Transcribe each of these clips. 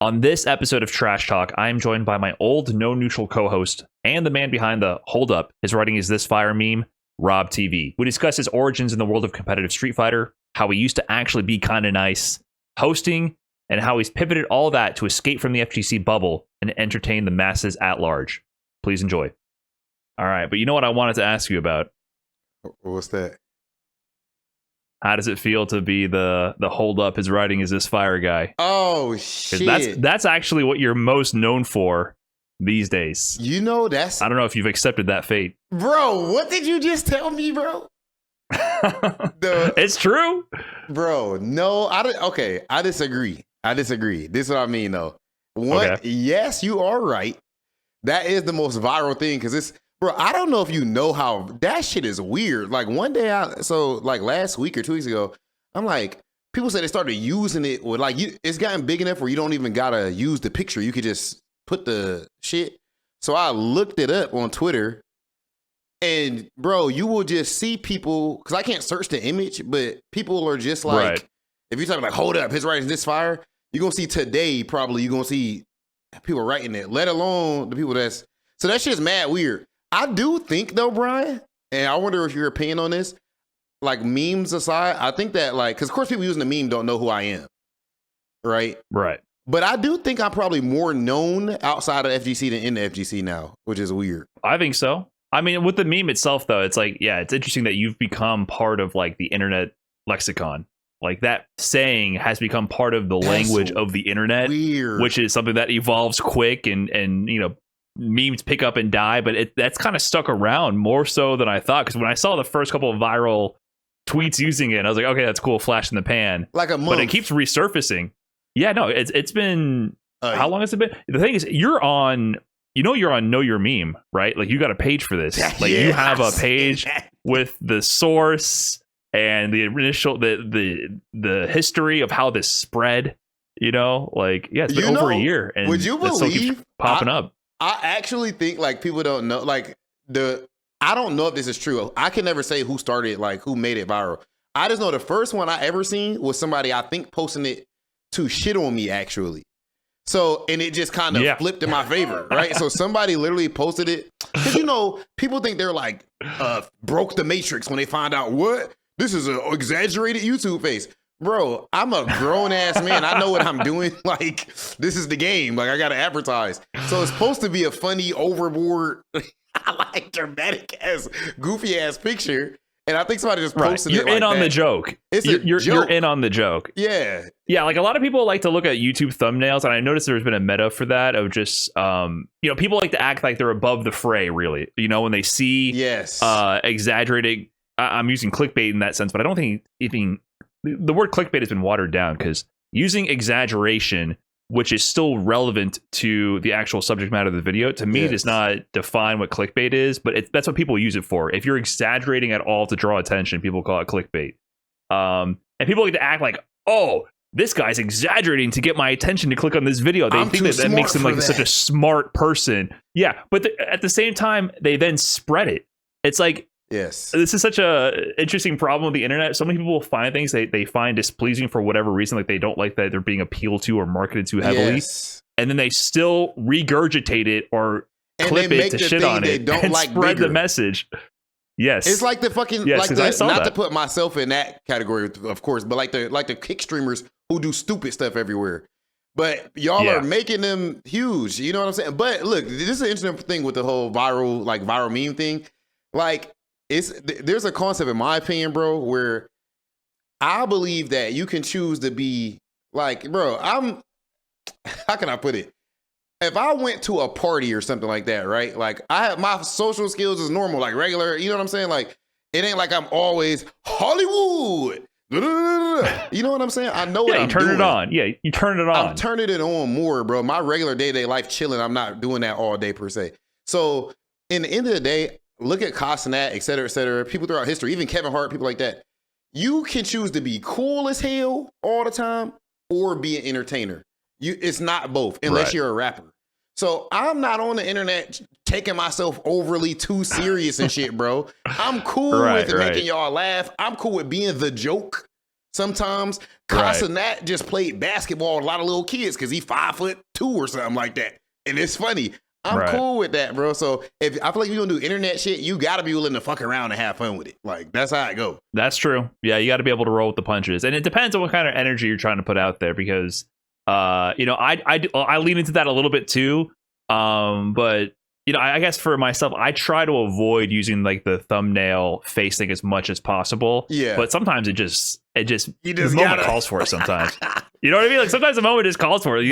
On this episode of Trash Talk, I am joined by my old no neutral co-host and the man behind the Hold Up, his writing is this fire meme, RobTV. We discuss his origins in the world of competitive Street Fighter, how he used to actually be kind of nice, hosting, and how he's pivoted all that to escape from the FGC bubble and entertain the masses at large. Please enjoy. All right, but you know what I wanted to ask you about? What's that? How does it feel to be the Hold Up, his writing is this fire guy? Oh shit! That's actually what you're most known for these days. You know, I don't know if you've accepted that fate, bro. What did you just tell me, bro? It's true, bro. No, I disagree. This is what I mean, though. Okay. Yes, you are right. That is the most viral thing because it's. Bro, I don't know if you know how that shit is weird. Like one day, last week or 2 weeks ago, I'm like, people said they started using it with it's gotten big enough where you don't even gotta use the picture. You could just put the shit. So I looked it up on Twitter, and bro, you will just see people because I can't search the image, but people are just like, right. If you're talking like, hold up, his writing is this fire, you're gonna see today probably you're gonna see people writing it, let alone the people that's so that shit's mad weird. I do think though, Brian, and I wonder if your opinion on this, like memes aside, I think that because of course people using the meme don't know who I am, right? Right. But I do think I'm probably more known outside of FGC than in the FGC now, which is weird. I think so. I mean, with the meme itself, though, it's like, yeah, it's interesting that you've become part of like the internet lexicon. Like that saying has become part of the language of the internet, weird. Which is something that evolves quick and you know. Memes pick up and die, but that's kind of stuck around more so than I thought. Because when I saw the first couple of viral tweets using it, I was like, okay, that's cool, flash in the pan. Like a month. But it keeps resurfacing. Yeah, no, it's been how long has it been? The thing is, you're on Know Your Meme, right? Like you got a page for this. Like you have a page with the source and the initial the history of how this spread. You know, like yeah, it's been over a year, and would you believe keeps popping up? I actually think people don't know I don't know if this is true. I can never say who started who made it viral. I just know the first one I ever seen was somebody I think posting it to shit on me actually. So and it just kind of flipped in my favor, right? So somebody literally posted it because people think they're broke the matrix when they find out what this is an exaggerated YouTube face. Bro, I'm a grown ass man. I know what I'm doing. This is the game. I gotta advertise. So it's supposed to be a funny, overboard, dramatic ass, goofy ass picture. And I think somebody just posted it. You're in on the joke. You're in on the joke. Yeah. Yeah, a lot of people like to look at YouTube thumbnails, and I noticed there's been a meta for that of just people like to act like they're above the fray, really. When they see exaggerating. I'm using clickbait in that sense, but I don't think even the word clickbait has been watered down because using exaggeration, which is still relevant to the actual subject matter of the video, to me does not define what clickbait is, but that's what people use it for. If you're exaggerating at all to draw attention, people call it clickbait. And people like to act like, oh, this guy's exaggerating to get my attention to click on this video. They think that makes them such a smart person. Yeah, but at the same time, they then spread it. It's like, yes, this is such a interesting problem with the internet. So many people will find things they find displeasing for whatever reason, like they don't like that they're being appealed to or marketed too heavily, and then they still regurgitate it or clip it to shit on it and spread the message. Yes, it's like the fucking to put myself in that category, of course, but like the kick streamers who do stupid stuff everywhere. But y'all are making them huge. You know what I'm saying? But look, this is an interesting thing with the whole viral meme thing. There's a concept, in my opinion, bro, where I believe that you can choose to be how can I put it? If I went to a party or something like that, right? I have my social skills is normal, regular, you know what I'm saying? It ain't like I'm always Hollywood. You know what I'm saying? I know what I'm doing. You turn it on. Yeah, you turn it on. I'm turning it on more, bro. My regular day-to-day life chilling, I'm not doing that all day per se. So in the end of the day, look at Costinat, et cetera, people throughout history, even Kevin Hart, people like that. You can choose to be cool as hell all the time or be an entertainer. It's not both, unless you're a rapper. So I'm not on the internet taking myself overly too serious and shit, bro. I'm cool with making y'all laugh. I'm cool with being the joke. sometimes. Casanat just played basketball with a lot of little kids because he's 5'2" or something like that. And it's funny. I'm cool with that, bro. So if I feel like you're gonna do internet shit, you gotta be willing to fuck around and have fun with it. Like that's how it go. That's true. Yeah, you got to be able to roll with the punches, and it depends on what kind of energy you're trying to put out there. Because, I lean into that a little bit too. But I guess for myself, I try to avoid using like the thumbnail face thing as much as possible. Yeah. But sometimes it just the moment calls for it. Sometimes. You know what I mean? Like sometimes the moment just calls for it.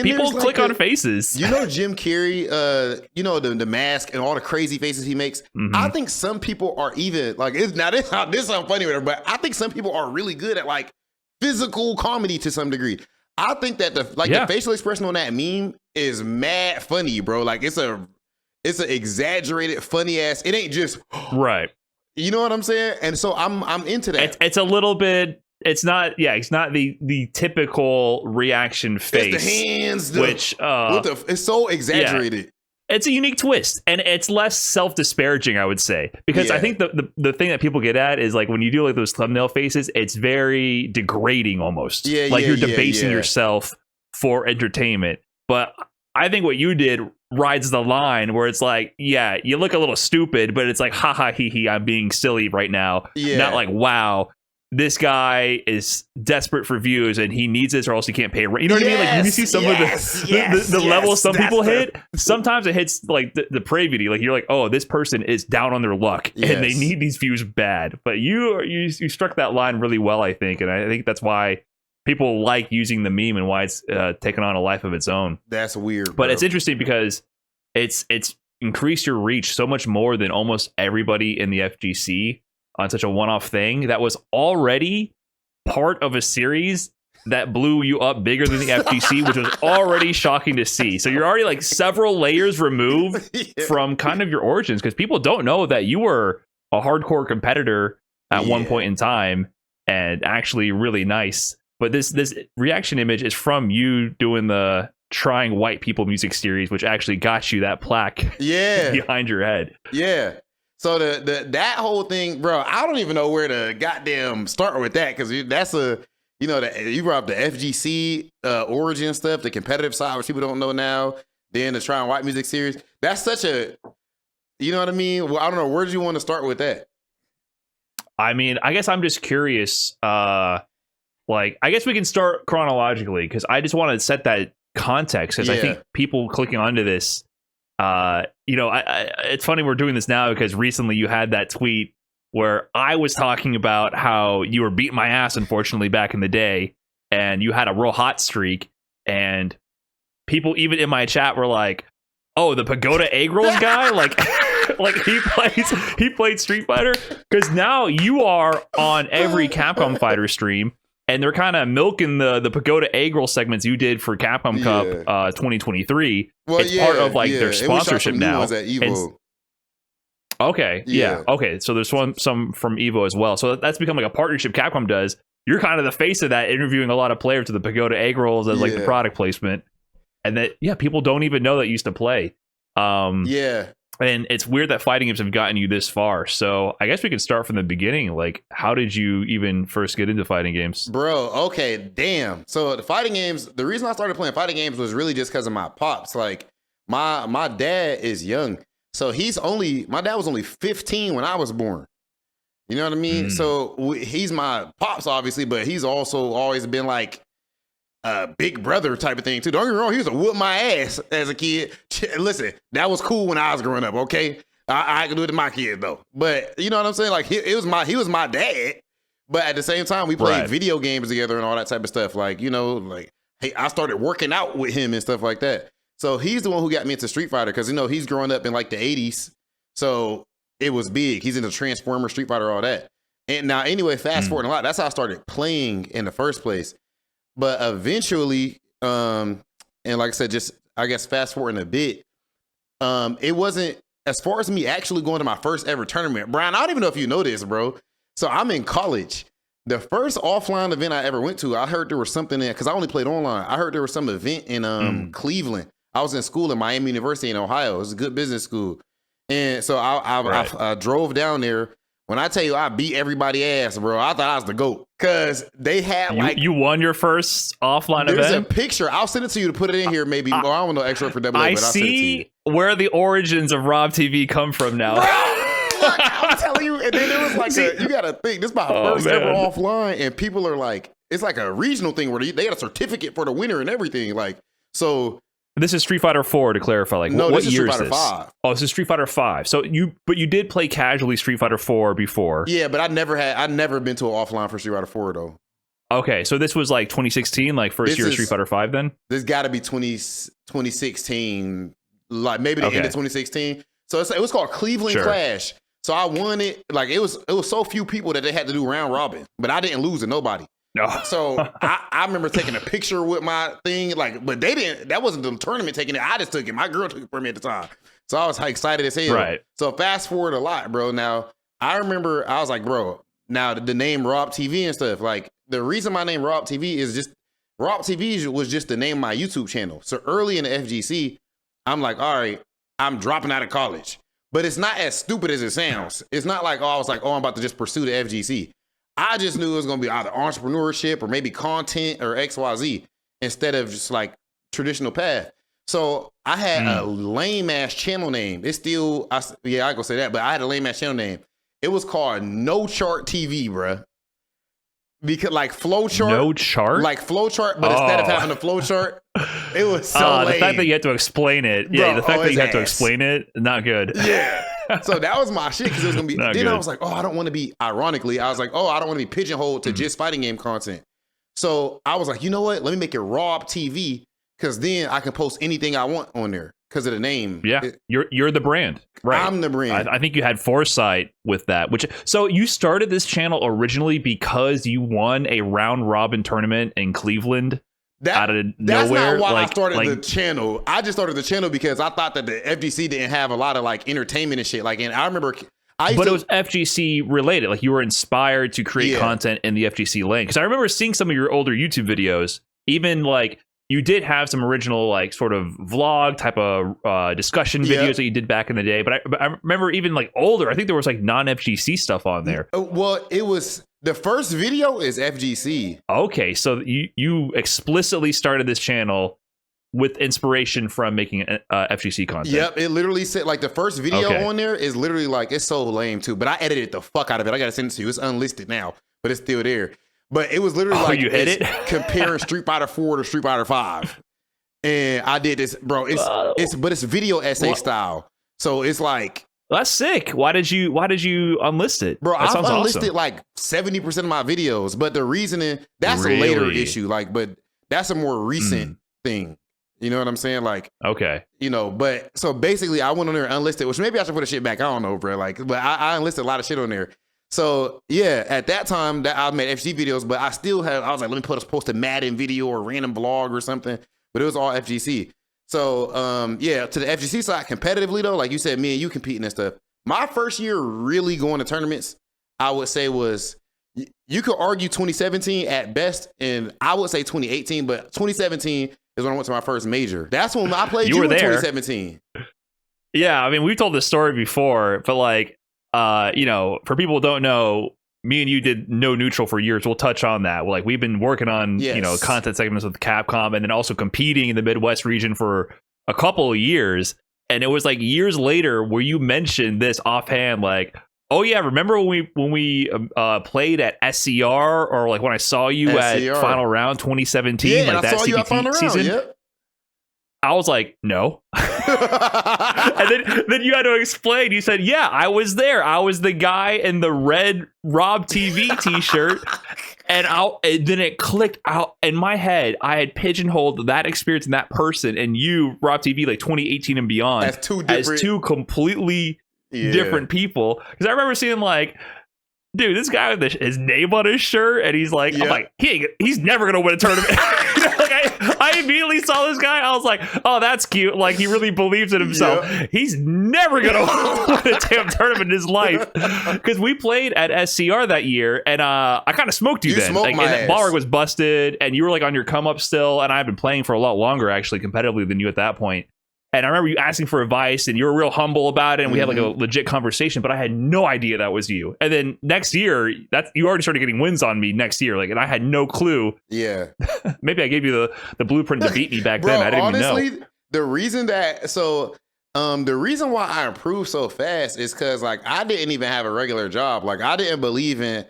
People click on faces. Jim Carrey, the mask and all the crazy faces he makes. Mm-hmm. I think some people are even like this sounds funny, but I think some people are really good at like physical comedy to some degree. I think that the facial expression on that meme is mad funny, bro. Like it's an exaggerated funny ass. It ain't just right. You know what I'm saying? And so I'm into that. It's a little bit. It's not the typical reaction face. It's the hands, which it's so exaggerated. Yeah. It's a unique twist, and it's less self-disparaging, I would say, because I think the thing that people get at is like when you do like those thumbnail faces, it's very degrading almost. You're debasing yourself for entertainment. But I think what you did rides the line where it's like, yeah, you look a little stupid, but it's like, ha ha hee hee, I'm being silly right now. Yeah. Not like, wow, this guy is desperate for views and he needs this or else he can't pay rent. You know what I mean? Like when you see some of the level some people hit, sometimes it hits like the pravity. Like you're like, oh, this person is down on their luck and they need these views bad. But you struck that line really well, I think. And I think that's why people like using the meme and why it's taken on a life of its own. That's weird. But it's interesting because it's increased your reach so much more than almost everybody in the FGC on such a one-off thing that was already part of a series that blew you up bigger than the FGC, which was already shocking to see. So you're already like several layers removed from kind of your origins, because people don't know that you were a hardcore competitor at one point in time and actually really nice. But this reaction image is from you doing the Trying White People music series, which actually got you that plaque behind your head. Yeah. So that whole thing, bro, I don't even know where to goddamn start with that, because that's you brought up the FGC origin stuff, the competitive side, which people don't know now. Then the Trying White music series. That's such a, you know what I mean? Well, I don't know. Where do you want to start with that? I mean, I guess I'm just curious. I guess we can start chronologically, because I just want to set that context, because I think people clicking onto this, it's funny we're doing this now because recently you had that tweet where I was talking about how you were beating my ass, unfortunately, back in the day, and you had a real hot streak, and people even in my chat were like, oh, the Pagoda Egg Rolls guy, like he played Street Fighter, because now you are on every Capcom Fighter stream. And they're kind of milking the Pagoda Egg Roll segments you did for Capcom Cup 2023. Well, it's part of their sponsorship now. At Evo. Okay. So there's some from Evo as well. So that's become like a partnership Capcom does. You're kind of the face of that, interviewing a lot of players to the Pagoda Egg Rolls as like the product placement. And that people don't even know that you used to play. And it's weird that fighting games have gotten you this far. So I guess we could start from the beginning. Like, how did you even first get into fighting games? Bro, okay, damn. So the fighting games, the reason I started playing fighting games was really just because of my pops. Like, my dad is young. So my dad was only 15 when I was born. You know what I mean? So he's my pops, obviously, but he's also always been like a big brother type of thing too. Don't get me wrong, he used to whoop my ass as a kid. Listen, that was cool when I was growing up, okay? I could do it to my kids though. But you know what I'm saying? Like he was my dad. But at the same time, we played video games together and all that type of stuff. Like, hey, I started working out with him and stuff like that. So he's the one who got me into Street Fighter, because he's growing up in like the 80s. So it was big. He's into Transformers, Street Fighter, all that. And now anyway, fast forward a lot. That's how I started playing in the first place. But eventually, and like I said, just I guess fast forwarding a bit, it wasn't as far as me actually going to my first ever tournament. Brian, I don't even know if you know this, bro. So I'm in college. The first offline event I ever went to, I heard there was something in, because I only played online. I heard there was some event in Cleveland. I was in school at Miami University in Ohio. It was a good business school. And so I drove down there. When I tell you I beat everybody ass, bro, I thought I was the GOAT. Because they had you won your first offline event? There's a picture. I'll send it to you to put it in here maybe. I don't know extra for double. I see where the origins of RobTV come from now. Bro, I'm telling you. And then there was like you got to think, this is my first ever offline. And people are like, it's like a regional thing where they got a certificate for the winner and everything. Like, so... This is Street Fighter 4 to clarify. Like, no, what this year is is Street this? Fighter 5. Oh, this is Street Fighter 5. So you did play casually Street Fighter 4 before. Yeah, but I'd never been to an offline for Street Fighter 4 though. Okay, so this was like 2016, like first year of Street Fighter 5 then? This got to be 2016, like maybe the end of 2016. So it was called Cleveland Clash. So I won it. Like it was so few people that they had to do round robin, but I didn't lose to nobody. No. So I remember taking a picture with my thing, like, but they didn't. That wasn't the tournament taking it. I just took it. My girl took it for me at the time. So I was like, excited as hell. Right. So fast forward a lot, bro. Now I remember I was like, bro. Now the name RobTV and stuff. Like the reason my name RobTV is just RobTV was just the name of my YouTube channel. So early in the FGC, I'm like, all right, I'm dropping out of college. But it's not as stupid as it sounds. It's not like, I was like, I'm about to just pursue the FGC. I just knew it was going to be either entrepreneurship or maybe content or XYZ instead of just like traditional path. So I had a lame ass channel name. It's still, I go say that, but I had a lame ass channel name. It was called No Chart TV, bruh. Because like flowchart. No chart? Like flowchart, but instead of having a flowchart, it was so lame. The fact that you had to explain it. Yeah, the fact that you had to explain it, not good. Yeah. So that was my shit because it was gonna be. Then good. I was like, I don't want to be. Ironically, I was like, I don't want to be pigeonholed to just fighting game content. So I was like, you know what? Let me make it RobTV because then I can post anything I want on there because of the name. Yeah, you're the brand, right? I'm the brand. I think you had foresight with that. So you started this channel originally because you won a round robin tournament in Cleveland. Out of that's nowhere. Not why I started the channel. I just started the channel because I thought that the FGC didn't have a lot of like entertainment and shit. Like, and I remember, it was FGC related. Like you were inspired to create content in the FGC lane. Because I remember seeing some of your older YouTube videos. Even like you did have some original like sort of vlog type of discussion videos that you did back in the day. But I remember even like older. I think there was like non-FGC stuff on there. Well, it was. The first video is FGC. Okay, so you explicitly started this channel with inspiration from making FGC content. Yep, it literally said like the first video on there is literally like it's so lame too, but I edited the fuck out of it. I gotta send it to you. It's unlisted now, but it's still there. But it was literally like you hit it comparing Street Fighter 4 to Street Fighter 5, and I did this, bro. It's video essay style, so it's like. That's sick. Why did you unlist it? Bro, I've unlisted like 70% of my videos, but the reasoning, that's a later issue. Like, but that's a more recent thing. You know what I'm saying? Like, okay. You know, but so basically I went on there and unlisted, which maybe I should put the shit back. I don't know, bro. Like, but I unlisted a lot of shit on there. So yeah, at that time that I made FGC videos, but I was like, let me post a Madden video or a random vlog or something. But it was all FGC. So, to the FGC side, competitively though, like you said, me and you competing and stuff. My first year really going to tournaments, I would say was, you could argue 2017 at best, and I would say 2018, but 2017 is when I went to my first major. That's when I played you in 2017. Yeah, I mean, we've told this story before, but like, for people who don't know, me and you did No Neutral for years. We'll touch on that. Like we've been working on, content segments with Capcom and then also competing in the Midwest region for a couple of years. And it was like years later where you mentioned this offhand, like, oh yeah, remember when we played at SCR or like when I saw you at Final Round 2017, like that I saw you at Final season? Round, yeah. I was like, no. And then you had to explain. You said, yeah, I was there. I was the guy in the red RobTV t-shirt. And then it clicked out in my head. I had pigeonholed that experience and that person and you, RobTV, like 2018 and beyond, as two completely different people. Because I remember seeing like, dude, this guy with his name on his shirt, and he's like, I'm like, he's never gonna win a tournament. I immediately saw this guy. I was like, oh, that's cute. Like he really believes in himself. Yeah. He's never gonna win a damn tournament in his life. Because we played at SCR that year, and I kind of smoked you then. Smoked my ass. Ballroom was busted, and you were like on your come up still. And I've been playing for a lot longer, actually, competitively than you at that point. And I remember you asking for advice, and you were real humble about it, and we had like a legit conversation. But I had no idea that was you. And then next year, you already started getting wins on me next year, like, and I had no clue. Yeah, maybe I gave you the blueprint to beat me back then. I didn't honestly, even know. The reason why I improved so fast is because like I didn't even have a regular job. Like I didn't believe in.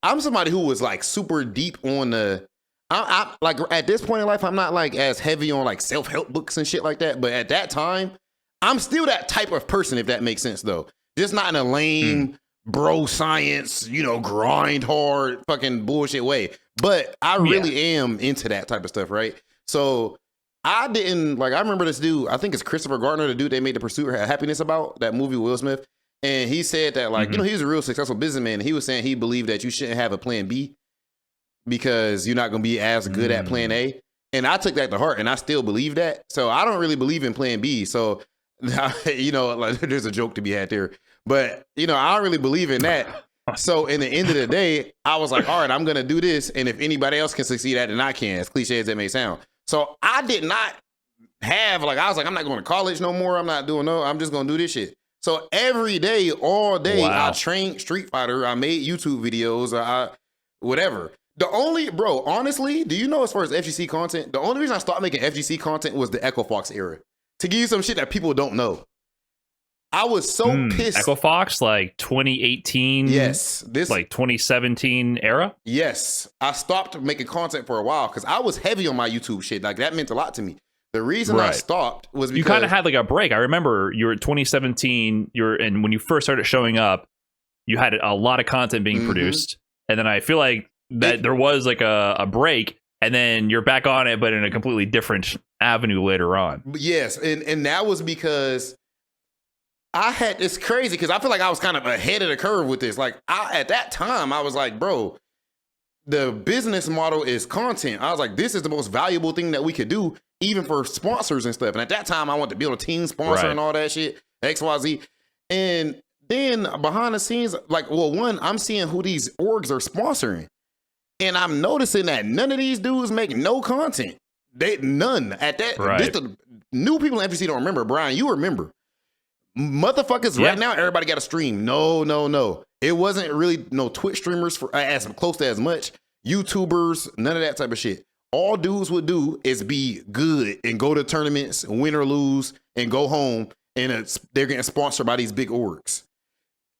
I'm somebody who was like super deep on the. I like at this point in life, I'm not like as heavy on like self-help books and shit like that. But at that time, I'm still that type of person, if that makes sense, though. Just not in a lame bro science, grind hard fucking bullshit way. But I really am into that type of stuff, right? So I didn't like. I remember this dude. I think it's Christopher Gardner, the dude they made The Pursuit of Happiness about, that movie with Will Smith. And he said that like he was a real successful businessman. And he was saying he believed that you shouldn't have a plan B, because you're not going to be as good at plan A. And I took that to heart, and I still believe that. So I don't really believe in plan B. So, like, there's a joke to be had there. But, I don't really believe in that. So in the end of the day, I was like, all right, I'm going to do this. And if anybody else can succeed at it, then I can, as cliche as that may sound. So I did not have, like, I was like, I'm not going to college no more. I'm just going to do this shit. So every day, all day, I trained Street Fighter. I made YouTube videos, whatever. Honestly, do you know, as far as FGC content, the only reason I started making FGC content was the Echo Fox era. To give you some shit that people don't know. I was so pissed. Echo Fox, like 2018. Yes. Like 2017 era. Yes. I stopped making content for a while because I was heavy on my YouTube shit. Like that meant a lot to me. The reason I stopped was because you kind of had like a break. I remember you were 2017. And when you first started showing up, you had a lot of content being produced. And then I feel like that there was like a break, and then you're back on it, but in a completely different avenue later on. Yes, and that was because it's crazy because I feel like I was kind of ahead of the curve with this. Like at that time, I was like, bro, the business model is content. I was like, this is the most valuable thing that we could do, even for sponsors and stuff. And at that time, I wanted to build a team sponsor and all that shit, XYZ. And then behind the scenes, like, well, one, I'm seeing who these orgs are sponsoring. And I'm noticing that none of these dudes make no content. None at that. The new people in FGC don't remember. Brian, you remember. Motherfuckers, right now, everybody got a stream. No. It wasn't really no Twitch streamers for as close to as much. YouTubers, none of that type of shit. All dudes would do is be good and go to tournaments, win or lose, and go home. And they're getting sponsored by these big orgs.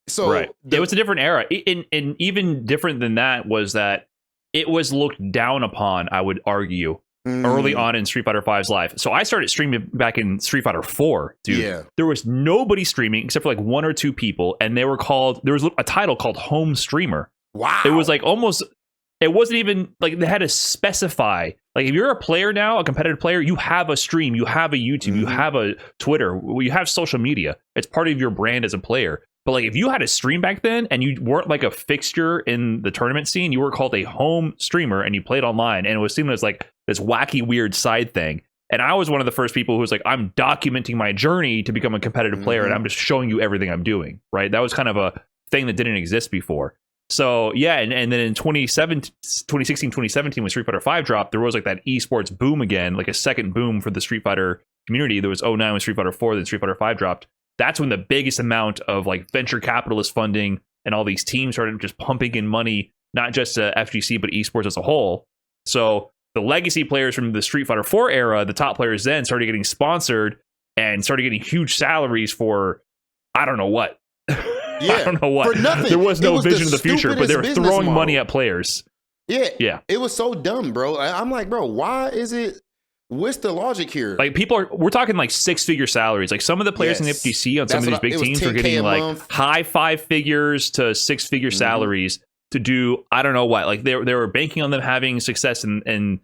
So it was a different era. And even different than that was that it was looked down upon, I would argue, early on in Street Fighter V's life. So I started streaming back in Street Fighter 4, dude. Yeah. There was nobody streaming except for like one or two people, and there was a title called Home Streamer. Wow. It was like almost, it wasn't even like they had to specify. Like if you're a player now, a competitive player, you have a stream, you have a YouTube, you have a Twitter, you have social media. It's part of your brand as a player. But like if you had a stream back then and you weren't like a fixture in the tournament scene, you were called a home streamer and you played online, and it was seen as like this wacky, weird side thing. And I was one of the first people who was like, I'm documenting my journey to become a competitive player, and I'm just showing you everything I'm doing. Right. That was kind of a thing that didn't exist before. So yeah, and then in 2016, 2017, when Street Fighter 5 dropped, there was like that esports boom again, like a second boom for the Street Fighter community. There was 09 when Street Fighter 4, then Street Fighter 5 dropped. That's when the biggest amount of like venture capitalist funding and all these teams started just pumping in money, not just to FGC, but esports as a whole. So the legacy players from the Street Fighter 4 era, the top players then started getting sponsored and started getting huge salaries for, I don't know what. I don't know what. For nothing. There was no vision of the future, but they were throwing money at players. Yeah. It was so dumb, bro. I'm like, bro, why is it? What's the logic here? Like we're talking like 6-figure salaries. Like some of the players in the FGC on some of these big teams were getting like high 5 figures to 6-figure salaries to do, I don't know what. Like they were banking on them having success in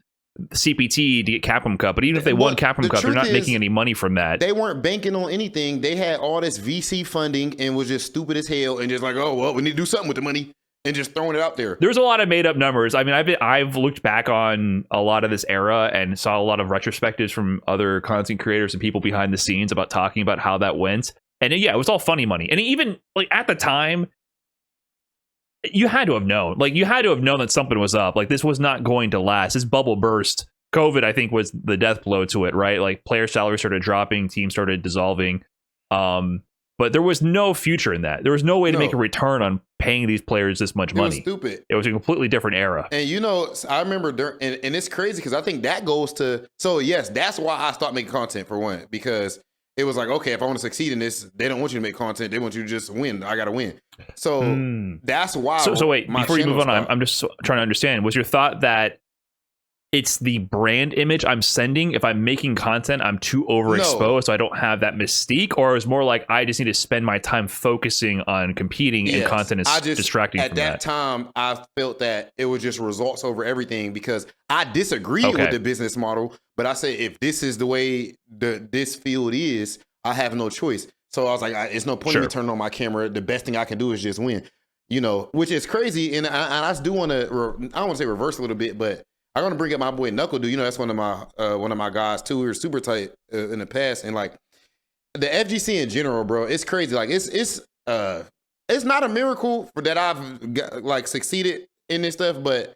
CPT to get Capcom Cup. But even if they won Capcom Cup, they're not making any money from that. They weren't banking on anything. They had all this VC funding and was just stupid as hell and just like, oh, well, we need to do something with the money. And just throwing it out there. There's a lot of made up numbers. I mean, I've looked back on a lot of this era and saw a lot of retrospectives from other content creators and people behind the scenes about talking about how that went. And it was all funny money. And even like at the time, you had to have known. Like you had to have known that something was up. Like this was not going to last. This bubble burst COVID, I think, was the death blow to it, right? Like player salaries started dropping, teams started dissolving. But there was no future in that. There was no way to make a return on paying these players this much money. It was stupid. It was a completely different era. And I remember, and it's crazy because I think that goes to, so yes, that's why I stopped making content for one, because it was like, okay, if I want to succeed in this, they don't want you to make content. They want you to just win. I got to win. So that's why. So wait, before you move on, I'm just trying to understand. Was your thought that it's the brand image I'm sending? If I'm making content, I'm too overexposed, so I don't have that mystique? Or is more like I just need to spend my time focusing on competing and content is distracting from that? At that time, I felt that it was just results over everything because I disagreed with the business model. But I said, if this is the way this field is, I have no choice. So I was like, it's no point in me turning on my camera. The best thing I can do is just win, which is crazy. And I do want to, I don't want to say reverse a little bit, but I'm gonna bring up my boy Knuckle Dude. That's one of my guys too. We were super tight in the past, and like the FGC in general, bro, it's crazy. Like it's not a miracle that I've succeeded in this stuff, but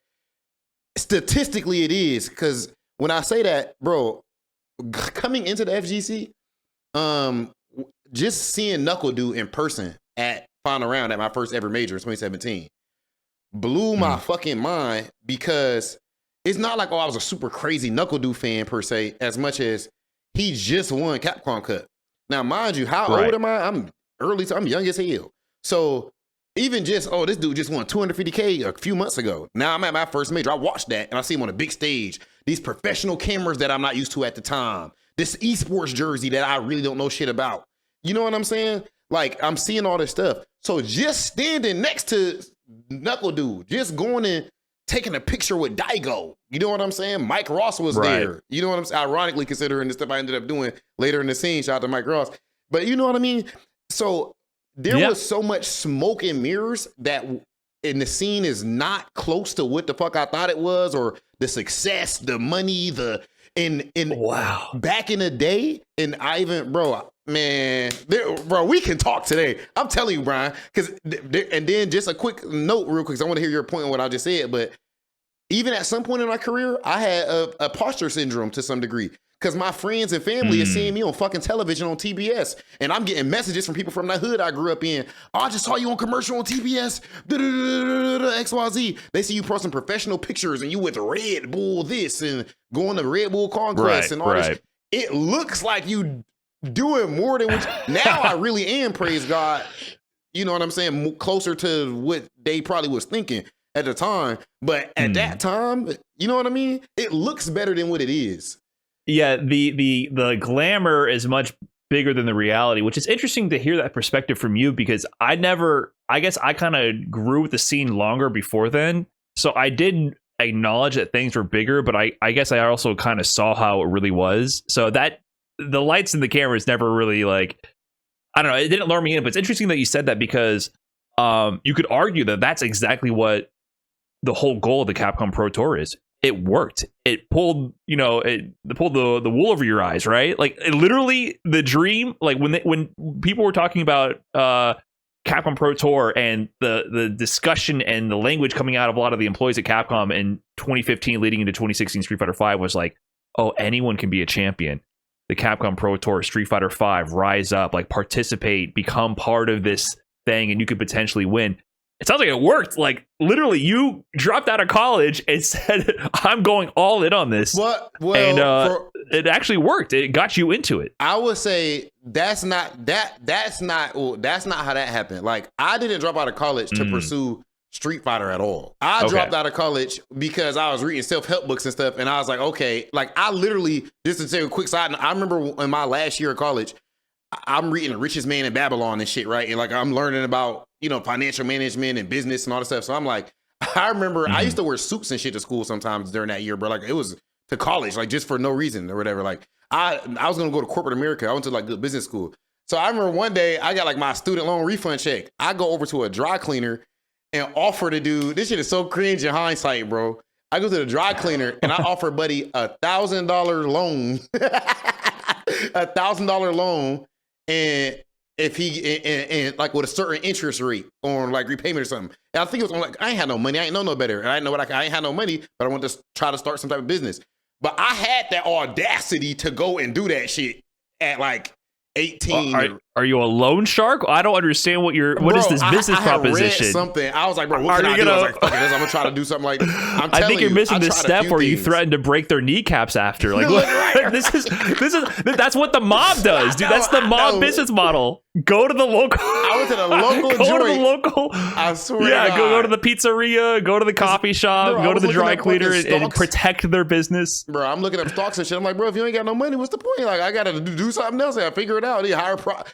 statistically it is. Because when I say that, bro, coming into the FGC, just seeing Knuckle Dude in person at final round at my first ever major in 2017 blew my fucking mind because. It's not like, I was a super crazy Knuckle Dude fan per se, as much as he just won Capcom Cup. Now, mind you, how old am I? I'm young as hell. So even just, this dude just won $250K a few months ago. Now I'm at my first major. I watched that and I see him on a big stage. These professional cameras that I'm not used to at the time. This esports jersey that I really don't know shit about. You know what I'm saying? Like, I'm seeing all this stuff. So just standing next to Knuckle Dude, just going and taking a picture with Daigo. You know what I'm saying? Mike Ross was there. You know what I'm saying? Ironically, considering the stuff I ended up doing later in the scene, shout out to Mike Ross. But you know what I mean? So there was so much smoke and mirrors that in the scene is not close to what the fuck I thought it was, or the success, the money, wow. Back in the day, and I even, bro, we can talk today. I'm telling you, Brian, and then just a quick note real quick, 'cause I want to hear your point on what I just said, but even at some point in my career, I had a posture syndrome to some degree, because my friends and family are seeing me on fucking television on TBS, and I'm getting messages from people from the hood I grew up in. I just saw you on commercial on TBS, XYZ. They see you posting professional pictures, and you with Red Bull this, and going to Red Bull Conquest and all this. It looks like you doing more than what now I really am, praise God. You know what I'm saying? Closer to what they probably was thinking at the time. But at that time, you know what I mean? It looks better than what it is. Yeah, the glamour is much bigger than the reality, which is interesting to hear that perspective from you, because I guess I kind of grew with the scene longer before then. So I did acknowledge that things were bigger, but I guess I also kind of saw how it really was. So that the lights and the cameras never really, like, I don't know, it didn't lure me in. But it's interesting that you said that, because you could argue that that's exactly what the whole goal of the Capcom Pro Tour is. It worked. It pulled, it pulled the wool over your eyes, right? Like, literally the dream. Like when people were talking about Capcom Pro Tour and the discussion and the language coming out of a lot of the employees at Capcom in 2015 leading into 2016 Street Fighter V was like, oh, anyone can be a champion. The Capcom Pro Tour, Street Fighter V, rise up, like, participate, become part of this thing, and you could potentially win. It sounds like it worked. Like, literally, you dropped out of college and said, I'm going all in on this. It actually worked. It got you into it. I would say that's not how that happened. Like, I didn't drop out of college to pursue Street Fighter at all. I dropped out of college because I was reading self-help books and stuff, and I was like, okay, like, I literally, just to say a quick side, I remember in my last year of college, I'm reading The Richest Man in Babylon and shit, right? And like, I'm learning about, financial management and business and all this stuff. So I'm like, I remember I used to wear suits and shit to school sometimes during that year, bro. Like, it was to college, like, just for no reason or whatever. Like, I was gonna go to corporate America. I went to like good business school. So I remember one day I got like my student loan refund check. I go over to a dry cleaner and offer to do, this shit is so cringe in hindsight, bro. I go to the dry cleaner and I offer buddy $1,000 loan, $1,000 loan. And if he and like with a certain interest rate on like repayment or something, and I think it was on like, I ain't had no money, I ain't know no better, and I know what I ain't had no money, but I want to try to start some type of business. But I had that audacity to go and do that shit at like 18. Are you a loan shark? I don't understand what is this business proposition? Read something. I was like, bro, what can I do? I was like, fuck this. I'm gonna try to do something like I think you're missing this step where you threaten to break their kneecaps after. Like, this is that's what the mob does, dude. That's the mob business model. Go to the local. I went to the local go joint. To the local. I swear. Yeah, to God. go to the pizzeria. Go to the coffee shop. Bro, go to the dry cleaner and protect their business. Bro, I'm looking up stocks and shit. I'm like, bro, if you ain't got no money, what's the point? Like, I gotta do something else. I figure it out.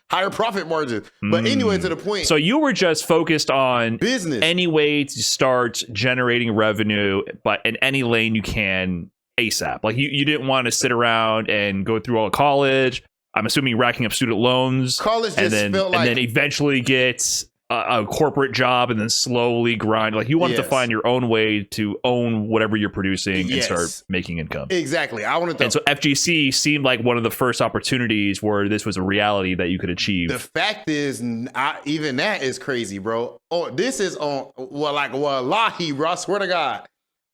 Higher profit margin. But anyway, to the point. So you were just focused on business, any way to start generating revenue, but in any lane you can ASAP. Like you didn't want to sit around and go through all of college. I'm assuming racking up student loans. College just felt like, and then eventually get a corporate job and then slowly grind. Like you wanted to find your own way to own whatever you're producing and start making income. Exactly. And so FGC seemed like one of the first opportunities where this was a reality that you could achieve. The fact is, even that is crazy, bro. Oh, this is on wallahi, bro. I swear to God,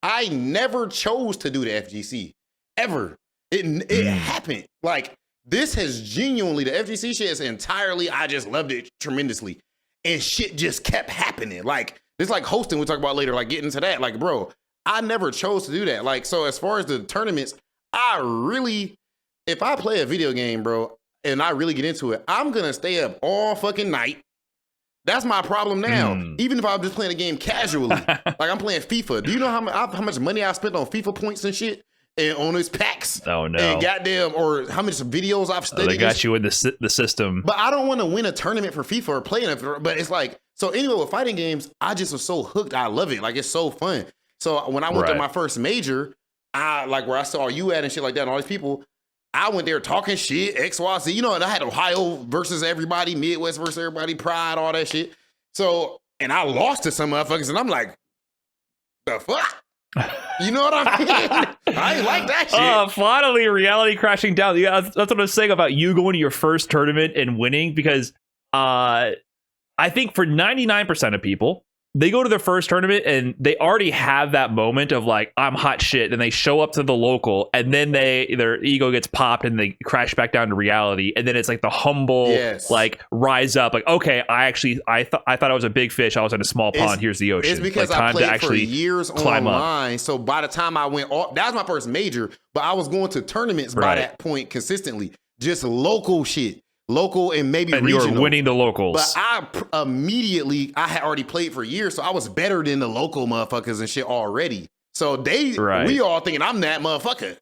I never chose to do the FGC ever. It happened. Like, this has genuinely, the FGC shit is entirely, I just loved it tremendously. And shit just kept happening. Like, it's like hosting, we'll talk about later, like getting to that. Like, bro, I never chose to do that. Like, so as far as the tournaments, if I play a video game, bro, and I really get into it, I'm gonna stay up all fucking night. That's my problem now. Even if I'm just playing a game casually, like I'm playing FIFA. Do you know how much money I spent on FIFA points and shit? And on his packs. Oh no! And goddamn, or how much videos I've studied. They got you in the system. But I don't want to win a tournament for FIFA or play it. But it's like, so anyway, with fighting games, I just was so hooked. I love it. Like, it's so fun. So when I went to my first major, where I saw you at and shit like that, and all these people, I went there talking shit, XYZ, and I had Ohio versus everybody, Midwest versus everybody, Pride, all that shit. So, and I lost to some motherfuckers, and I'm like, the fuck? You know what I mean? I ain't like that shit. Finally, reality crashing down. Yeah, that's what I was saying about you going to your first tournament and winning, because I think for 99% of people, they go to their first tournament and they already have that moment of like, I'm hot shit, and they show up to the local, and then their ego gets popped and they crash back down to reality, and then it's like the humble like rise up, like, okay, I thought I was a big fish, I was in a small pond, here's the ocean. It's because like, I played for years online, so by the time I went off, that was my first major, but I was going to tournaments by that point consistently, just local shit. Local and maybe regional. You were winning the locals. But I had already played for years, so I was better than the local motherfuckers and shit already. So we all thinking I'm that motherfucker.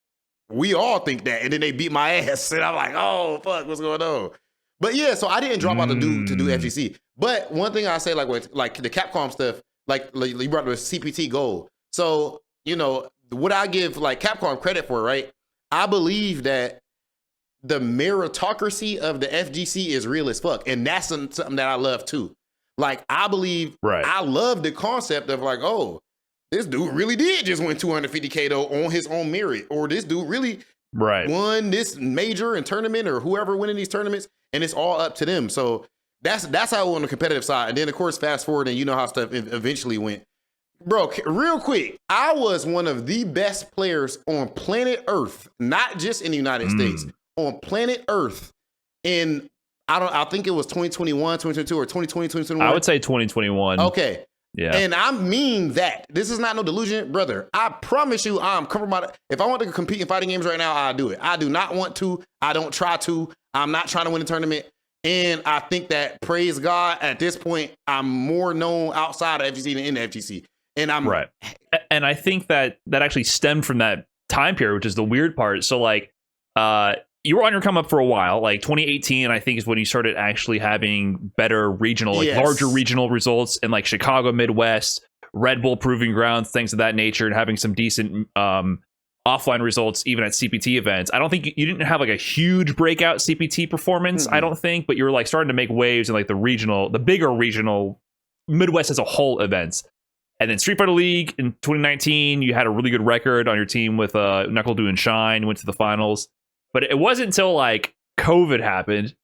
We all think that. And then they beat my ass. And I'm like, oh, fuck, what's going on? But yeah, so I didn't drop out to do FGC. But one thing I say, like with like the Capcom stuff, like you brought the CPT goal. So, what I give like Capcom credit for, right? I believe that the meritocracy of the FGC is real as fuck. And that's something that I love too. Like, I believe, I love the concept of like, oh, this dude really did just win 250K though on his own merit. Or this dude really won this major and tournament, or whoever winning these tournaments, and it's all up to them. So that's how on the competitive side. And then of course, fast forward and you know how stuff eventually went. Bro, real quick, I was one of the best players on planet Earth, not just in the United States. On planet Earth in, I think it was 2021, 2022, or 2020, 2021. I would say 2021. Okay. Yeah. And I mean that. This is not no delusion, brother. I promise you, I'm compromised. If I want to compete in fighting games right now, I'll do it. I do not want to. I don't try to. I'm not trying to win a tournament. And I think that, praise God, at this point, I'm more known outside of FGC than in the FGC. And I'm right. And I think that actually stemmed from that time period, which is the weird part. So like, you were on your come up for a while. Like 2018, I think, is when you started actually having better regional, like larger regional results in like Chicago, Midwest, Red Bull Proving Grounds, things of that nature, and having some decent offline results even at CPT events. I don't think you didn't have like a huge breakout CPT performance, I don't think, but you were like starting to make waves in like the bigger regional Midwest as a whole events. And then Street Fighter League in 2019, you had a really good record on your team with Knuckle Do and Shine, went to the finals. But it wasn't until like COVID happened,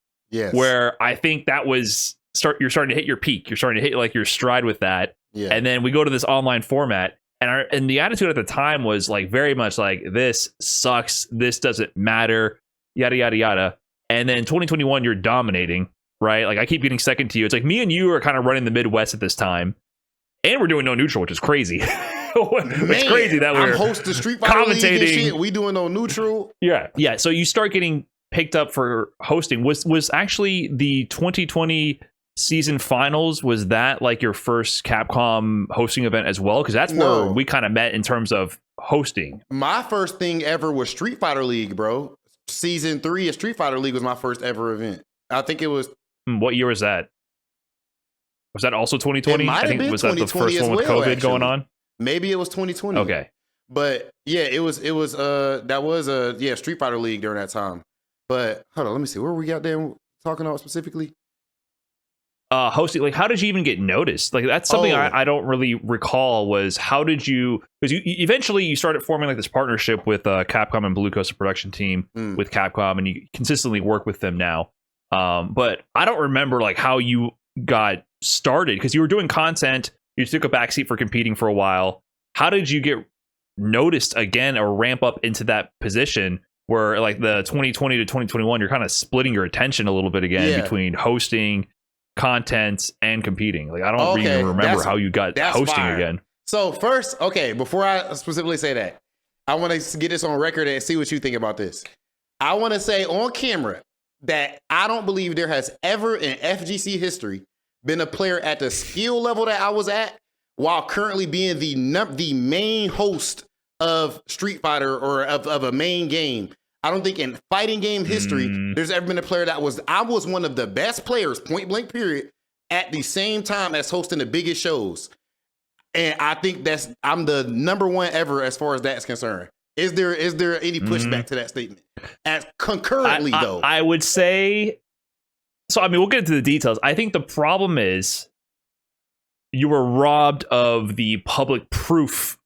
where I think that was you're starting to hit your peak. You're starting to hit like your stride with that. Yeah. And then we go to this online format. And the attitude at the time was like very much like, this sucks, this doesn't matter, yada yada yada. And then 2021, you're dominating, right? Like I keep getting second to you. It's like me and you are kind of running the Midwest at this time, and we're doing no neutral, which is crazy. It's crazy that we're hosting Street Fighter League and shit. We doing no neutral. Yeah. So you start getting picked up for hosting. Was actually the 2020 season finals, was that like your first Capcom hosting event as well? Because that's where we kind of met in terms of hosting. My first thing ever was Street Fighter League, bro. Season 3 of Street Fighter League was my first ever event. I think it was. What year was that? Was that also 2020? I think was that the first one with COVID going on? Maybe it was 2020. Okay. But yeah, it was that was Street Fighter League during that time. But hold on, let me see. Where we got there talking about specifically? Hosting, like how did you even get noticed? Like that's something I don't really recall. Was how did you, because you eventually you started forming like this partnership with Capcom and Blue Coast production team with Capcom, and you consistently work with them now. But I don't remember like how you got started, because you were doing content, you took a backseat for competing for a while. How did you get noticed again or ramp up into that position where like the 2020 to 2021 you're kind of splitting your attention a little bit again between hosting, content, and competing? Like I don't even remember how you got hosting again. So first, before I specifically say that, I want to get this on record and see what you think about this. I want to say on camera that I don't believe there has ever in FGC history been a player at the skill level that I was at while currently being the main host of Street Fighter or of a main game. I don't think in fighting game history there's ever been a player I was one of the best players, point blank period, at the same time as hosting the biggest shows. And I think I'm the number one ever as far as that's concerned. Is there any pushback to that statement? As concurrently though, I would say. So, I mean, we'll get into the details. I think the problem is you were robbed of the public proof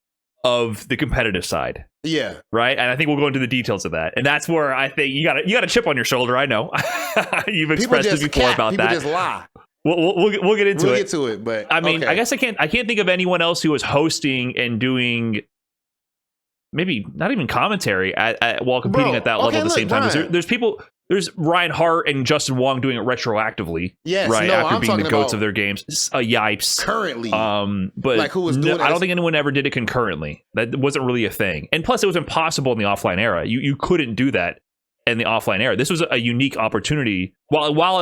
of the competitive side. Yeah. Right. And I think we'll go into the details of that. And that's where I think you got a chip on your shoulder. I know. You've expressed it before about that. People just lie. We'll get into it. We'll get to it. But I mean, I guess I can't think of anyone else who was hosting and doing maybe not even commentary while competing at that level at the same time. There's people. There's Ryan Hart and Justin Wong doing it retroactively, after being the goats of their games. Yipes. Currently. But like who was doing I don't think anyone ever did it concurrently. That wasn't really a thing. And plus, it was impossible in the offline era. You couldn't do that in the offline era. This was a unique opportunity. While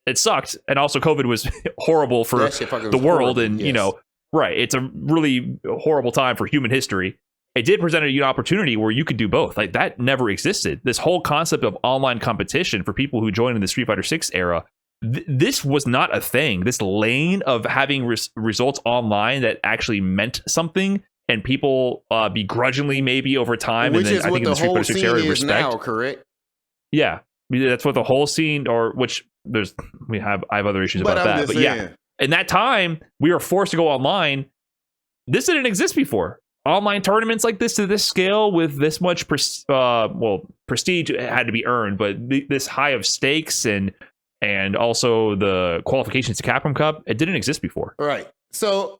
it sucked, and also COVID was horrible for the world, and it's a really horrible time for human history. It did present an opportunity where you could do both. Like that never existed. This whole concept of online competition for people who joined in the Street Fighter 6 era, this was not a thing. This lane of having results online that actually meant something, and people begrudgingly maybe over time, which and then I think in the Street Fighter 6 era, respect. Now, correct? Yeah, that's what the whole scene, I have other issues about that. But yeah, in that time we were forced to go online. This didn't exist before. Online tournaments like this to this scale with this much prestige had to be earned, but this high of stakes and also the qualifications to Capcom Cup, it didn't exist before. Right. So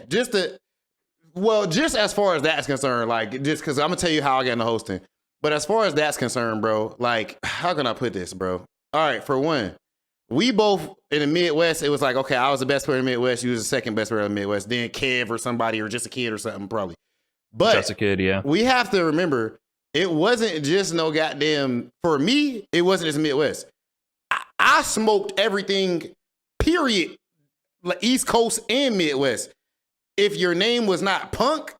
just as far as that's concerned, like just because I'm gonna tell you how I got into hosting, but as far as that's concerned, bro, like how can I put this, bro? All right, for one, we both in the Midwest, it was like, I was the best player in the Midwest, you was the second best player in the Midwest, then Kev or somebody or just a kid or something probably. But just a kid, yeah. We have to remember, it wasn't just no goddamn, for me, it wasn't just Midwest. I smoked everything, period, like East Coast and Midwest. If your name was not Punk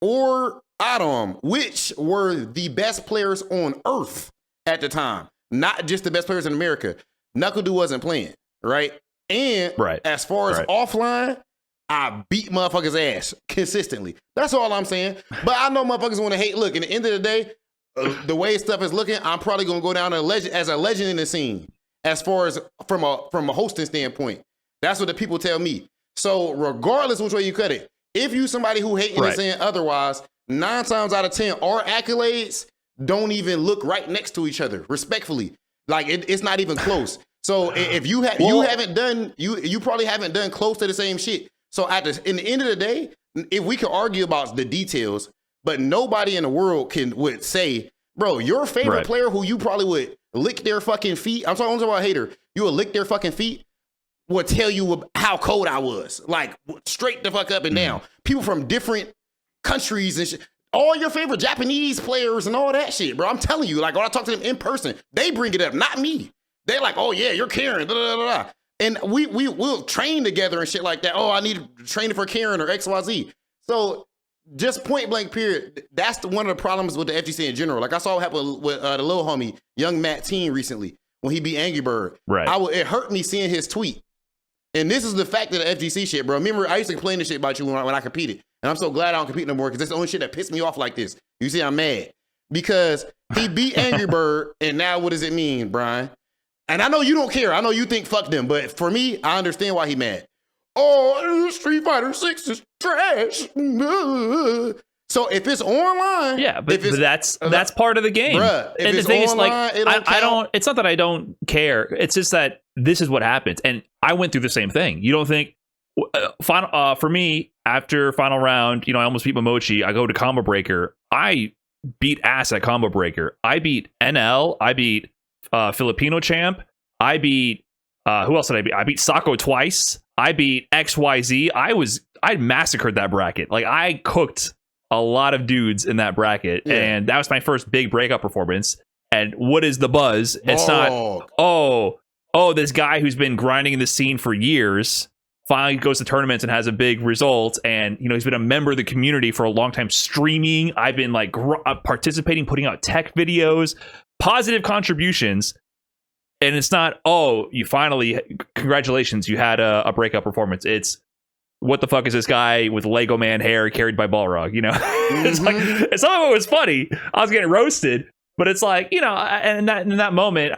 or Adam, which were the best players on earth at the time, not just the best players in America, Knuckle wasn't playing, right? And as far as offline, I beat motherfuckers' ass consistently. That's all I'm saying. But I know motherfuckers want to hate. Look, at the end of the day, the way stuff is looking, I'm probably going to go down as a legend in the scene as far as from a hosting standpoint. That's what the people tell me. So regardless which way you cut it, if you somebody who hating and saying otherwise, 9 times out of 10, our accolades don't even look right next to each other, respectfully. Like it's not even close. So if you probably haven't done close to the same shit. So in the end of the day, if we could argue about the details, but nobody in the world would say, bro, your favorite player who you probably would lick their fucking feet. I'm talking about a hater. You would lick their fucking feet. Will tell you how cold I was, like straight the fuck up and down. People from different countries and shit. All your favorite Japanese players and all that shit, bro. I'm telling you, like when I talk to them in person, they bring it up, not me. They're like, oh yeah, you're Karen, blah, blah, blah, blah. And we'll train together and shit like that. Oh, I need training for Karen or XYZ. So just point blank period. That's one of the problems with the FGC in general. Like I saw what happened with the little homie, young Matt Teen recently when he beat Angry Bird. Right. It hurt me seeing his tweet. And this is the fact of the FGC shit, bro. Remember, I used to complain this shit about you when I competed. And I'm so glad I don't compete no more because that's the only shit that pissed me off like this. You see, I'm mad. Because he beat Angry Bird, and now what does it mean, Brian? And I know you don't care. I know you think fuck them. But for me, I understand why he mad. Oh, Street Fighter 6 is trash. So if it's online, yeah, but that's part of the game. Bruh, if and it's the thing online, is, like, I don't. It's not that I don't care. It's just that this is what happens, and I went through the same thing. You don't think for me after final round? You know, I almost beat Momochi. I go to Combo Breaker. I beat ass at Combo Breaker. I beat NL. I beat Filipino champ. I beat who else did I beat? I beat Sako twice. I beat XYZ. I massacred that bracket. Like I cooked a lot of dudes in that bracket, and that was my first big breakup performance. And what is the buzz? It's not this guy who's been grinding in the scene for years finally goes to tournaments and has a big result, and you know he's been a member of the community for a long time, streaming. I've been like participating, putting out tech videos, positive contributions, and it's not you finally, congratulations, you had a breakup performance. It's what the fuck is this guy with Lego Man hair carried by Balrog? You know, it's like some of it was funny. I was getting roasted, but it's like, you know, and in that moment,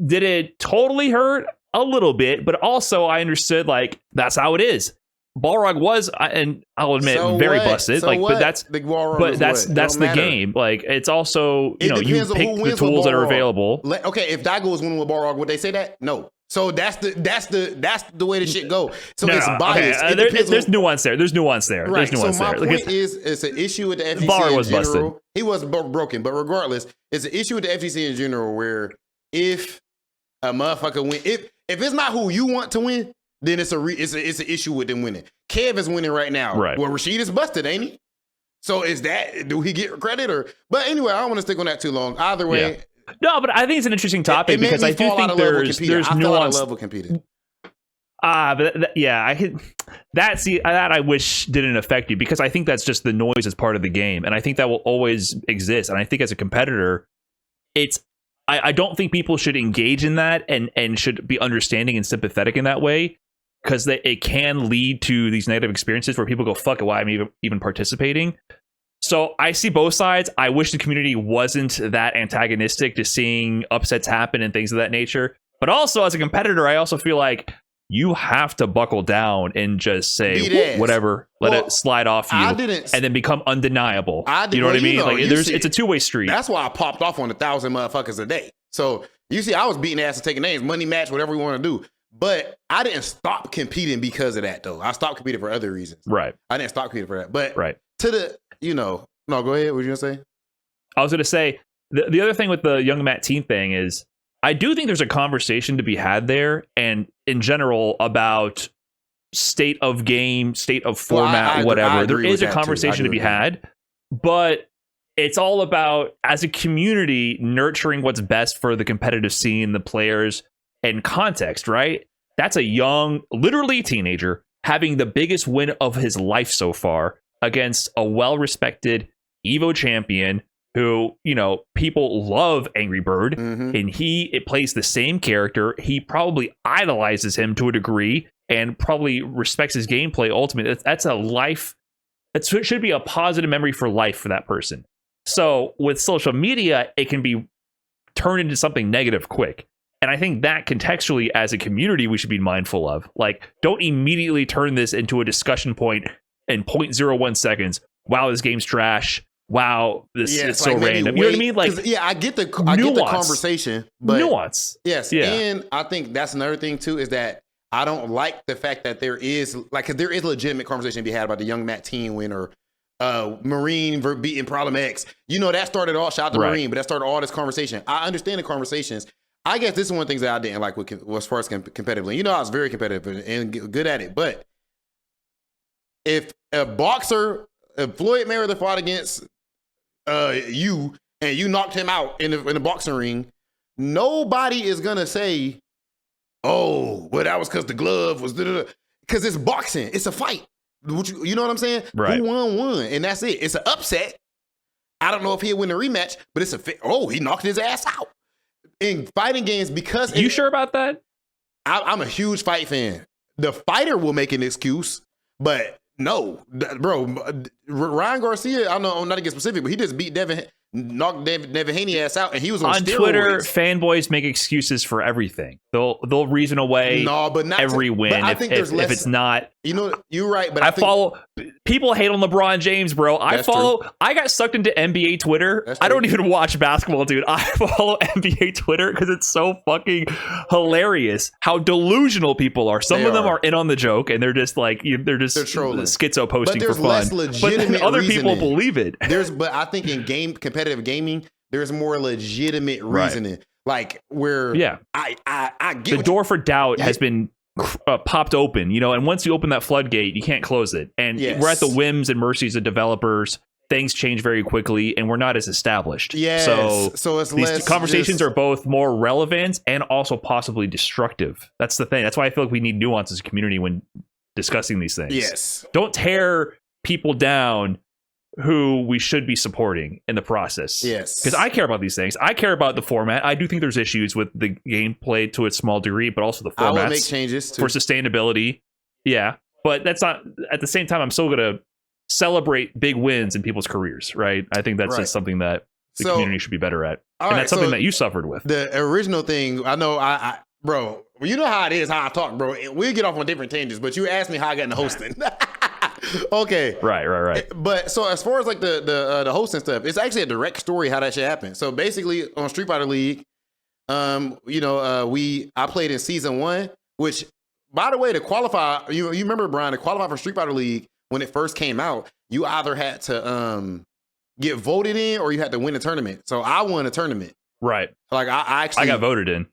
did it totally hurt a little bit, but also I understood like that's how it is. Balrog was, and I'll admit, very busted. So like, what? but that's the game. Like, it's also you pick the tools that are available. Okay, if Daigo was winning with Balrog, would they say that? No. So that's the way the shit go. So it's biased. Okay. There's nuance there. There's nuance there. Right. There's nuance so my there. point is, it's an issue with the FGC was in general. busted. He was broken, but regardless, it's an issue with the FGC in general where if a motherfucker win, if it's not who you want to win, then it's an issue with them winning. Kev is winning right now. Right. Well, Rashid is busted, ain't he? So do he get credit or? But anyway, I don't want to stick on that too long. Either way. Yeah. No, but I think it's an interesting topic because I do think there's nuance. I love competing. That I wish didn't affect you because I think that's just the noise as part of the game, and I think that will always exist. And I think as a competitor, I don't think people should engage in that and should be understanding and sympathetic in that way because it can lead to these negative experiences where people go, "Fuck it, why am I even participating?" So I see both sides. I wish the community wasn't that antagonistic to seeing upsets happen and things of that nature. But also as a competitor, I also feel like you have to buckle down and just say whatever, let it slide off you, and then become undeniable. You know what I mean? It's a two-way street. That's why I popped off on 1,000 motherfuckers a day. So you see, I was beating ass and taking names, money match, whatever we want to do. But I didn't stop competing because of that, though. I stopped competing for other reasons. Right. I didn't stop competing for that. But to the, no, go ahead. What were you going to say? I was going to say, the other thing with the young Matt Teen thing is, I do think there's a conversation to be had there, and in general about state of game, state of format, whatever. There is a conversation to be had, but it's all about, as a community, nurturing what's best for the competitive scene, the players, and context, right? That's a young, literally teenager, having the biggest win of his life so far against a well-respected Evo champion who, you know, people love Angry Bird, and it plays the same character. He probably idolizes him to a degree and probably respects his gameplay ultimately. That's a life. It should be a positive memory for life for that person. So with social media, it can be turned into something negative quick. And I think that contextually, as a community, we should be mindful of. Like, don't immediately turn this into a discussion point in 0.01 seconds. Wow, this game's trash. Wow, this is so random. You know what I mean? Like, I get the conversation, but nuance. Yes, and I think that's another thing too, is that I don't like the fact that there is because there is legitimate conversation to be had about the young Matt Teen win or Marine beating Problem X. That started all, shout out to Marine, but that started all this conversation. I understand the conversations. I guess this is one of the things that I didn't like as far as competitively. I was very competitive and good at it. But if a boxer, if Floyd Mayweather fought against you and you knocked him out in the boxing ring, nobody is going to say, oh, well, that was because the glove was because it's boxing. It's a fight. You know what I'm saying? Right. Who won. And that's it. It's an upset. I don't know if he'll win the rematch, but it's he knocked his ass out. In fighting games, because... You sure about that? I'm a huge fight fan. The fighter will make an excuse, but no. Bro, Ryan Garcia, I know I'm not to get specific, but he just knocked Devin Haney ass out, and he was on steroids. Twitter, fanboys make excuses for everything. They'll reason away but not every win. But I think there's less, if it's not, you're right. But I follow. People hate on LeBron James, bro. I follow. True. I got sucked into NBA Twitter. I don't even watch basketball, dude. I follow NBA Twitter because it's so fucking hilarious how delusional people are. Some of them are in on the joke, and they're just like they're trolling, schizo posting for fun. Less legitimate but other reasoning. people believe it. But I think in competitive gaming, there's more legitimate reasoning. Right. Like where I get the door for doubt has been popped open, and once you open that floodgate, you can't close it. And we're at the whims and mercies of developers. Things change very quickly, and we're not as established. So it's these conversations are both more relevant and also possibly destructive. That's the thing. That's why I feel like we need nuance as a community when discussing these things. Yes. Don't tear people down who we should be supporting in the process. Yes. Because I care about these things. I care about the format. I do think there's issues with the gameplay to a small degree, but also the formats. I will make changes too. For sustainability. Yeah. But that's not, at the same time, I'm still going to celebrate big wins in people's careers, right? I think that's just something that the community should be better at. And that's something that you suffered with. The original thing, I know, bro, you know how it is, how I talk, bro. We'll get off on different tangents, but you asked me how I got into hosting. Okay. Right. But so as far as like the hosting stuff, it's actually a direct story how that shit happened. So basically on Street Fighter League, I played in season 1, which by the way, to qualify, you remember, Brian, to qualify for Street Fighter League when it first came out, you either had to get voted in or you had to win a tournament. So I won a tournament. Right. Like I got voted in.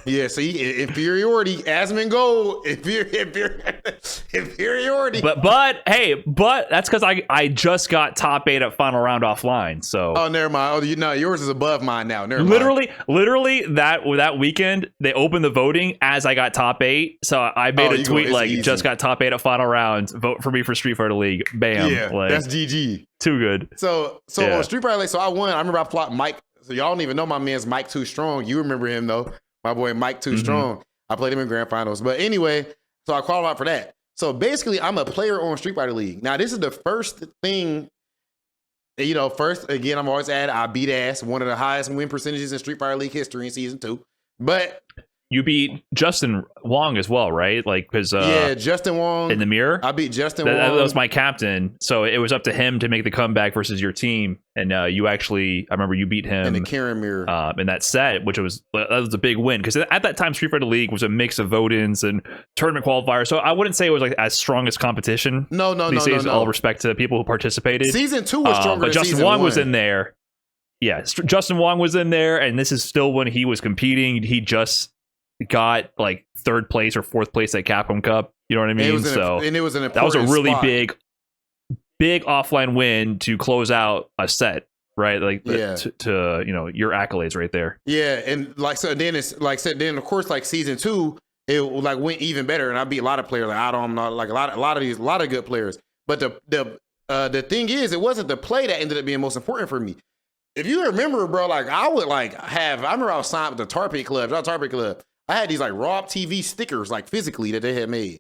Yeah, see, inferiority, Asmon Gold, inferiority. But that's because I just got top 8 at final round offline. So never mind. Yours is above mine now. Never mind. Literally that weekend they opened the voting as I got top 8. So I made a tweet easy. Just got top 8 at final round. Vote for me for Street Fighter League. Bam. Yeah, that's GG. Too good. So on Street Fighter League, so I won. I remember I flopped Mike. So y'all don't even know my man's Mike Too Strong. You remember him though. My boy Mike Too Strong. I played him in grand finals. But anyway, so I qualified for that. So basically, I'm a player on Street Fighter League. Now, this is the first thing, first, again, I'm always at, I beat ass, one of the highest win percentages in Street Fighter League history in season 2. But you beat Justin Wong as well, right? Like, because Justin Wong in the mirror. I beat Justin Wong. That was my captain, so it was up to him to make the comeback versus your team. And you actually, I remember you beat him in the Karen mirror in that set, that was a big win because at that time Street Fighter League was a mix of vote-ins and tournament qualifiers. So I wouldn't say it was like as strong as competition. No. All respect to the people who participated. Season 2 was stronger. But Justin Wong was in there. Yeah, Justin Wong was in there, and this is still when he was competing. He just got like 3rd place or 4th place at Capcom Cup. You know what I mean? It was an that was a really spot. big offline win to close out a set, right? Like to your accolades right there. Yeah, and then of course like season 2 it like went even better, and I beat a lot of players like Adam, like a lot of good players. But the thing is, it wasn't the play that ended up being most important for me. If you remember, bro, like I remember I was signed with the Tar Pit Club. I had these like RobTV stickers, like physically, that they had made.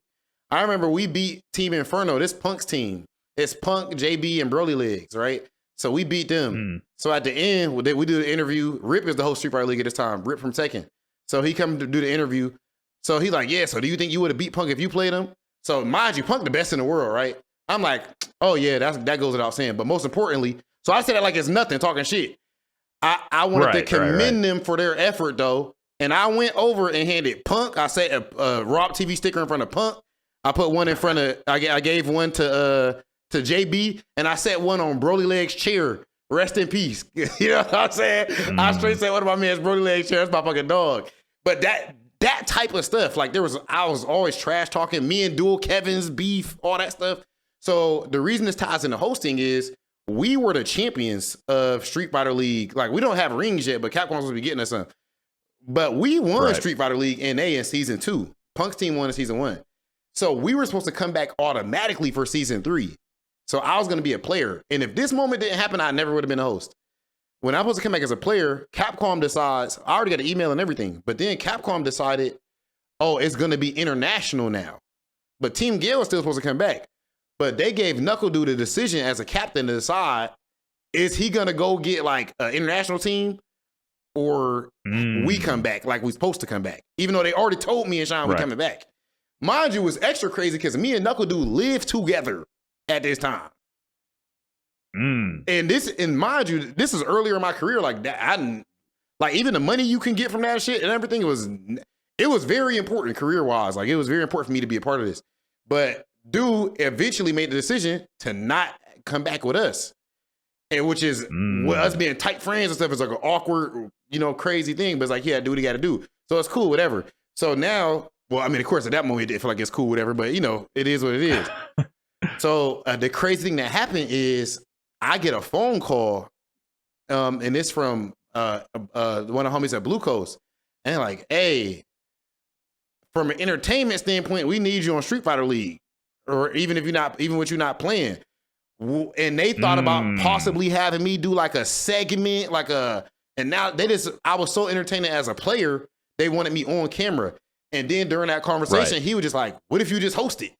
I remember we beat Team Inferno, this Punk's team. It's Punk, JB, and Broly Legs, right? So we beat them. So at the end, we do the interview. Rip is the host Street Fighter League at this time. Rip from Tekken. So he come to do the interview. So he's like, yeah, so do you think you would have beat Punk if you played him? So mind you, Punk the best in the world, right? I'm like, oh yeah, that goes without saying. But most importantly, so I said that like it's nothing, talking shit. I wanted to commend them for their effort though. And I went over and handed Punk. I set a RobTV sticker in front of Punk. I put one in front of. I gave one to JB, and I set one on Broly Leg's chair. Rest in peace. You know what I'm saying? I straight said one of my man's Broly Leg's chair. That's my fucking dog. But that type of stuff, like I was always trash talking. Me and Dual Kevin's beef, all that stuff. So the reason this ties into hosting is we were the champions of Street Fighter League. Like, we don't have rings yet, but Capcom's supposed to be getting us some. But we won Street Fighter League NA in season 2. Punk's team won in season 1. So we were supposed to come back automatically for season 3. So I was going to be a player. And if this moment didn't happen, I never would have been a host. When I was supposed to come back as a player, Capcom decides, I already got an email and everything, but then Capcom decided, oh, it's going to be international now. But Team Gale is still supposed to come back. But they gave Knuckle Dude the decision as a captain to decide, is he going to go get like an international team or we come back like we're supposed to come back? Even though they already told me and Sean we're coming back. Mind you, it was extra crazy because me and Knuckle Dude lived together at this time. And mind you, this is earlier in my career. Like that, like even the money you can get from that shit and everything, it was very important career wise. Like it was very important for me to be a part of this. But dude eventually made the decision to not come back with us, and which is us being tight friends and stuff is like an awkward, crazy thing. But it's like, yeah, do what you got to do. So it's cool, whatever. So now, well, I mean, of course, at that moment, it didn't feel like it's cool, whatever. But it is what it is. So the crazy thing that happened is I get a phone call, and it's from one of the homies at Blue Coast, and they're like, hey, from an entertainment standpoint, we need you on Street Fighter League, or even if you're not playing. And they thought about possibly having me do like a segment, and now I was so entertaining as a player, they wanted me on camera. And then during that conversation, he was just like, what if you just host it?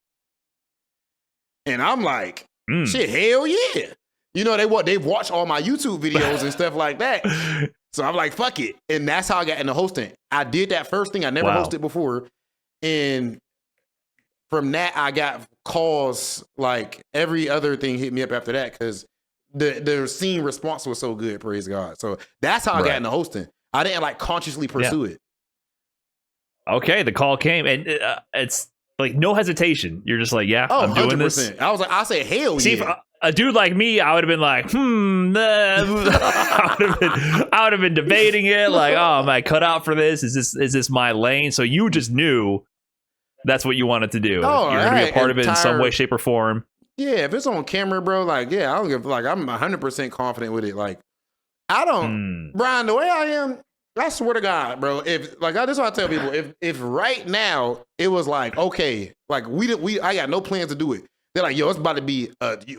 And I'm like, shit, hell yeah. They've watched all my YouTube videos and stuff like that. So I'm like, fuck it. And that's how I got into hosting. I did that first thing. I never hosted before. And from that, I got calls, like every other thing hit me up after that because the scene response was so good, praise God. So that's how I got into hosting. I didn't like consciously pursue it. Okay, the call came and it's like no hesitation. You're just like, yeah, I'm doing 100%. This. I was like, I say, hell yeah. See, a dude like me, I would have been like, I would have been debating it. Like, oh, am I cut out for this? Is this my lane? So you just knew that's what you wanted to do. Oh, you're gonna be a part of it in some way, shape, or form. Yeah, if it's on camera, bro, like, yeah, I don't give. Like, I'm 100% confident with it. Like, I don't, Brian, the way I am, I swear to God, bro. If like that's what I tell people. If right now it was like, okay, like I got no plans to do it. They're like, yo, it's about to be,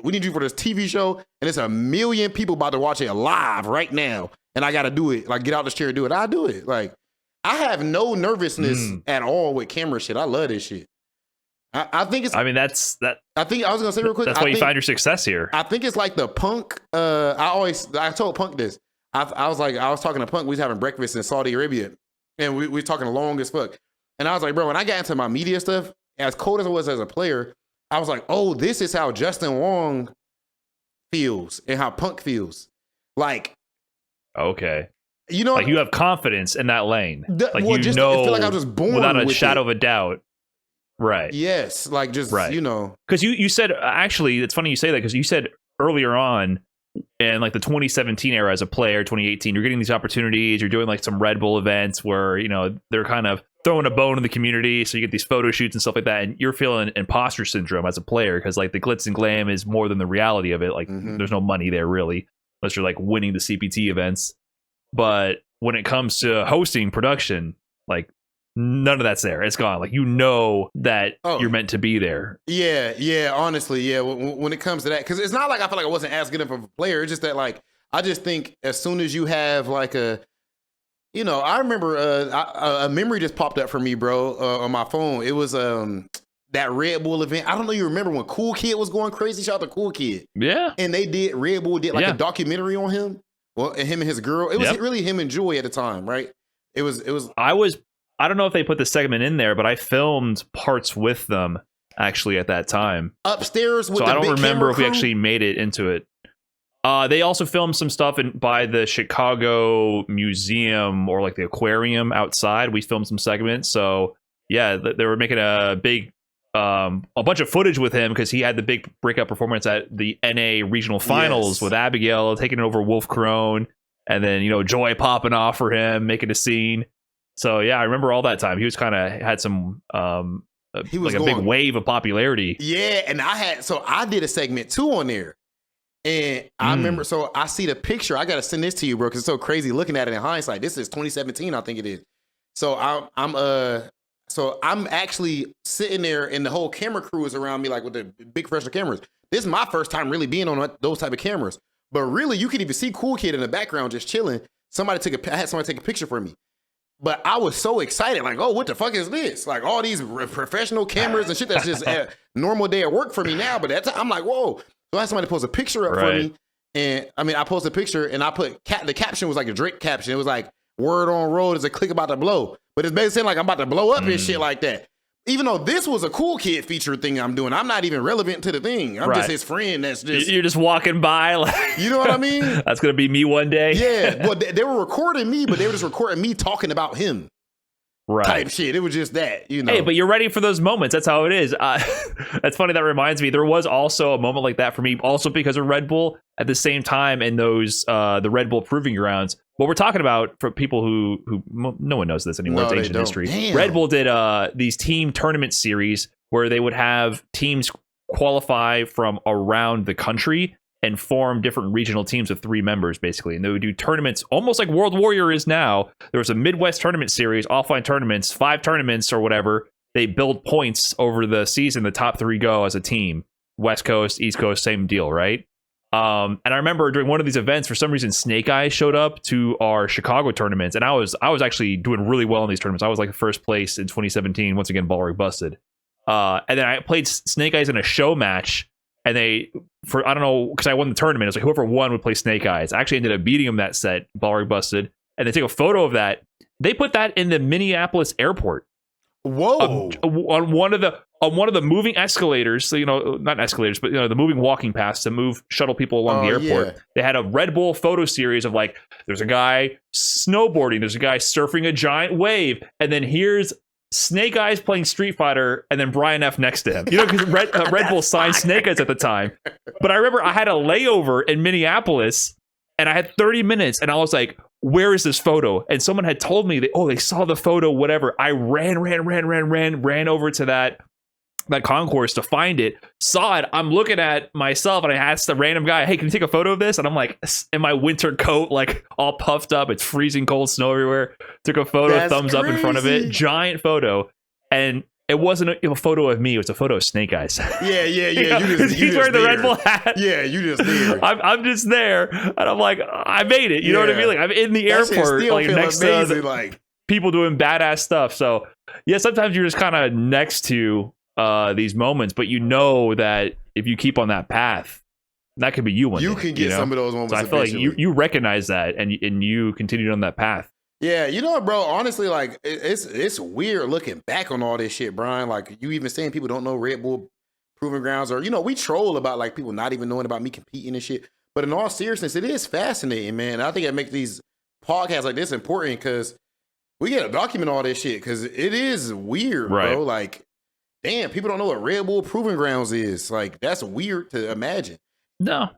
we need you for this TV show, and it's 1 million people about to watch it live right now, and I got to do it. Like, get out the chair and do it. I do it. Like, I have no nervousness at all with camera shit. I love this shit. I think it's. I mean, that's that. I think I was gonna say real quick. That's why you find your success here. I think it's like the Punk. I told Punk this. I was talking to Punk. We was having breakfast in Saudi Arabia, and we were talking long as fuck. And I was like, bro, when I got into my media stuff, as cold as I was as a player, I was like, oh, this is how Justin Wong feels and how Punk feels. Like, okay, like you have confidence in that lane. Like I feel like I was just born without a shadow of a doubt. Right. Yes. Like just because you said actually, it's funny you say that because you said earlier on in like the 2017 era as a player, 2018, you're getting these opportunities. You're doing like some Red Bull events where they're kind of throwing a bone in the community, so you get these photo shoots and stuff like that, and you're feeling imposter syndrome as a player because like the glitz and glam is more than the reality of it. Like there's no money there really unless you're like winning the CPT events. But when it comes to hosting production, like none of that's there. It's gone. Like that you're meant to be there. Yeah. Honestly, yeah. When it comes to that, because it's not like I feel like I wasn't as good of a player. It's just that like I just think as soon as you have like I remember a memory just popped up for me, bro, on my phone. It was that Red Bull event. I don't know. You remember when Cool Kid was going crazy? Shout out to Cool Kid. Yeah. And Red Bull did like a documentary on him. Well, and him and his girl. It was really him and Joy at the time, right? It was. I don't know if they put the segment in there, but I filmed parts with them actually at that time upstairs. With so I don't remember if we actually made it into it. They also filmed some stuff by the Chicago Museum or like the aquarium outside. We filmed some segments. So yeah, they were making a bunch of footage with him because he had the big breakout performance at the NA regional finals with Abigail taking over Wolf Crone, and then Joy popping off for him, making a scene. So yeah, I remember all that time. He was kind of had some he was like a big wave of popularity. Yeah, and I did a segment too on there. And I remember, so I see the picture. I gotta send this to you, bro, because it's so crazy looking at it in hindsight. This is 2017, I think it is. So I'm actually sitting there, and the whole camera crew is around me, like with the big professional cameras. This is my first time really being on those type of cameras. But really, you could even see Cool Kid in the background just chilling. I had somebody take a picture for me. But I was so excited, like, oh, what the fuck is this? Like all these professional cameras and shit that's just a normal day at work for me now. But that time, I'm like, whoa. So I had somebody post a picture up for me. And I mean, I posted a picture and I put, the caption was like a Drake caption. It was like, word on road is a click about to blow. But it's basically like I'm about to blow up and shit like that. Even though this was a Cool Kid feature thing I'm doing, I'm not even relevant to the thing. I'm just his friend that's just... You're just walking by. Like, you know what I mean? That's going to be me one day. Yeah. Well, they were recording me, but they were just recording me talking about him. Type shit. It was just that, Hey, but you're ready for those moments. That's how it is. That's funny. That reminds me. There was also a moment like that for me, also because of Red Bull. At the same time, in those the Red Bull Proving Grounds. What we're talking about for people who no one knows this anymore. It's ancient history. Damn. Red Bull did these team tournament series where they would have teams qualify from around the country and form different regional teams of 3 members, basically. And they would do tournaments almost like World Warrior is now. There was a Midwest tournament series, offline tournaments, 5 tournaments or whatever. They build points over the season. The top 3 go as a team. West Coast, East Coast, same deal, right? And I remember during one of these events, for some reason, Snake Eyes showed up to our Chicago tournaments. And I was actually doing really well in these tournaments. I was like first place in 2017. Once again, Ballroom busted. And then I played Snake Eyes in a show match. And I don't know, because I won the tournament. It was like whoever won would play Snake Eyes. I actually ended up beating him that set, Ballroom busted. And they took a photo of that. They put that in the Minneapolis airport. Whoa! On one of the moving escalators, so not escalators, but the moving walking paths to shuttle people along the airport. Yeah. They had a Red Bull photo series of like, there's a guy snowboarding, there's a guy surfing a giant wave, and then here's Snake Eyes playing Street Fighter, and then Brian F next to him. Because Red Bull signed Snake Eyes at the time. But I remember I had a layover in Minneapolis, and I had 30 minutes, and I was like, where is this photo? And someone had told me that, they saw the photo, whatever. I ran over to that concourse to find it, saw it. I'm looking at myself and I asked the random guy, hey, can you take a photo of this? And I'm like in my winter coat, like all puffed up. It's freezing cold, snow everywhere. Took a photo, thumbs up in front of it. Giant photo. And it wasn't a photo of me. It was a photo of Snake Eyes. Yeah. He's wearing the Red Bull hat. Yeah, you just there. I'm just there. And I'm like, I made it. You know what I mean? Like I'm in the airport, like next amazing, to like people doing badass stuff. So yeah, sometimes you're just kind of next to these moments, but that if you keep on that path, that could be you one day. You can get some of those moments. So I feel like you recognize that and you continued on that path. Yeah, bro, honestly, like it's weird looking back on all this shit, Brian. Like you even saying people don't know Red Bull Proving Grounds, or we troll about like people not even knowing about me competing and shit. But in all seriousness, it is fascinating, man. I think it makes these podcasts like this important because we get to document all this shit because it is weird, bro. Like, damn, people don't know what Red Bull Proving Grounds is. Like, that's weird to imagine. No.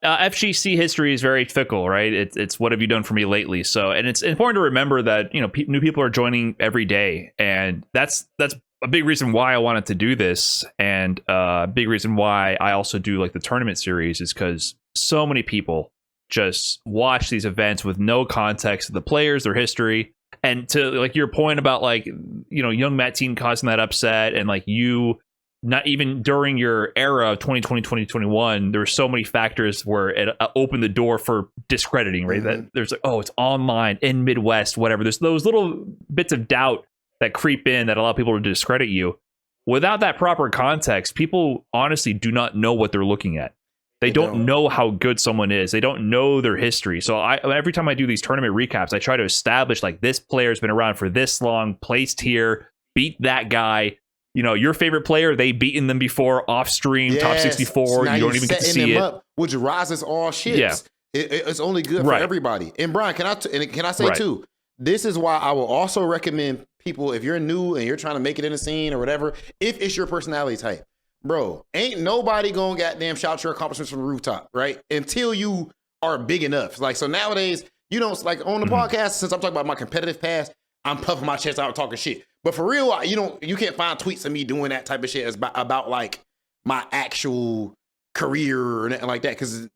FGC history is very fickle, right? It's what have you done for me lately? So, and it's important to remember that, new people are joining every day. And that's a big reason why I wanted to do this. And a big reason why I also do like the tournament series is because so many people just watch these events with no context of the players, their history. And to like your point about like, young Matt team causing that upset and like you not even during your era of 2020, 2021, there were so many factors where it opened the door for discrediting, right? Mm-hmm. That there's like, it's online in Midwest, whatever. There's those little bits of doubt that creep in that allow people to discredit you. Without that proper context, people honestly do not know what they're looking at. They don't know how good someone is. They don't know their history. So every time I do these tournament recaps, I try to establish like this player's been around for this long, placed here, beat that guy. your favorite player, they beaten them before off stream, top 64. So you don't even get to see it. Up, which rises all ships. Yeah. It's only good for everybody. And Brian, can I say too, this is why I will also recommend people, if you're new and you're trying to make it in the scene or whatever, if it's your personality type, bro, ain't nobody gonna goddamn shout your accomplishments from the rooftop, right? Until you are big enough. Like, so nowadays, you don't, like on the podcast, since I'm talking about my competitive past, I'm puffing my chest out talking shit. But for real, you can't find tweets of me doing that type of shit about like my actual career or anything like that. Cause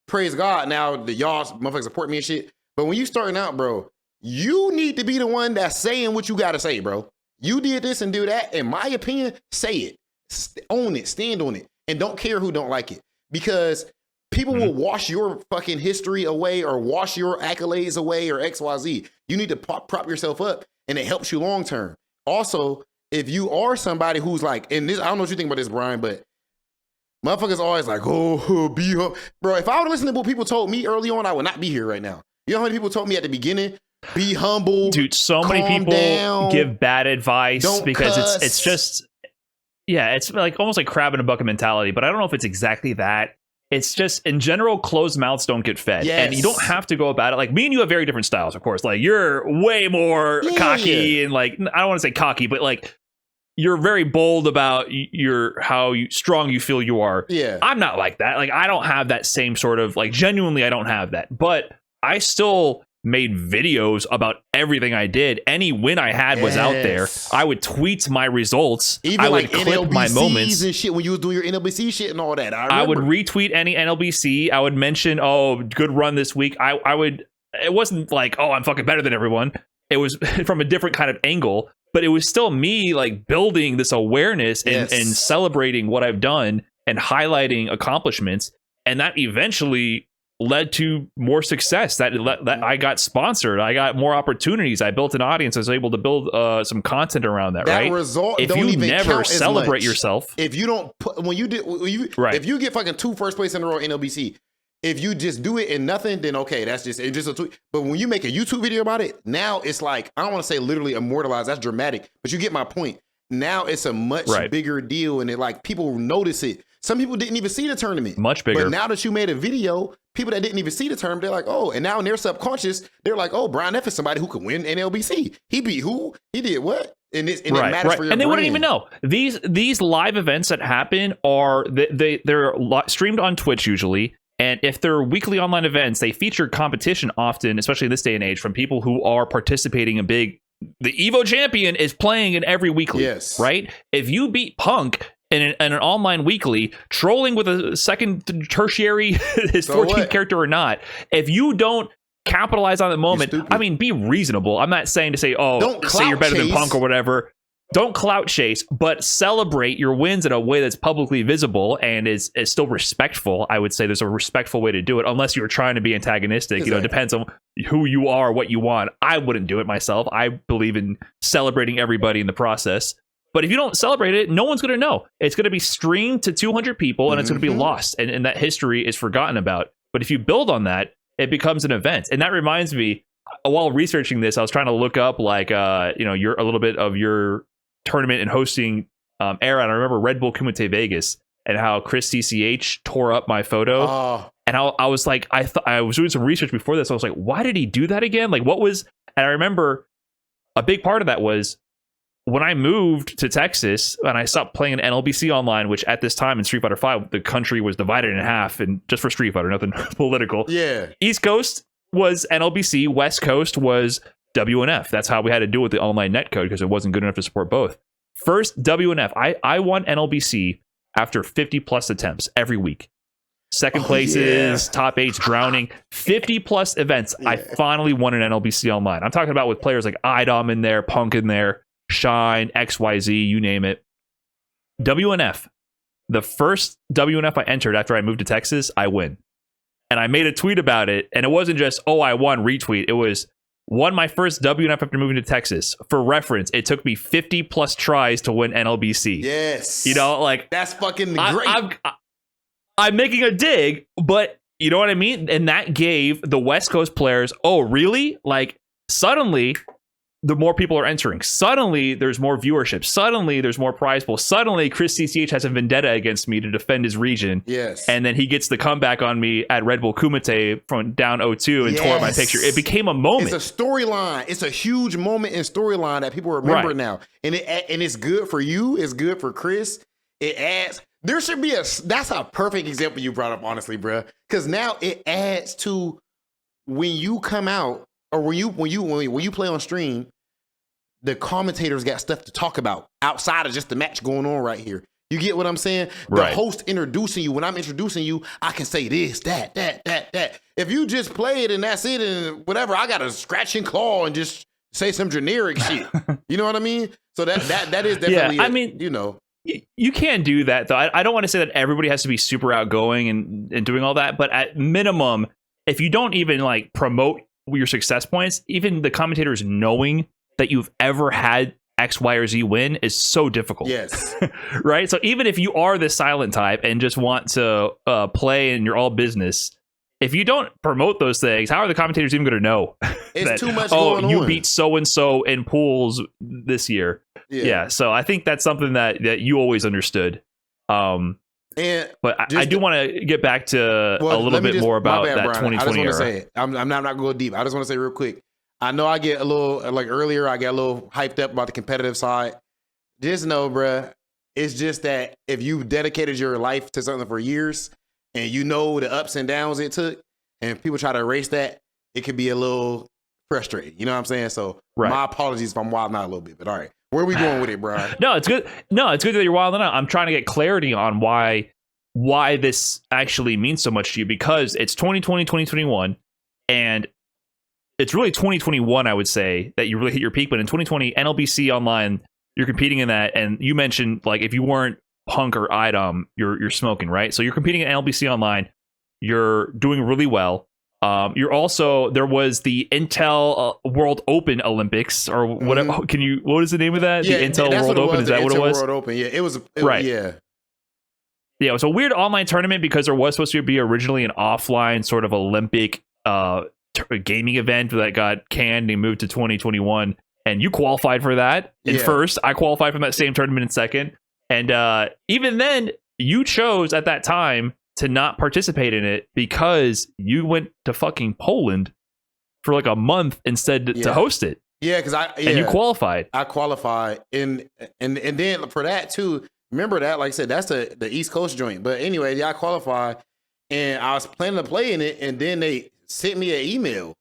praise God, now the y'all motherfuckers support me and shit. But when you starting out, bro, you need to be the one that's saying what you got to say, bro. You did this and do that. In my opinion, say it. Own it. Stand on it. And don't care who don't like it. Because people will wash your fucking history away or wash your accolades away or XYZ. You need to prop yourself up, and it helps you long term. Also, if you are somebody who's like, and this, I don't know what you think about this, Brian, but motherfuckers always like, be humble. Bro, if I would listen to what people told me early on, I would not be here right now. You know how many people told me at the beginning, be humble. Dude, so many people give bad advice because it's just, it's like almost like crab in a bucket mentality, but I don't know if it's exactly that. It's just, in general, closed mouths don't get fed. Yes. And you don't have to go about it. Like, me and you have very different styles, of course. Like, you're way more cocky and, like, I don't want to say cocky, but, like, you're very bold about how strong you feel you are. Yeah. I'm not like that. Like, I don't have that same sort of, like, genuinely, I don't have that. But I still made videos about everything I did. Any win I had was out there. I would tweet my results. Even I would clip NLBCs my moments and shit when you was doing your NLBC shit and all that. I would retweet any NLBC. I would mention, good run this week. I would. It wasn't like, I'm fucking better than everyone. It was from a different kind of angle, but it was still me like building this awareness and celebrating what I've done and highlighting accomplishments, and that eventually led to more success. That I got sponsored. I got more opportunities. I built an audience. I was able to build some content around that. Right. Result if don't you even never celebrate yourself, if you don't put, if you get fucking 2 first place in a row in NLBC, if you just do it and nothing, then okay, it's just a tweet. But when you make a YouTube video about it, now it's like, I don't want to say literally immortalized. That's dramatic, but you get my point. Now it's a much bigger deal, and it like people notice it. Some people didn't even see the tournament. Much bigger. But now that you made a video, people that didn't even see the tournament, they're like, and now in their subconscious, they're like, Brian F is somebody who could win NLBC. He beat who? He did what? And it matters for your and they brand. wouldn't even know. These live events that happen are they're streamed on Twitch usually. And if they're weekly online events, they feature competition often, especially in this day and age, from people who are participating in big. The Evo champion is playing in every weekly, right? If you beat Punk in an online weekly, trolling with a second tertiary, his 14th character or not, if you don't capitalize on the moment, I mean, be reasonable. I'm not saying to say, don't say you're better than Punk or whatever. Don't clout chase, but celebrate your wins in a way that's publicly visible and is still respectful. I would say there's a respectful way to do it, unless you're trying to be antagonistic. Exactly. It depends on who you are, what you want. I wouldn't do it myself. I believe in celebrating everybody in the process. But if you don't celebrate it, no one's going to know. It's going to be streamed to 200 people, and it's going to be lost, and that history is forgotten about. But if you build on that, it becomes an event. And that reminds me, while researching this, I was trying to look up your a little bit of your tournament and hosting era, and I remember Red Bull Kumite Vegas and how Chris CCH tore up my photo. And I was like, I was doing some research before this. I was like, why did he do that again? Like, what was? And I remember a big part of that was when I moved to Texas and I stopped playing NLBC online, which at this time in Street Fighter V, the country was divided in half, and just for Street Fighter, nothing political. Yeah. East Coast was NLBC, West Coast was WNF. That's how we had to do with the online netcode because it wasn't good enough to support both. First, WNF. I won NLBC after 50 plus attempts every week. Second places, top 8s, drowning, 50 plus events. I finally won an NLBC online. I'm talking about with players like IDOM in there, Punk in there, Shine, XYZ, you name it. WNF. The first WNF I entered after I moved to Texas, I win. And I made a tweet about it. And it wasn't just, I won, retweet. It was, won my first WNF after moving to Texas. For reference, it took me 50 plus tries to win NLBC. Yes. That's fucking great. I'm making a dig, but you know what I mean? And that gave the West Coast players, really? Like, suddenly, the more people are entering. Suddenly, there's more viewership. Suddenly, there's more prize pool. Suddenly, Chris CCH has a vendetta against me to defend his region. Yes. And then he gets the comeback on me at Red Bull Kumite from down 0-2 and tore up my picture. It became a moment. It's a storyline. It's a huge moment in storyline that people remember now. And it's good for you. It's good for Chris. It adds. There should be that's a perfect example you brought up, honestly, bro. Because now it adds to when you come out or when you play on stream, the commentators got stuff to talk about outside of just the match going on right here. You get what I'm saying? The host introducing you. When I'm introducing you, I can say this, that. If you just play it and that's it and whatever, I got to scratch and claw and just say some generic shit. You know what I mean? So that is definitely. Yeah, I mean, you know. You can't do that, though. I don't want to say that everybody has to be super outgoing and doing all that, but at minimum, if you don't even like promote your success points, even the commentators knowing that you've ever had X, Y, or Z win is so difficult. Yes. Right? So even if you are the silent type and just want to play and you're all business, if you don't promote those things, how are the commentators even going to know? It's that, too much going on. You beat so-and-so in pools this year. Yeah. So I think that's something that you always understood. But I do want to get back to a little bit more about that Brian, 2020 I just want to era. say, I'm not going to go deep. I just want to say real quick. I know I get a little, like earlier, I get a little hyped up about the competitive side. Just know, bruh, it's just that if you've dedicated your life to something for years and you know the ups and downs it took and people try to erase that, it could be a little frustrating. You know what I'm saying? So my apologies if I'm wilding out a little bit, but all right. Where are we going with it, Brian? No, it's good. No, it's good that you're wilding out. I'm trying to get clarity on why this actually means so much to you, because it's 2020, 2021, and it's really 2021, I would say, that you really hit your peak. But in 2020, NLBC Online, you're competing in that, and you mentioned like if you weren't Punk or IDOM, you're smoking, right? So you're competing in NLBC Online, you're doing really well. You're also, there was the Intel World Open Olympics or whatever. What is the name of that? Yeah, the Intel World Open. Is that what it was? World Open. Yeah, it was. Right. Yeah. Yeah, it was a weird online tournament because there was supposed to be originally an offline sort of Olympic gaming event that got canned and moved to 2021. And you qualified for that in first. I qualified from that same tournament in second. And even then, you chose at that time to not participate in it because you went to fucking Poland for like a month instead to host it. Yeah, because and you qualified. I qualified, and then for that too. Remember that, like I said, that's the East Coast joint. But anyway, I qualified, and I was planning to play in it, and then they sent me an email.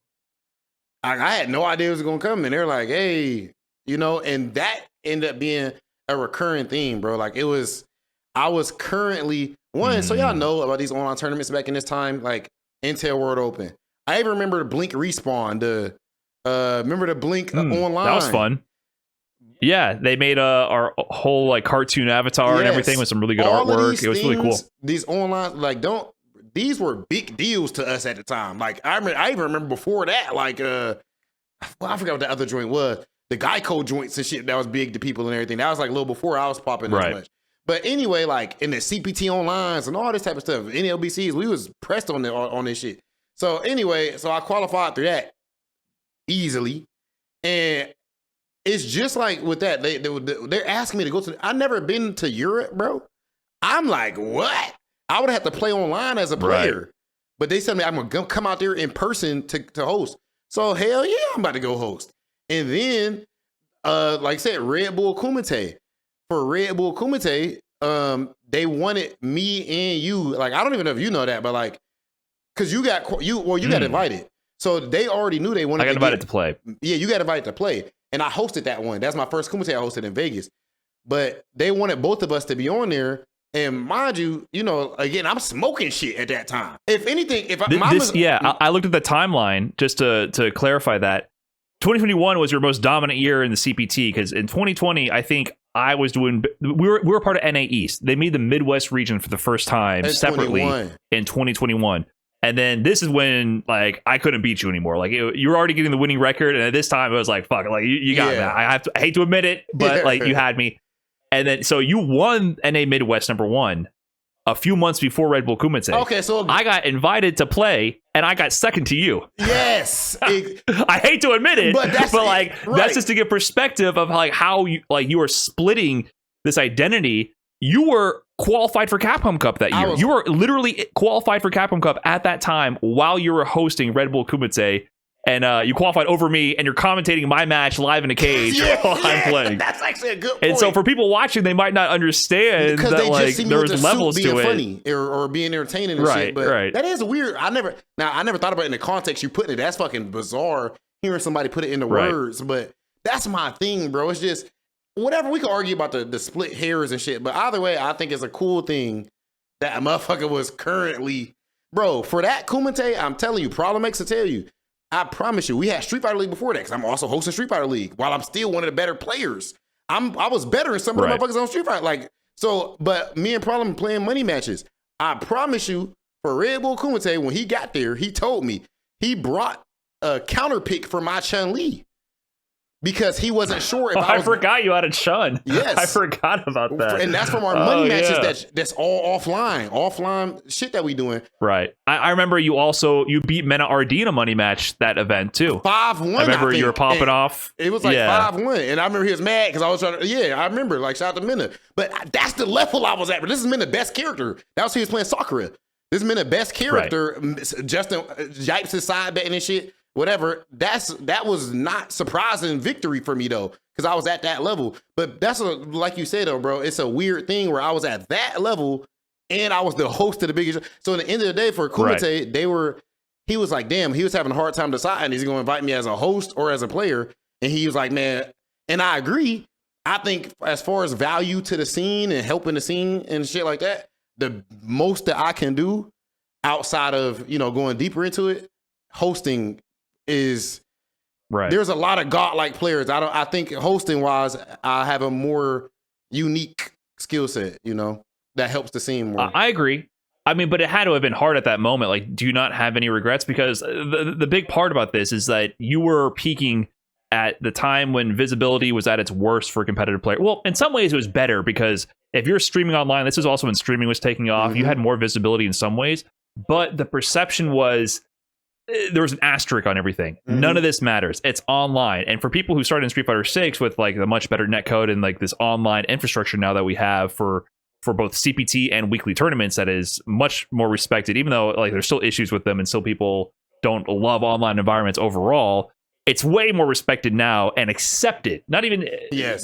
I had no idea it was gonna come, and they're like, "Hey, you know," and that ended up being a recurring theme, bro. Like I was currently one. So y'all know about these online tournaments back in this time, like Intel World Open. I even remember the Blink Respawn. Remember the Blink online? That was fun. Yeah, they made our whole like cartoon avatar and everything with some really good artwork. It was really cool. These online, these were big deals to us at the time. Like I even remember before that, like I forgot what the other joint was. The Geico joints and shit that was big to people and everything. That was like a little before I was popping as much. But anyway, like in the CPT onlines and all this type of stuff, NLBCs, we was pressed on this shit. So anyway, so I qualified through that easily, and it's just like with that, they're asking me to go to. I never been to Europe, bro. I'm like, what? I would have to play online as a player, but they said me I'm gonna come out there in person to host. So hell yeah, I'm about to go host. And then, like I said, Red Bull Kumite. For Red Bull Kumite, they wanted me and you. Like I don't even know if you know that, but like, cause you got invited. So they already knew they wanted. I got invited to play. Yeah, you got invited to play. And I hosted that one. That's my first Kumite I hosted in Vegas. But they wanted both of us to be on there. And mind you, again, I'm smoking shit at that time. If anything, I looked at the timeline just to clarify that. 2021 was your most dominant year in the CPT because in 2020, I think I was doing. We were part of NA East. They made the Midwest region for the first time separately in 2021. And then this is when like I couldn't beat you anymore. Like you were already getting the winning record, and at this time it was like fuck, like you got me. I hate to admit it, but like you had me. And then so you won NA Midwest #1 a few months before Red Bull Kumite. Okay, so I got invited to play, and I got second to you. Yes. I hate to admit it, but like right. That's just to get perspective of like how you were splitting this identity. You were qualified for Capcom Cup that year. You were literally qualified for Capcom Cup at that time while you were hosting Red Bull Kumite. And you qualified over me, and you're commentating my match live in a cage while I'm playing. That's actually a good point. And so for people watching, they might not understand that they like just see there's levels to it, funny or being entertaining and shit. But that is weird. I never thought about it in the context you put it. That's fucking bizarre hearing somebody put it into words. But that's my thing, bro. It's just whatever. We can argue about the split hairs and shit, but either way, I think it's a cool thing that a motherfucker was currently, bro. For that Kumite, I'm telling you, Problem X to tell you. I promise you, we had Street Fighter League before that because I'm also hosting Street Fighter League while I'm still one of the better players. I was better than some of the motherfuckers on Street Fighter. But me and Problem playing money matches. I promise you, for Red Bull Kumite, when he got there, he told me he brought a counter pick for my Chun-Li. Because he wasn't sure if I forgot you had a Chun. Yes. I forgot about that. And that's from our money matches that's all offline shit that we doing. Right. I remember you beat Mena RD in a money match that event too. 5-1. I remember you were popping off. It was like 5-1. And I remember he was mad because I was trying to, I remember, like, shout out to Mena. But that's the level I was at. But this is Mena's best character. That was he was playing Sakura. This is Mena's best character. Right. Justin Yipes his side betting and shit. Whatever, that was not surprising victory for me though, because I was at that level. But that's like you said though, bro, it's a weird thing where I was at that level and I was the host of the biggest. So at the end of the day for Kumite, he was like, damn, he was having a hard time deciding is he gonna invite me as a host or as a player? And he was like, man, and I agree. I think as far as value to the scene and helping the scene and shit like that, the most that I can do outside of, going deeper into it, hosting is there's a lot of godlike players. I think hosting wise, I have a more unique skill set, that helps the scene more. I agree. I mean, but it had to have been hard at that moment. Like, do you not have any regrets? Because the big part about this is that you were peaking at the time when visibility was at its worst for competitive players. Well, in some ways it was better because if you're streaming online, this is also when streaming was taking off. You had more visibility in some ways, but the perception was there was an asterisk on everything. None of this matters. It's online. And for people who started in Street Fighter 6 with like the much better netcode and like this online infrastructure now that we have for both CPT and weekly tournaments, that is much more respected, even though like there's still issues with them and still people don't love online environments overall. It's way more respected now and accepted. Not even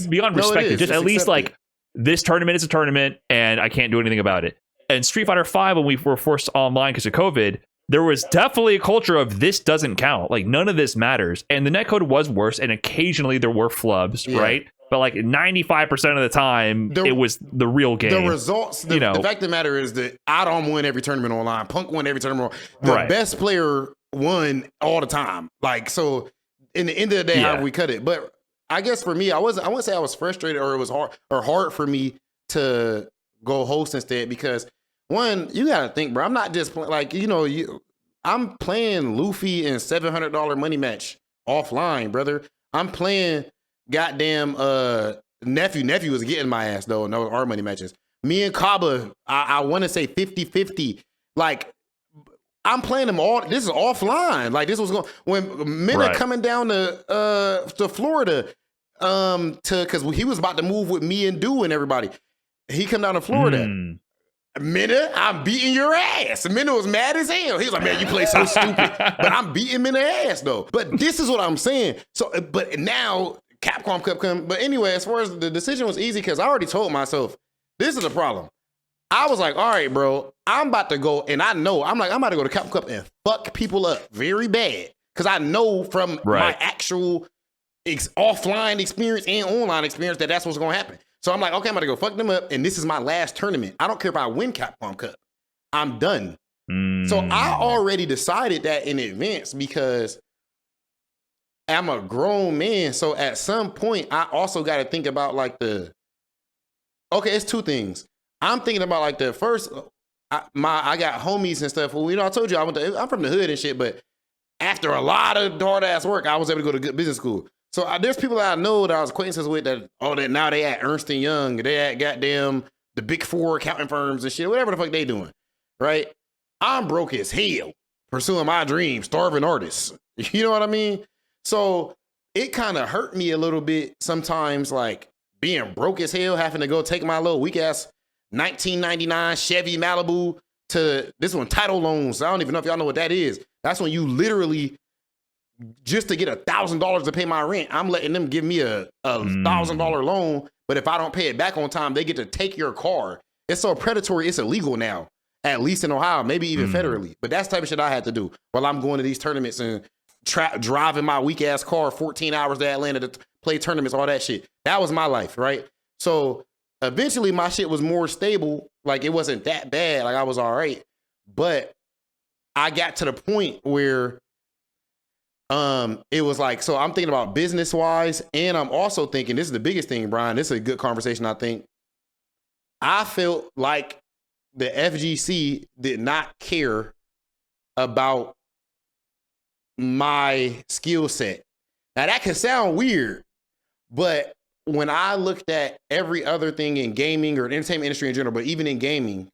beyond respected, just at least like this tournament is a tournament and I can't do anything about it. And Street Fighter 5, when we were forced online because of COVID, there was definitely a culture of this doesn't count. Like none of this matters. And the netcode was worse. And occasionally there were flubs, right? But like 95% of the time, it was the real game. The results, the fact of the matter is that I don't win every tournament online. Punk won every tournament. The best player won all the time. Like, so in the end of the day, how we cut it. But I guess for me, I wouldn't say I was frustrated or it was hard for me to go host instead because one, you gotta think, bro. I'm not just like I'm playing Luffy in $700 money match offline, brother. I'm playing goddamn nephew. Nephew was getting my ass though. No, our money matches. Me and Kaba, I want to say 50-50. Like I'm playing them all. This is offline. Like this was going when Mena coming down to Florida because he was about to move with me and Do and everybody. He come down to Florida. Mena, I'm beating your ass. Mena was mad as hell. He was like, man, you play so stupid. But I'm beating Mena ass, though. But this is what I'm saying. So, but now Capcom Cup come. But anyway, as far as the decision was easy, because I already told myself, this is the problem. I was like, all right, bro, I'm about to go, and I'm about to go to Capcom Cup and fuck people up very bad. Because I know from my actual offline experience and online experience that's what's going to happen. So I'm like, okay, I'm going to go fuck them up, and this is my last tournament. I don't care if I win Capcom Cup. I'm done. So I already decided that in advance because I'm a grown man. So at some point, I also got to think about like it's two things. I'm thinking about like the first, I got homies and stuff. Well, I told you I'm from the hood and shit, but after a lot of hard ass work, I was able to go to good business school. So there's people that I know that I was acquaintances with that now they at Ernst & Young, they at goddamn the big four accounting firms and shit, whatever the fuck they doing, right? I'm broke as hell. pursuing my dream, starving artist. You know what I mean? So it kind of hurt me a little bit sometimes, like being broke as hell, having to go take my little weak ass 1999 Chevy Malibu to this one, title loans. I don't even know if y'all know what that is. That's when you literally, just to get $1,000 to pay my rent, I'm letting them give me a $1,000 loan. But if I don't pay it back on time, they get to take your car. It's so predatory. It's illegal now, at least in Ohio, maybe even federally. But that's the type of shit I had to do while I'm going to these tournaments and driving my weak ass car 14 hours to Atlanta to play tournaments, all that shit. That was my life, right? So eventually my shit was more stable. Like it wasn't that bad. Like I was all right. But I got to the point where it was like, so I'm thinking about business wise, and I'm also thinking, this is the biggest thing, Brian. This is a good conversation, I think. I felt like the FGC did not care about my skill set. Now that can sound weird, but when I looked at every other thing in gaming or the entertainment industry in general, but even in gaming,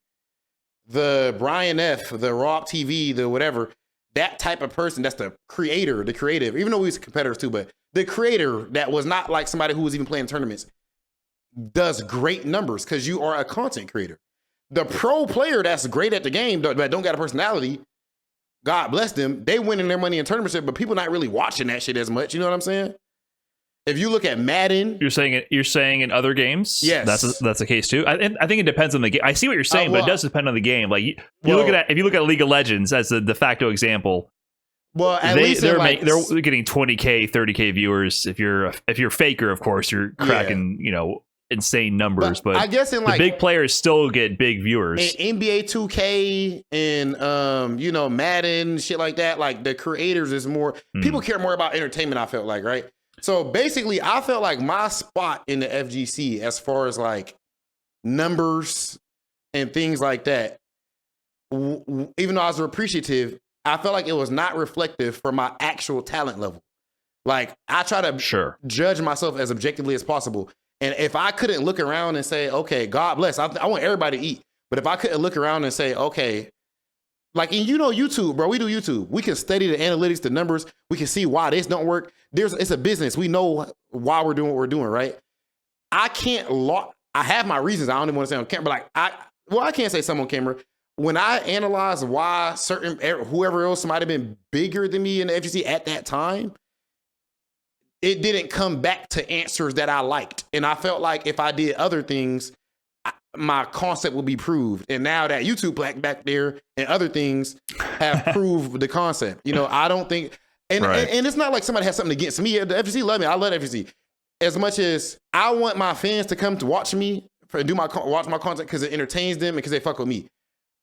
the Brian F, the RobTV, the whatever, that type of person, that's the creator, the creative, even though we was competitors too, but the creator that was not like somebody who was even playing tournaments, does great numbers because you are a content creator. The pro player that's great at the game but don't got a personality, God bless them, they winning their money in tournaments, but people not really watching that shit as much. You know what I'm saying? If you look at Madden, you're saying in other games, yes, that's the case too. I think it depends on the game. I see what you're saying, but it does depend on the game. Like if you look at League of Legends as the de facto example, well, at least they're getting 20K, 30K viewers. If you're Faker, of course, you're cracking insane numbers. But I guess in the big players still get big viewers. In NBA 2K and Madden, shit like that. Like the creators is more people care more about entertainment. I felt like, right. So basically, I felt like my spot in the FGC, as far as like numbers and things like that, even though I was appreciative, I felt like it was not reflective for my actual talent level. Like I try to judge myself as objectively as possible. And if I couldn't look around and say, okay, God bless, I want everybody to eat. But if I couldn't look around and say, okay, like, and YouTube, bro, we do YouTube. We can study the analytics, the numbers. We can see why this don't work. It's a business. We know why we're doing what we're doing, right? I have my reasons. I don't even want to say on camera, but I can't say something on camera. When I analyze why whoever else might have been bigger than me in the FGC at that time, it didn't come back to answers that I liked. And I felt like if I did other things, my concept will be proved. And now that YouTube back there and other things have proved the concept, I don't think, and it's not like somebody has something against me. The FGC love me. I love FGC as much as I want my fans to come to watch me and watch my content because it entertains them and because they fuck with me.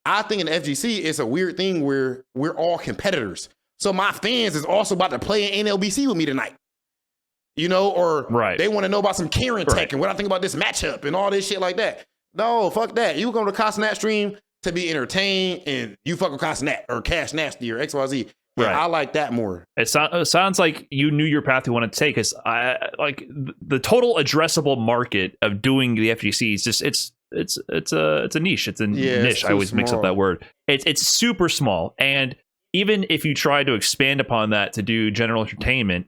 I think in the FGC, it's a weird thing where we're all competitors. So my fans is also about to play in NLBC with me tonight. Or they want to know about some Karen tech and what I think about this matchup and all this shit like that. No, fuck that. You go to Cosnat stream to be entertained and you fuck with Cosnat or Cash Nasty or XYZ. Right. I like that more. It sounds like you knew your path you wanted to take. Because like the total addressable market of doing the FGC is just it's a niche. It's a niche. I always mix up that word. It's super small, and even if you try to expand upon that to do general entertainment,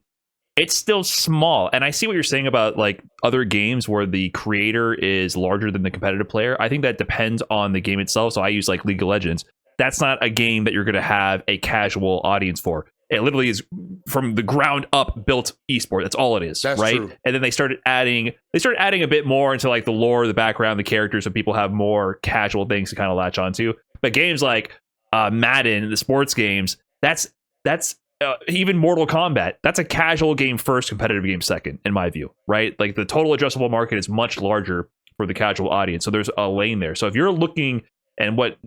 it's still small. And I see what you're saying about like other games where the creator is larger than the competitive player. I think that depends on the game itself. So I use like League of Legends. That's not a game that you're going to have a casual audience for. It literally is from the ground up built esport. That's all it is. That's right. True. And then they started adding a bit more into like the lore, the background, the characters, so people have more casual things to kind of latch onto. But games like Madden, the sports games, that's even Mortal Kombat, that's a casual game first, competitive game second, in my view, right? Like the total addressable market is much larger for the casual audience. So there's a lane there. So if you're looking and what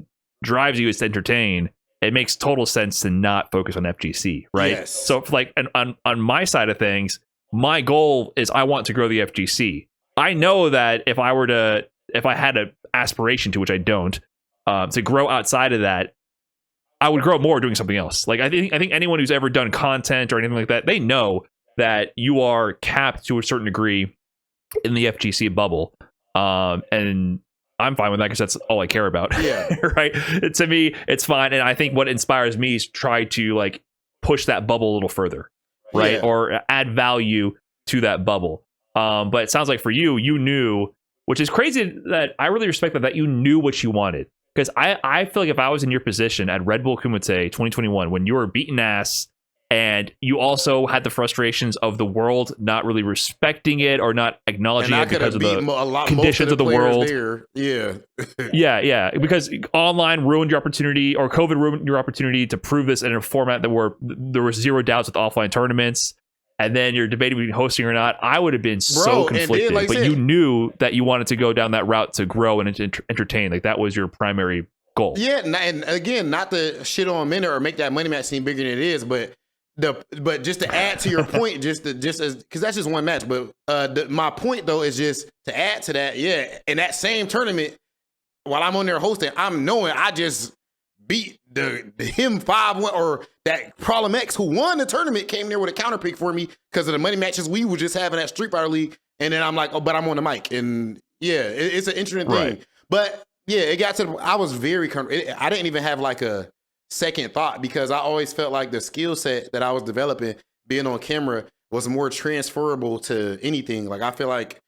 drives you is to entertain, it makes total sense to not focus on FGC, right? Yes. So like on my side of things, my goal is I want to grow the FGC. I know that if I had an aspiration to, which I don't, to grow outside of that, I would grow more doing something else. Like I think anyone who's ever done content or anything like that, they know that you are capped to a certain degree in the FGC bubble. And I'm fine with that because that's all I care about. Yeah. Right. To me, it's fine. And I think what inspires me is try to like push that bubble a little further, right? Yeah. Or add value to that bubble. But it sounds like for you, you knew, which is crazy that I really respect that you knew what you wanted. Because I feel like if I was in your position at Red Bull Kumite 2021, when you were beating ass and you also had the frustrations of the world not really respecting it or not acknowledging it because of the conditions of the world. There. Yeah. yeah. Because online ruined your opportunity, or COVID ruined your opportunity to prove this in a format that there was zero doubts with offline tournaments. And then you're debating between hosting or not. I would have been so conflicted, then, but you knew that you wanted to go down that route to grow and entertain. Like that was your primary goal. Yeah, and again, not to shit on Minute or make that money match seem bigger than it is, but just to add to your point, just as because that's just one match. But my point though is just to add to that. Yeah, in that same tournament, while I'm on there hosting, I'm knowing I just beat him 5-1, or that Problem X who won the tournament came there with a counter pick for me because of the money matches we were just having at Street Fighter League. And then I'm like, oh, but I'm on the mic. And yeah, it's an interesting thing. But yeah, it got to, I was very, I didn't even have like a second thought because I always felt like the skill set that I was developing being on camera was more transferable to anything. Like I feel like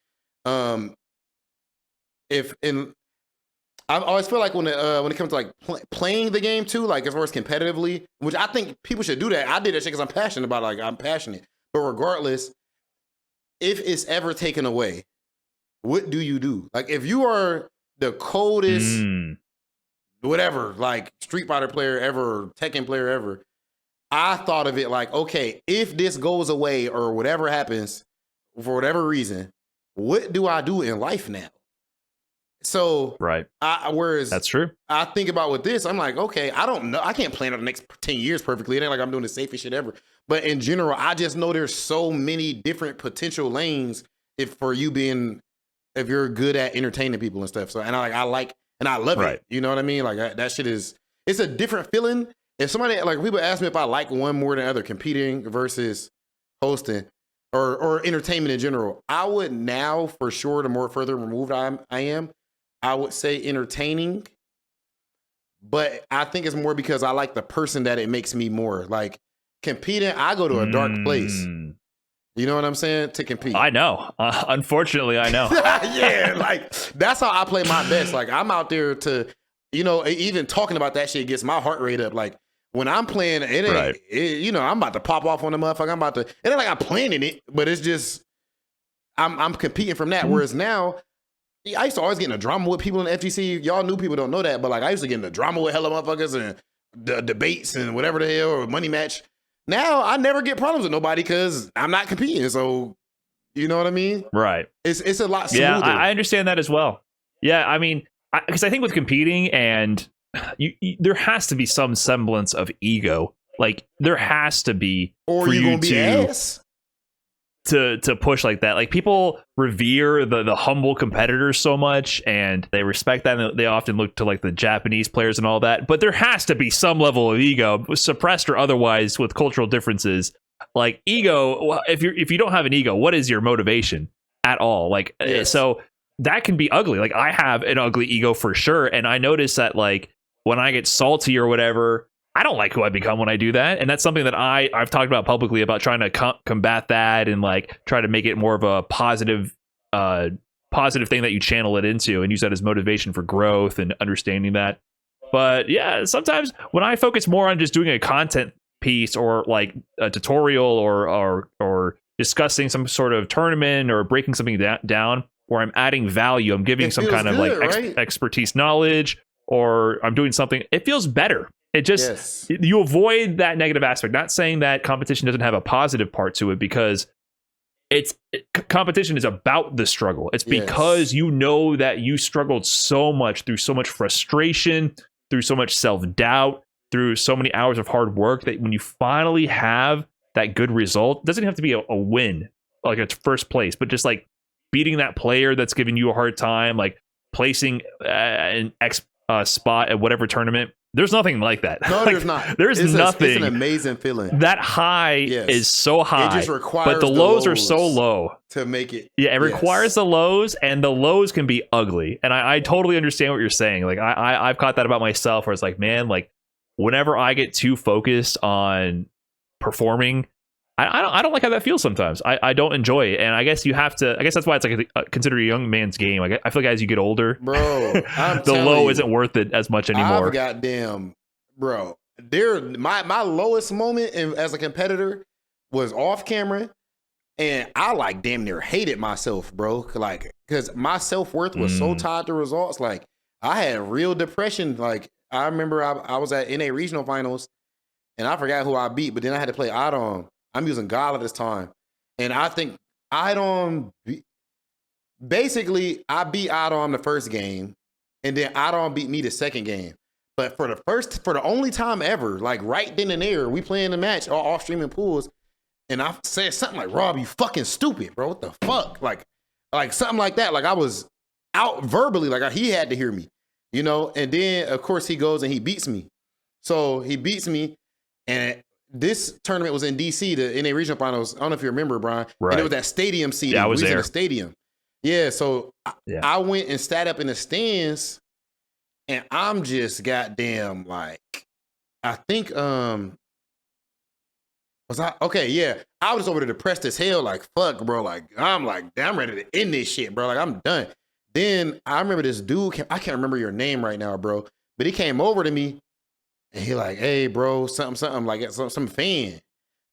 I always feel like when it comes to like playing the game too, like as far as competitively, which I think people should do that. I did that shit because I'm passionate about it. Like I'm passionate. But regardless, if it's ever taken away, what do you do? Like if you are the coldest, whatever, like Street Fighter player ever, Tekken player ever, I thought of it like, okay, if this goes away or whatever happens for whatever reason, what do I do in life now? So whereas that's true. I think about with this, I'm like, okay, I don't know. I can't plan out the next 10 years perfectly. It ain't like I'm doing the safest shit ever. But in general, I just know there's so many different potential lanes if you're good at entertaining people and stuff. So and I love it. You know what I mean? Like that shit it's a different feeling. If somebody like people ask me if I like one more than other, competing versus hosting or entertainment in general, I would now for sure, the more further removed I am, I would say entertaining, but I think it's more because I like the person that it makes me more. Like competing, I go to a dark place. You know what I'm saying? To compete. I know. Unfortunately, I know. Yeah, like that's how I play my best. Like I'm out there to, even talking about that shit gets my heart rate up. Like when I'm playing, it ain't, I'm about to pop off on the motherfucker. It ain't like I'm planning it, but it's just, I'm competing from that. Whereas now, I used to always get in a drama with people in the FGC. Y'all new people don't know that, but like I used to get in the drama with hella motherfuckers and the debates and whatever the hell, or money match. Now I never get problems with nobody because I'm not competing. So you know what I mean? Right. It's a lot smoother. Yeah, I understand that as well. Yeah, I mean, because I think with competing and there has to be some semblance of ego. Like there has to be, or you gonna be ass. To push like that. Like people revere the humble competitors so much and they respect that, and they often look to like the Japanese players and all that, but there has to be some level of ego, suppressed or otherwise, with cultural differences. Like ego, if you don't have an ego, what is your motivation at all? Like so that can be ugly. Like I have an ugly ego for sure, and I notice that like when I get salty or whatever, I don't like who I become when I do that. And that's something that I've talked about publicly, about trying to combat that and like try to make it more of a positive thing that you channel it into and use that as motivation for growth and understanding that. But yeah, sometimes when I focus more on just doing a content piece or like a tutorial or discussing some sort of tournament or breaking something down where I'm adding value, I'm giving some kind of like expertise, knowledge, or I'm doing something, it feels better. It just, you avoid that negative aspect. Not saying that competition doesn't have a positive part to it, because competition is about the struggle. It's because you know that you struggled so much through so much frustration, through so much self-doubt, through so many hours of hard work, that when you finally have that good result, it doesn't have to be a win, like it's first place, but just like beating that player that's giving you a hard time, like placing an X spot at whatever tournament. There's nothing like that. No, like, there's not. There's nothing. It's an amazing feeling. That high is so high. It just requires but the lows are so low to make it. Yeah, it requires the lows, and the lows can be ugly. And I totally understand what you're saying. Like I've caught that about myself, where it's like, man, like whenever I get too focused on performing, I don't like how that feels sometimes. I don't enjoy it, and I guess you have to. I guess that's why it's like considered a young man's game. Like I feel like as you get older, bro, the low isn't worth it as much anymore. Goddamn, bro. My lowest moment as a competitor was off camera, and I like damn near hated myself, bro. Like because my self-worth was so tied to results. Like I had real depression. Like I remember I was at NA regional finals, and I forgot who I beat, but then I had to play Idom. I'm using God at this time. And I think basically I beat Idom the first game, and then Idom beat me the second game. But for the only time ever, like right then and there, we playing the match off streaming pools, and I said something like, Rob, you fucking stupid, bro. What the fuck? Like something like that. Like I was out verbally, like he had to hear me, you know? And then of course he goes and he beats me. So he beats me, and this tournament was in DC, the NA regional finals. I don't know if you remember, Brian. Right. And it was that stadium seating. Yeah, I was in there. the stadium. Yeah, so I went and sat up in the stands, and I'm just goddamn like, I think was I okay? Yeah, I was over there depressed as hell. Like fuck, bro. Like I'm ready to end this shit, bro. Like I'm done. Then I remember this dude. I can't remember your name right now, bro. But he came over to me. And he like, hey, bro, something, like some fan,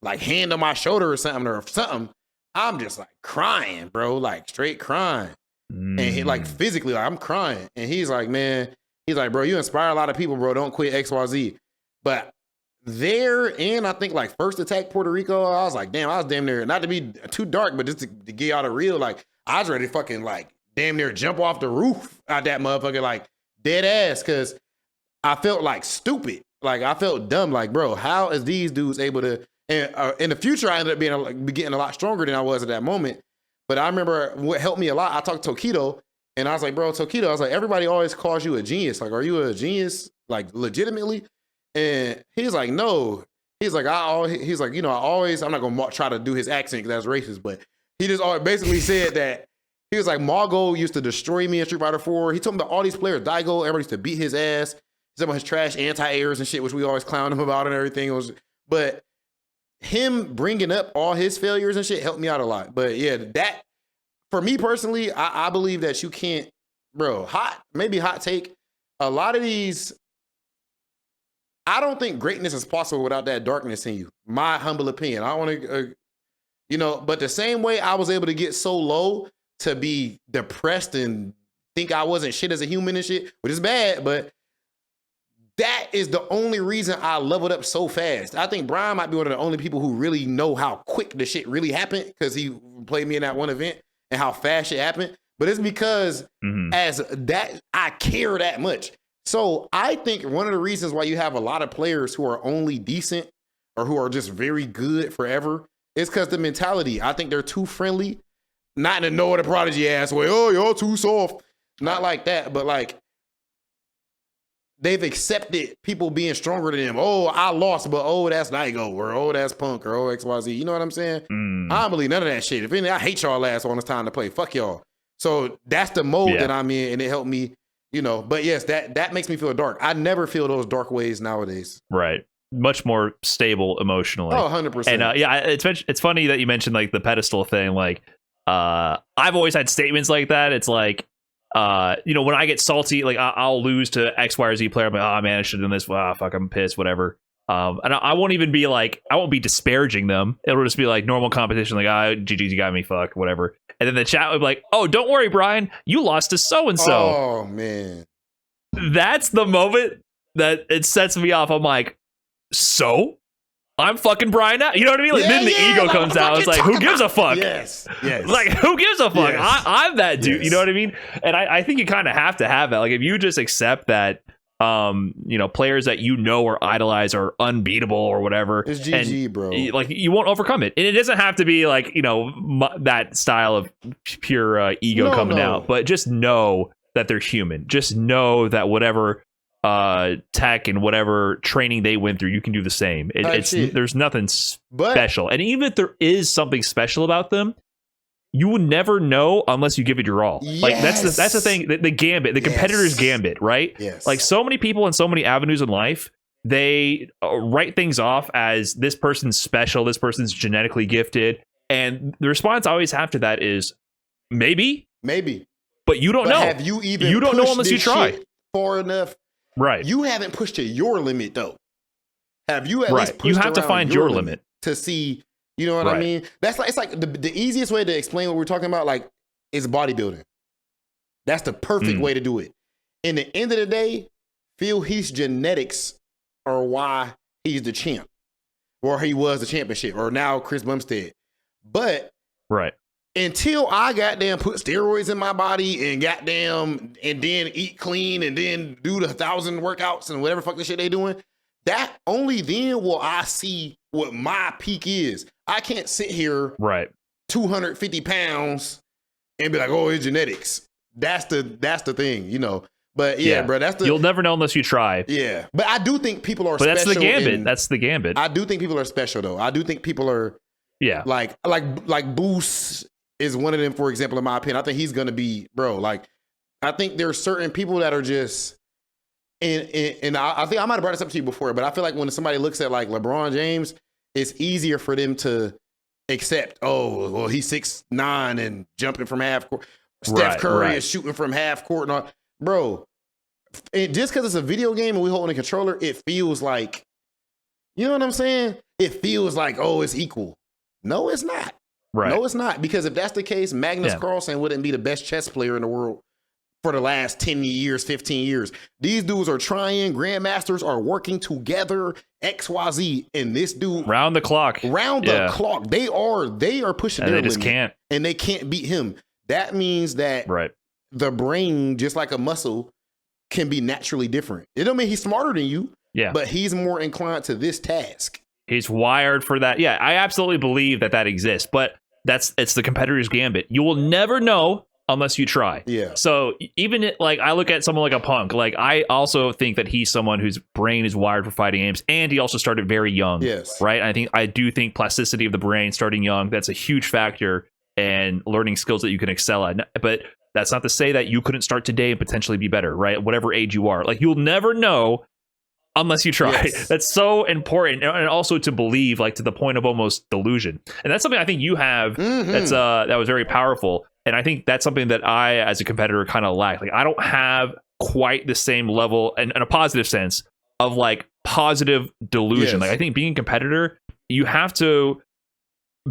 like hand on my shoulder or something. I'm just like crying, bro, like straight crying. And he like physically, like I'm crying. And he's like, man, bro, you inspire a lot of people, bro. Don't quit XYZ. But there, and I think like First Attack Puerto Rico, I was like, damn, I was damn near, not to be too dark, but just to get y'all the real, like I was ready to fucking like damn near jump off the roof out that motherfucker, like dead ass, because I felt like stupid. Like I felt dumb. Like, bro, how is these dudes able to? And in the future, I ended up getting a lot stronger than I was at that moment. But I remember what helped me a lot. I talked to Tokido, and I was like, bro, Tokido, I was like, everybody always calls you a genius. Like, are you a genius? Like, legitimately? And he's like, no. He's like, you know, I'm not gonna try to do his accent because that's racist, but he just basically said that. He was like, Margo used to destroy me in Street Fighter 4. He told me that all these players, Daigo, everybody used to beat his ass. Some of his trash anti-airs and shit, which we always clown him about and everything. But him bringing up all his failures and shit helped me out a lot. But yeah, that, for me personally, I believe that you can't, bro, maybe hot take. A lot of these, I don't think greatness is possible without that darkness in you. My humble opinion. I want to, you know, but the same way I was able to get so low to be depressed and think I wasn't shit as a human and shit, which is bad, but that is the only reason I leveled up so fast. I think Brian might be one of the only people who really know how quick the shit really happened because he played me in that one event and how fast it happened. But it's because as that I care that much. So I think one of the reasons why you have a lot of players who are only decent or who are just very good forever is because the mentality. I think they're too friendly. Not in a Noah the Prodigy ass way. Oh, you're too soft. Not like that, but like, they've accepted people being stronger than them. Oh, I lost, but oh, that's Nigo, or oh, that's Punk, or oh, XYZ. You know what I'm saying? I don't believe none of that shit. If anything, I hate y'all ass when it's time to play. Fuck y'all. So that's the mode that I'm in, and it helped me, you know. But yes, that makes me feel dark. I never feel those dark ways nowadays. Right. Much more stable emotionally. Oh, 100%. And yeah, it's funny that you mentioned like the pedestal thing. Like, I've always had statements like that. It's like, you know, when I get salty, like I'll lose to X, Y, or Z player. I'm like, oh man, I should have done this. Wow, fuck, I'm pissed, whatever. And I won't even be like, I won't be disparaging them. It'll just be like normal competition, like, GG, you got me, fuck, whatever. And then the chat would be like, oh, don't worry, Brian, you lost to so-and-so. Oh man. That's the moment that it sets me off. I'm like, so? I'm fucking Brian now. You know what I mean? Like, then the ego comes out. It's like, who gives a fuck? Yes. Like, who gives a fuck? Yes. I'm that dude. Yes. You know what I mean? And I think you kind of have to have that. Like, if you just accept that, you know, players that you know or idolize are unbeatable or whatever, it's GG, bro. Like, you won't overcome it. And it doesn't have to be like, you know, that style of pure ego coming out. But just know that they're human. Just know that whatever tech and whatever training they went through, you can do the same. There's nothing special. And even if there is something special about them, you will never know unless you give it your all. Yes. Like that's the thing, the gambit, the competitor's gambit, right? Yes. Like so many people in so many avenues in life, they write things off as this person's special, this person's genetically gifted. And the response I always have to that is maybe, but you don't know. Have you even? You don't know unless you try far enough. Right. You haven't pushed to your limit though. Have you at least pushed you have to find your limit to see? You know what I mean? That's like, it's like the easiest way to explain what we're talking about, like, is bodybuilding. That's the perfect way to do it. In the end of the day, Phil Heath's genetics are why he's the champ, or he was the championship, or now Chris Bumstead. But until I goddamn put steroids in my body and goddamn and then eat clean and then do the 1,000 workouts and whatever fuck the shit they doing, that only then will I see what my peak is. I can't sit here 250 pounds and be like, oh, it's genetics. That's the thing, you know. But bro, you'll never know unless you try. Yeah. But I do think people are special. But that's the gambit. That's the gambit. I do think people are special though. I do think people are like Boost is one of them, for example, in my opinion. I think he's gonna be, bro, like I think there are certain people that are just and I think I might have brought this up to you before, but I feel like when somebody looks at like LeBron James, it's easier for them to accept, oh, well, he's 6'9" and jumping from half court. Steph Curry is shooting from half court. And all. Bro, just because it's a video game and we holding a controller, it feels like, you know what I'm saying? It feels like, oh, it's equal. No, it's not. No, it's not. Because if that's the case, Magnus Carlsen wouldn't be the best chess player in the world for the last 10 years, 15 years. These dudes are trying. Grandmasters are working together. XYZ. And this dude. Round the clock. They are pushing their limit. They just can't. And they can't beat him. That means that the brain, just like a muscle, can be naturally different. It don't mean he's smarter than you. But he's more inclined to this task. He's wired for that. Yeah, I absolutely believe that exists. But it's the competitor's gambit. You will never know unless you try. So even like I look at someone like a Punk, like I also think that he's someone whose brain is wired for fighting games, and he also started very young. Right. I do think plasticity of the brain starting young, that's a huge factor, and learning skills that you can excel at. But that's not to say that you couldn't start today and potentially be better, right? Whatever age you are, like you'll never know unless you try. That's so important. And also to believe, like to the point of almost delusion. And that's something I think you have that was very powerful. And I think that's something that I, as a competitor, kind of lack. Like I don't have quite the same level, and in a positive sense, of like positive delusion. Like I think being a competitor, you have to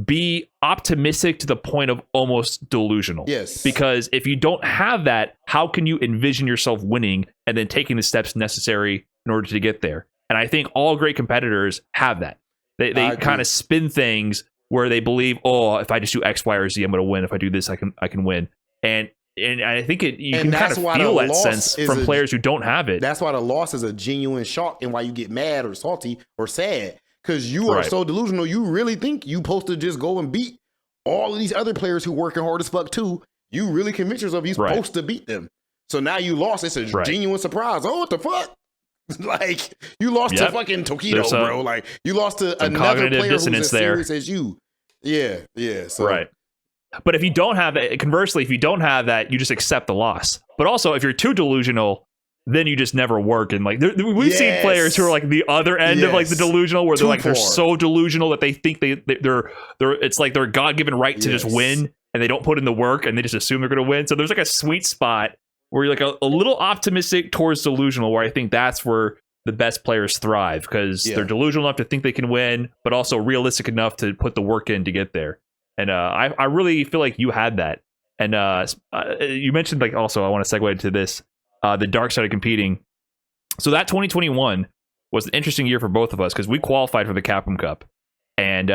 be optimistic to the point of almost delusional. Because if you don't have that, how can you envision yourself winning and then taking the steps necessary in order to get there? And I think all great competitors have that. They kind of spin things where they believe, oh, if I just do X, Y, or Z, I'm going to win. If I do this, I can win. And I think you can kind of feel that sense from players who don't have it. That's why the loss is a genuine shock, and why you get mad or salty or sad, because you are so delusional. You really think you supposed to just go and beat all of these other players who working hard as fuck too. You really convince yourself you're supposed to beat them. So now you lost. It's a genuine surprise. Oh, what the fuck? Like you lost to fucking Tokido, bro. Like you lost to another player who's as serious as you. So. But if you don't have that, conversely, if you don't have that, you just accept the loss. But also, if you're too delusional, then you just never work. And like we've seen players who are like the other end of like the delusional, where they're so delusional that they think they're it's like their God-given right to just win, and they don't put in the work, and they just assume they're going to win. So there's like a sweet spot where you're like a little optimistic towards delusional, where I think that's where the best players thrive, because they're delusional enough to think they can win, but also realistic enough to put the work in to get there. And I really feel like you had that. And you mentioned, like, also I want to segue into this, the dark side of competing. So that 2021 was an interesting year for both of us, because we qualified for the Capcom Cup, and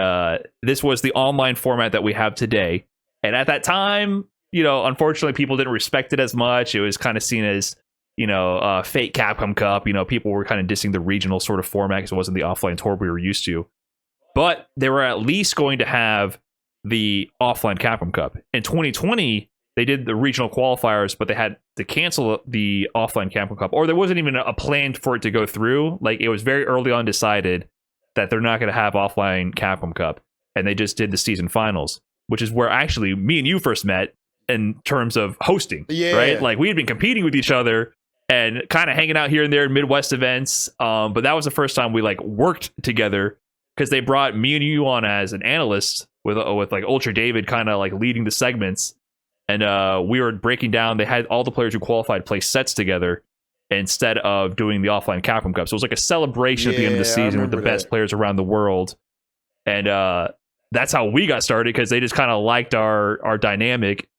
this was the online format that we have today. And at that time, you know, unfortunately, people didn't respect it as much. It was kind of seen as, you know, fake Capcom Cup. You know, people were kind of dissing the regional sort of format because it wasn't the offline tour we were used to. But they were at least going to have the offline Capcom Cup. In 2020, they did the regional qualifiers, but they had to cancel the offline Capcom Cup, or there wasn't even a plan for it to go through. Like, it was very early on decided that they're not going to have offline Capcom Cup, and they just did the season finals, which is where actually me and you first met in terms of hosting, right? Like, we had been competing with each other and kind of hanging out here and there in Midwest events, but that was the first time we like worked together, because they brought me and you on as an analyst with like Ultra David kind of like leading the segments. And we were breaking down. They had all the players who qualified play sets together instead of doing the offline Capcom Cup. So it was like a celebration at the end of the season with the best players around the world. And that's how we got started, because they just kind of liked our dynamic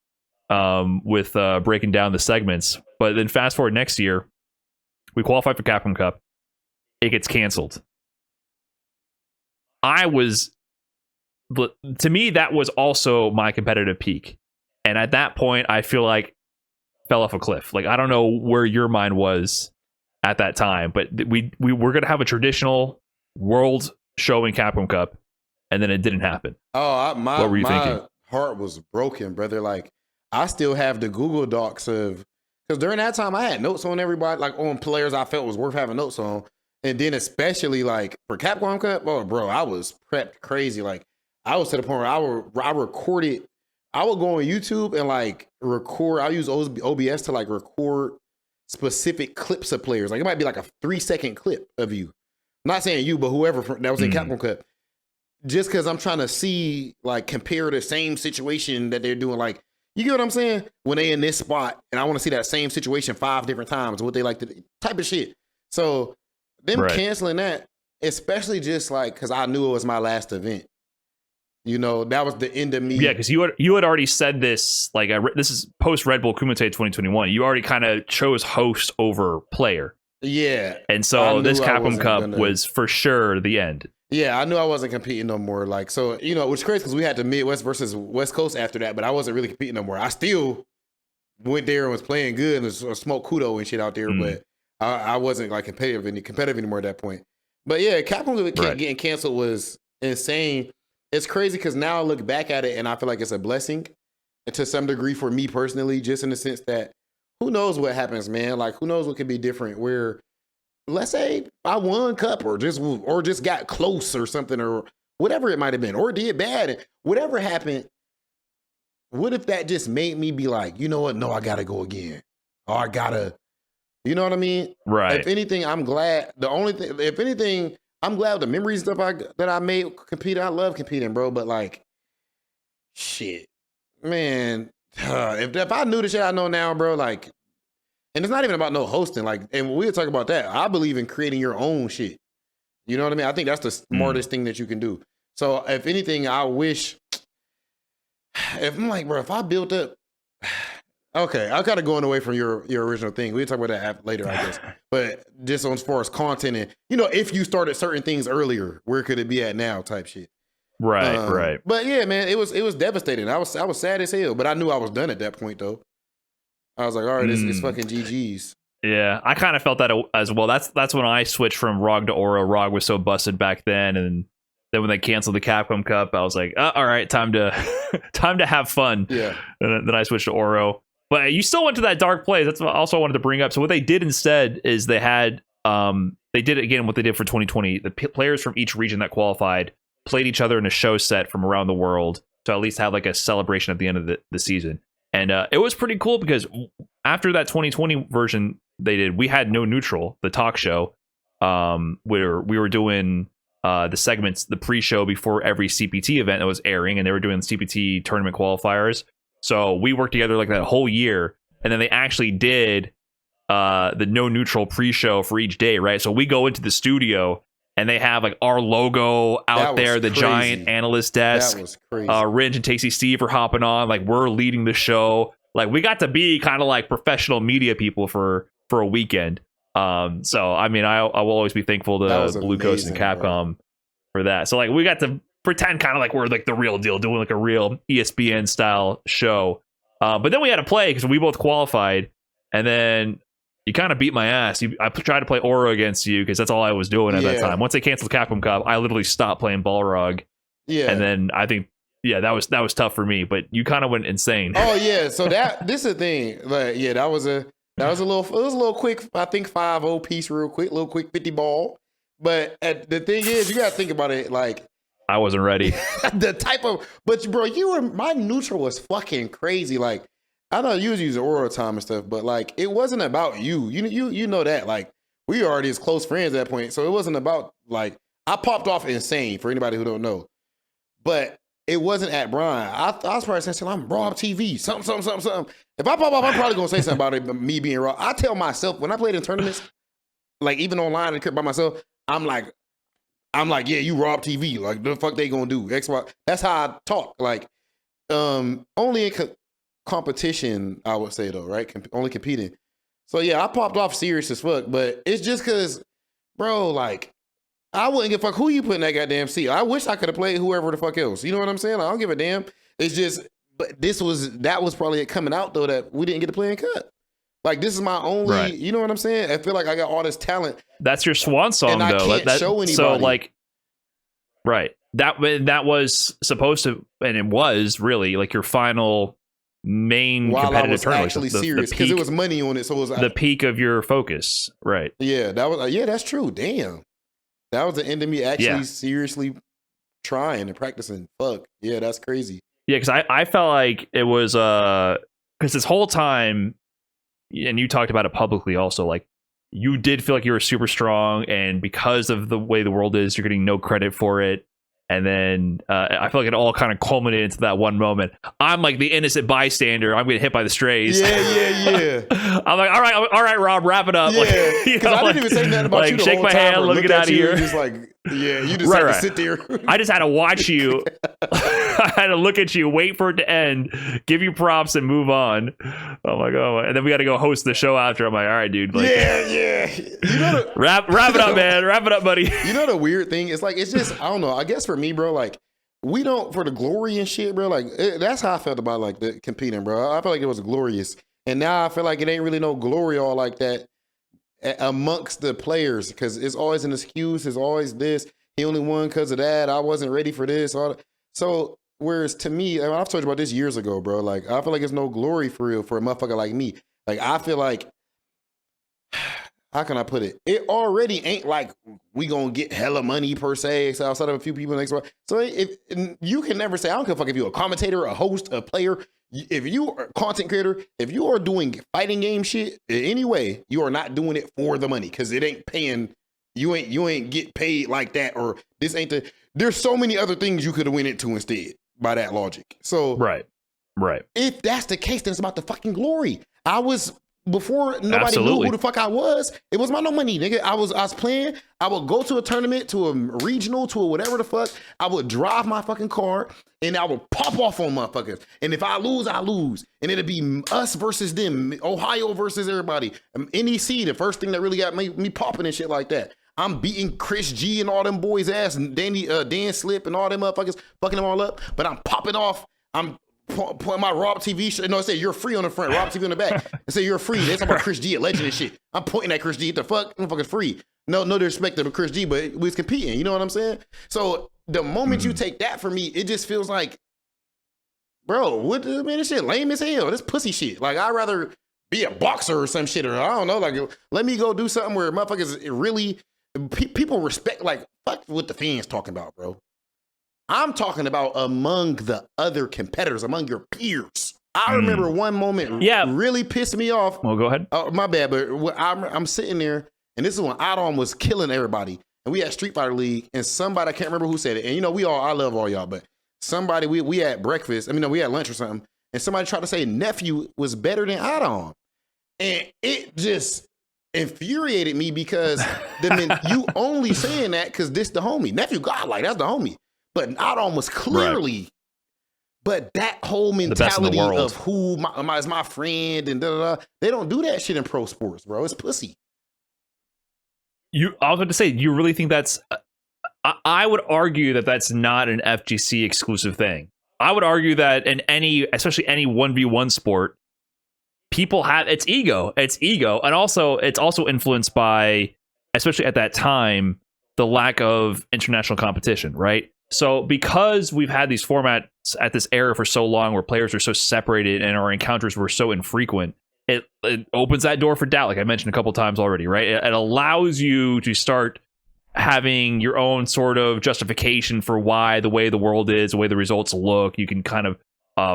with breaking down the segments. But then fast forward next year, we qualified for Capcom Cup. It gets canceled. To me, that was also my competitive peak. And at that point, I feel like fell off a cliff. Like, I don't know where your mind was at that time, but we were going to have a traditional world showing Capcom Cup, and then it didn't happen. Oh, what were you thinking? My heart was broken, brother. Like, I still have the Google Docs of, because during that time I had notes on everybody, like on players I felt was worth having notes on. And then especially like for Capcom Cup, oh bro, I was prepped crazy. Like, I was to the point where I recorded. I would go on YouTube and like record. I use OBS to like record specific clips of players. Like, it might be like a 3-second clip of you. I'm not saying you, but whoever that was in Capcom Cup. Just because I'm trying to see, like, compare the same situation that they're doing. Like, you get what I'm saying? When they in this spot, and I want to see that same situation 5 different times, what they like to type of shit. So them canceling that, especially just like because I knew it was my last event. You know, that was the end of me. Yeah, because you had already said this, like, this is post Red Bull Kumite 2021. You already kind of chose host over player. Yeah. And so this Capcom Cup was for sure the end. Yeah, I knew I wasn't competing no more. Like, so, you know, which is crazy because we had the Midwest versus West Coast after that, but I wasn't really competing no more. I still went there and was playing good and smoked kudo and shit out there, but I wasn't like competitive anymore at that point. But yeah, Capcom getting canceled was insane. It's crazy because now I look back at it and I feel like it's a blessing to some degree for me personally, just in the sense that who knows what happens, man? Like, who knows what could be different where, let's say I won cup or just got close or something or whatever it might have been, or did bad, and whatever happened. What if that just made me be like, you know what? No, I gotta go again. Or I gotta, you know what I mean? Right. If anything, I'm glad. If anything, I'm glad with the memories that I made competing. I love competing, bro. But like, shit, man. If I knew the shit I know now, bro, like, and it's not even about no hosting. Like, and we'll talk about that. I believe in creating your own shit. You know what I mean? I think that's the smartest thing that you can do. So if anything, I wish. If I'm like, bro, if I built up. Okay, I kind of going away from your original thing. We'll talk about that later, I guess. But just as far as content and, you know, if you started certain things earlier, where could it be at now type shit. Right. But yeah, man, it was devastating. I was sad as hell, but I knew I was done at that point though. I was like, all right, it's fucking GG's. Yeah, I kind of felt that as well. That's when I switched from ROG to Oro. ROG was so busted back then, and then when they canceled the Capcom Cup, I was like, all right, time to have fun. Yeah. And then I switched to Oro. But you still went to that dark place. That's what also I wanted to bring up. So what they did instead is they did again what they did for 2020. The players from each region that qualified played each other in a show set from around the world to at least have like a celebration at the end of the season. And it was pretty cool because after that 2020 version they did, we had No Neutral, the talk show, where we were doing the segments, the pre-show before every CPT event that was airing, and they were doing the CPT tournament qualifiers. So we worked together like that whole year, and then they actually did the No Neutral pre-show for each day, right? So we go into the studio and they have like our logo out there, the giant analyst desk. That was crazy. Ridge and Tasty Steve are hopping on, like we're leading the show. Like we got to be kind of like professional media people for a weekend. So I mean, I will always be thankful to Blue Coast and Capcom for that. So like we got to pretend kind of like we're like the real deal, doing like a real ESPN style show. But then we had to play because we both qualified, and then you kind of beat my ass. I tried to play Oro against you because that's all I was doing at that time. Once they canceled Capcom Cup, I literally stopped playing Balrog. Yeah. And then I think yeah, that was tough for me. But you kind of went insane. Oh yeah, so this is the thing. Like, yeah, that was a little quick. I think 5-0 piece, real quick, little quick 50 ball. But the thing is, you gotta think about it. Like, I wasn't ready. But bro, my neutral was fucking crazy. Like, I know you was using oral time and stuff, but like, it wasn't about you. You know that. Like, we were already as close friends at that point, so it wasn't about like, I popped off insane for anybody who don't know, but it wasn't at Brian. I was probably saying, I'm RobTV, something. If I pop off, I'm probably gonna say something about it, me being Rob. I tell myself when I played in tournaments, like even online and by myself, I'm like, yeah, you RobTV. Like, the fuck they gonna do? X, Y. That's how I talk. Like, only in competition, I would say though, right? Only competing. So yeah, I popped off serious as fuck, but it's just cause, bro, like, I wouldn't give a fuck who you put in that goddamn seat. I wish I could have played whoever the fuck else. You know what I'm saying? Like, I don't give a damn. It's just, but that was probably it coming out though, that we didn't get to play in cut. Like, this is my only, right. You know what I'm saying? I feel like I got all this talent. That's your swan song, and though. I can't show anybody. So, like, right. That was supposed to, and it was really like your final main competitive I was tournament. Actually serious, because it was money on it. So it was the peak of your focus, right? Yeah, that's true. Damn. That was the end of me actually seriously trying and practicing. Fuck. Yeah, that's crazy. Yeah, because I felt like it was, because this whole time, and you talked about it publicly also, like, you did feel like you were super strong, and because of the way the world is, you're getting no credit for it. And then I feel like it all kind of culminated into that one moment. I'm like the innocent bystander. I'm getting hit by the strays. Yeah. I'm like, all right, Rob, wrap it up. Yeah, because I didn't even say nothing about like, you the shake whole my time, hand, let me get out of here. Just like, yeah, you just had to sit there. I just had to watch you. I had to look at you, wait for it to end, give you props, and move on. Oh my god! And then we got to go host the show after. I'm like, all right, dude. Like, yeah. You know wrap it up, man. Wrap it up, buddy. You know the weird thing? It's like, it's just, I don't know. I guess for me, bro, like, we don't, for the glory and shit, bro, like, that's how I felt about, like, the competing, bro. I felt like it was glorious. And now I feel like it ain't really no glory all like that amongst the players, because it's always an excuse. It's always this. He only won because of that. I wasn't ready for this. So, whereas to me, and I've told you about this years ago, bro, like, I feel like it's no glory for real for a motherfucker like me. Like, I feel like, how can I put it? It already ain't like we gonna get hella money per se, outside of a few people next door. So if you can never say, I don't give a fuck if you're a commentator, a host, a player. If you are a content creator, if you are doing fighting game shit in any way, you are not doing it for the money, because it ain't paying. You ain't get paid like that, or this ain't the. There's so many other things you could have went into instead by that logic. So right. If that's the case, then it's about the fucking glory. Before nobody Absolutely. knew who the fuck I was, it was my no money, nigga. I was playing. I would go to a tournament, to a regional, to a whatever the fuck. I would drive my fucking car, and I would pop off on motherfuckers. And if I lose, I lose. And it'd be us versus them, Ohio versus everybody. NEC, the first thing that really got me popping and shit like that. I'm beating Chris G and all them boys' ass, and Dan Slip and all them motherfuckers, fucking them all up. But I'm popping off. I'm point my RobTV shit. No, I say you're free on the front, RobTV on the back. I say you're free. They talking about Chris G at Legend and shit. I'm pointing at Chris G. What the fuck? I'm fucking free. No disrespect to Chris G, but we was competing. You know what I'm saying? So the moment you take that from me, it just feels like, bro, man, this shit lame as hell. This pussy shit. Like, I'd rather be a boxer or some shit, or I don't know. Like, let me go do something where motherfuckers really people respect. Like, fuck what the fans talking about, bro. I'm talking about among the other competitors, among your peers. I remember one moment really pissed me off. Well, go ahead. My bad, but I'm sitting there, and this is when Adam was killing everybody. And we had Street Fighter League, and somebody, I can't remember who said it. And you know, I love all y'all, but somebody, we had breakfast, we had lunch or something, and somebody tried to say nephew was better than Adam. And it just infuriated me, because you only saying that because this the homie. Nephew godlike, that's the homie. But Adam was clearly, right. But that whole mentality of who is my friend and they don't do that shit in pro sports, bro. It's pussy. I was about to say, you really think that's? I would argue that that's not an FGC exclusive thing. I would argue that in especially any 1v1 sport, people have it's ego, and also it's also influenced by, especially at that time, the lack of international competition, right? So because we've had these formats at this era for so long where players are so separated and our encounters were so infrequent, it opens that door for doubt, like I mentioned a couple times already, right? It allows you to start having your own sort of justification for why the way the world is, the way the results look. You can kind of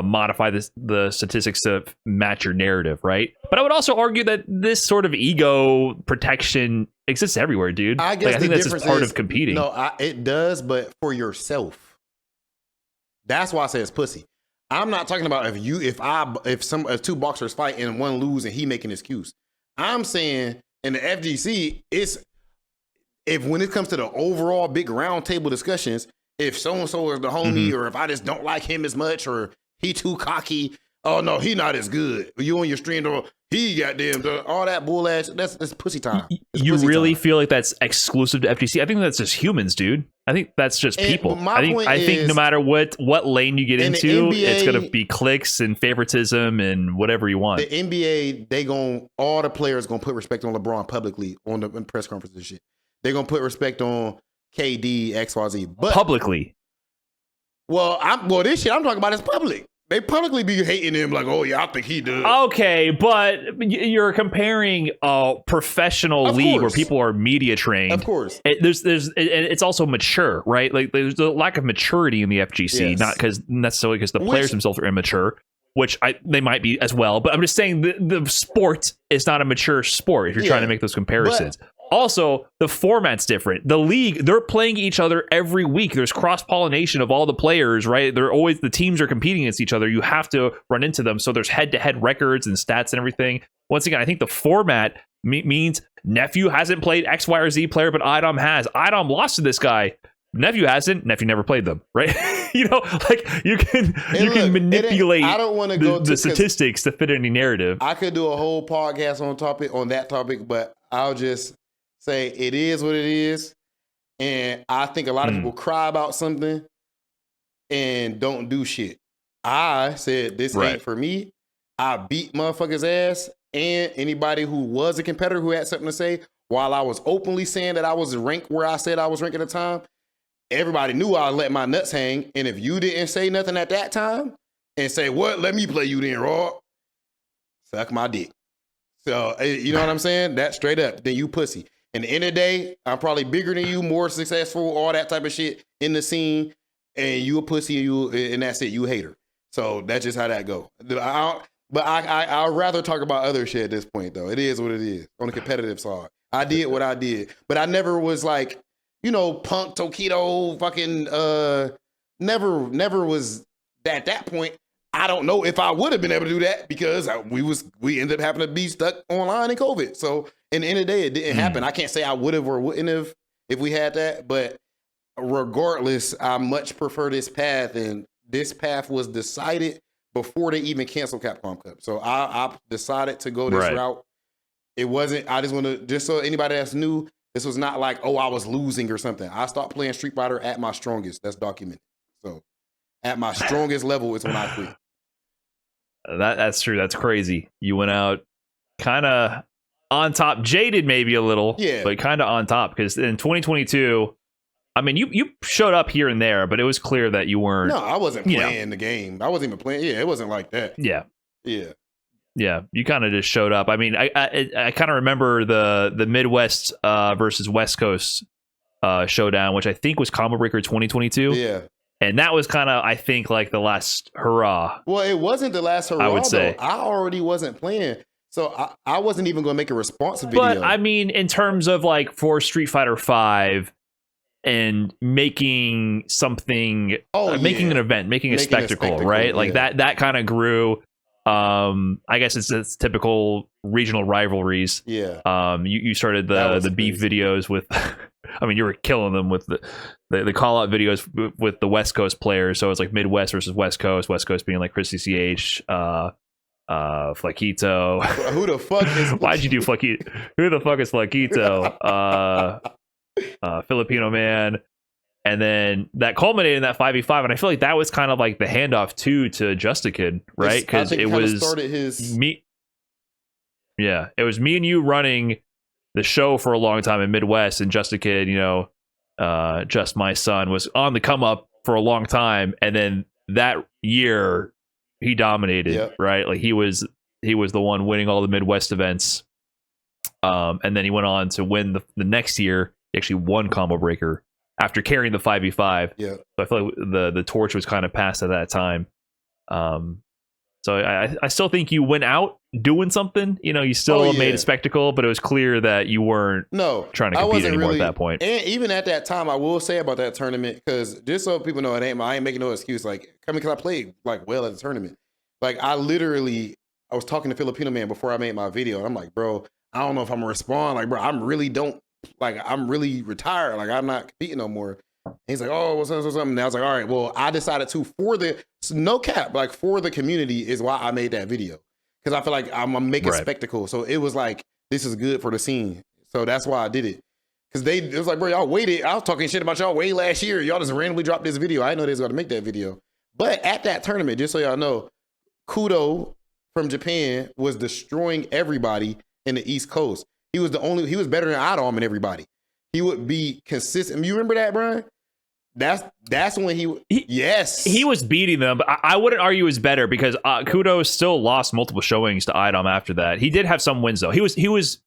modify the statistics to match your narrative, right? But I would also argue that this sort of ego protection exists everywhere, dude. I guess I think that's just part of competing. No, it does, but for yourself. That's why I say it's pussy. I'm not talking about if two boxers fight and one lose and he making an excuse. I'm saying in the FGC, if when it comes to the overall big round table discussions, if so and so is the homie, or if I just don't like him as much, or he too cocky. Oh no, he not as good. You on your stream, he goddamn all that bull ass. That's pussy time. You really feel like that's exclusive to FGC? I think that's just humans, dude. I think that's just people. I think no matter what lane you get into, NBA, it's gonna be clicks and favoritism and whatever you want. The NBA, all the players gonna put respect on LeBron publicly on the press conference and shit. They're gonna put respect on KD, XYZ, but publicly. This shit I'm talking about is public. They publicly be hating him like, oh yeah, I think he does. Okay, but you're comparing a professional league where people are media trained. Of course, it's also mature, right? Like there's a lack of maturity in the FGC, not necessarily because the players themselves are immature, which they might be as well. But I'm just saying the sport is not a mature sport if you're trying to make those comparisons. Also, the format's different. The league, they're playing each other every week. There's cross-pollination of all the players, right? The teams are competing against each other. You have to run into them. So there's head-to-head records and stats and everything. Once again, I think the format means Nephew hasn't played X, Y, or Z player, but Idom has. Idom lost to this guy. Nephew hasn't. Nephew never played them, right? Like you can manipulate I don't want to go the statistics to fit any narrative. I could do a whole podcast on that topic, but I'll just say it is what it is. And I think a lot of people cry about something and don't do shit. I said this ain't for me. I beat motherfuckers' ass, and anybody who was a competitor who had something to say, while I was openly saying that I was ranked where I said I was ranked at the time, everybody knew I let my nuts hang. And if you didn't say nothing at that time and say, what, let me play you then, Rob, suck my dick. So, you know what I'm saying? That's straight up. Then you pussy. In the end of the day, I'm probably bigger than you, more successful, all that type of shit in the scene, and you a pussy, and that's it. You a hater. So that's just how that go. I'd rather talk about other shit at this point, though. It is what it is on the competitive side. I did what I did, but I never was like, punk Tokido, fucking, never was at that point. I don't know if I would have been able to do that because we ended up having to be stuck online in COVID. So in the end of the day, it didn't happen. I can't say I would have or wouldn't have if we had that, but regardless, I much prefer this path, and this path was decided before they even canceled Capcom Cup. So I decided to go this route. It wasn't, I just want to, just so anybody that's new, this was not like, I was losing or something. I stopped playing Street Fighter at my strongest. That's documented. So at my strongest level is when I quit. That's true. That's crazy. You went out kind of on top, jaded maybe a little, but kind of on top, because in 2022, I mean, you showed up here and there, but it was clear that you weren't. No, I wasn't playing the game. I wasn't even playing. Yeah, it wasn't like that. Yeah. You kind of just showed up. I mean, I kind of remember the Midwest versus West Coast showdown, which I think was Combo Breaker 2022. Yeah. And that was kind of, I think, like the last hurrah. Well, it wasn't the last hurrah, I would say. I already wasn't playing. So I wasn't even going to make a response video. But, I mean, in terms of, like, for Street Fighter 5 and making something, making an event, making a spectacle, right? Yeah. Like, that kind of grew. I guess it's typical regional rivalries. Yeah. You started the beef videos with... I mean, you were killing them with the call out videos with the West Coast players. So it's like Midwest versus West Coast being like Chrissy CH, Flaquito. Who the fuck is Why'd you do Flaquito? Who the fuck is Flaquito? Filipino man. And then that culminated in that 5v5, and I feel like that was kind of like the handoff to Justikid, right? Because it was started his... me. Yeah, it was me and you running the show for a long time in Midwest, and Justikid, Just My Son was on the come up for a long time, and then that year he dominated, right? Like he was the one winning all the Midwest events, and then he went on to win the next year. He actually won Combo Breaker after carrying the 5v5. Yeah, so I feel like the torch was kind of passed at that time. So I still think you went out doing something. You still made a spectacle, but it was clear that you weren't trying to compete anymore at that point. And even at that time, I will say about that tournament, because just so people know, I ain't making no excuse. Like, because I played like well at the tournament. Like I was talking to Filipino Man before I made my video, and I'm like, bro, I don't know if I'm gonna respond. Like, bro, I'm really retired. Like, I'm not competing no more. And he's like, oh, what's up? And I was like, all right, well, I decided to, for the community is why I made that video. Because I feel like I'm gonna make a spectacle. So it was like, this is good for the scene. So that's why I did it. Because it was like, bro, y'all waited. I was talking shit about y'all way last year. Y'all just randomly dropped this video. I didn't know they was gonna make that video. But at that tournament, just so y'all know, Kudo from Japan was destroying everybody in the East Coast. He was better than Adam and everybody. He would be consistent. You remember that, Brian? That's when he was beating them, but I wouldn't argue he was better, because Kudo still lost multiple showings to Idom after that. He did have some wins though. He was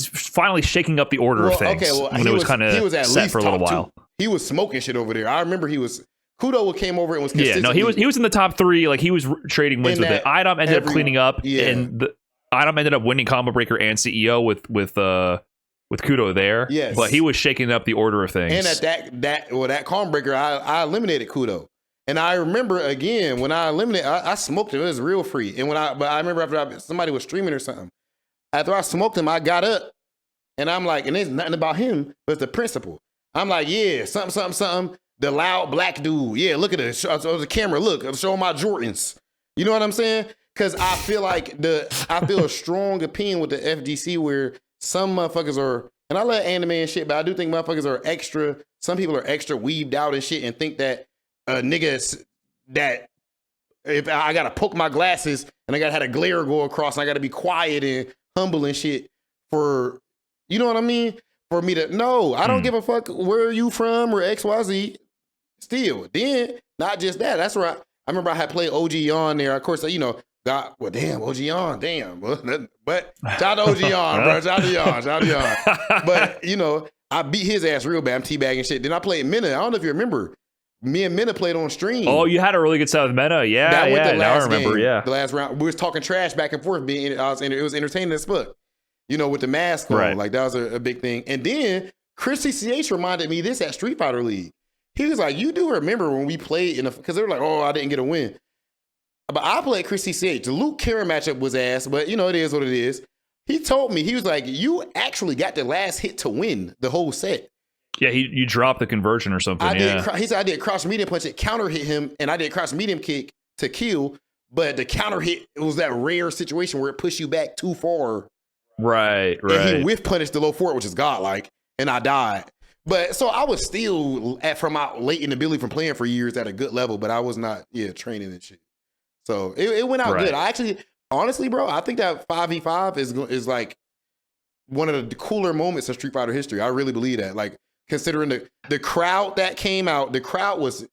finally shaking up the order of things when it was kind of set for a little while. He was smoking shit over there. I remember Kudo came over and was consistent. Yeah, no, he was in the top 3. Like he was trading wins with it. Idom ended up cleaning up, and Idom ended up winning Combo Breaker and CEO with Kudo there. Yes, but he was shaking up the order of things. And at that Combo Breaker, I eliminated Kudo. And I remember again when I eliminated, I smoked him. It was real free. And but I remember after somebody was streaming or something. After I smoked him, I got up, and I'm like, and it's nothing about him, but it's the principle. I'm like, yeah, something. The loud black dude. Yeah, look at it. Show the camera. Look, I'm showing my Jordans. You know what I'm saying? Because I feel a strong opinion with the FGC where some motherfuckers are, and I love anime and shit, but I do think motherfuckers are extra. Some people are extra weaved out and shit and think that niggas that if I gotta poke my glasses and I gotta have a glare go across and I gotta be quiet and humble and shit for, you know what I mean? For me to, no, I don't give a fuck where are you from or XYZ. Still, then not just that. That's right. I remember I had played OG on there. Of course, damn, OG on, damn. But shout out to OG on, bro. Shout out to Yon. But I beat his ass real bad. I'm teabagging shit. Then I played Mena. I don't know if you remember. Me and Mena played on stream. Oh, you had a really good set with Mena. Yeah, now I remember. The last round, we was talking trash back and forth. It was entertaining as fuck. With the mask on. Right. Like that was a big thing. And then Chris CCH reminded me this at Street Fighter League. He was like, you do remember when we played because they were like, oh, I didn't get a win. But I played Chris CCH. The Luke Karen matchup was ass, but it is what it is. He told me, he was like, you actually got the last hit to win the whole set. Yeah, you dropped the conversion or something. He said I did cross medium punch, it counter hit him, and I did cross medium kick to kill, but the counter hit, it was that rare situation where it pushed you back too far. Right. And he whiff punished the low forward, which is godlike, and I died. But so I was still from out late in the ability from playing for years at a good level, but I was not training and shit. So it went out good. I actually, honestly, bro, I think that 5v5 is like one of the cooler moments in Street Fighter history. I really believe that. Like considering the crowd that came out, the crowd was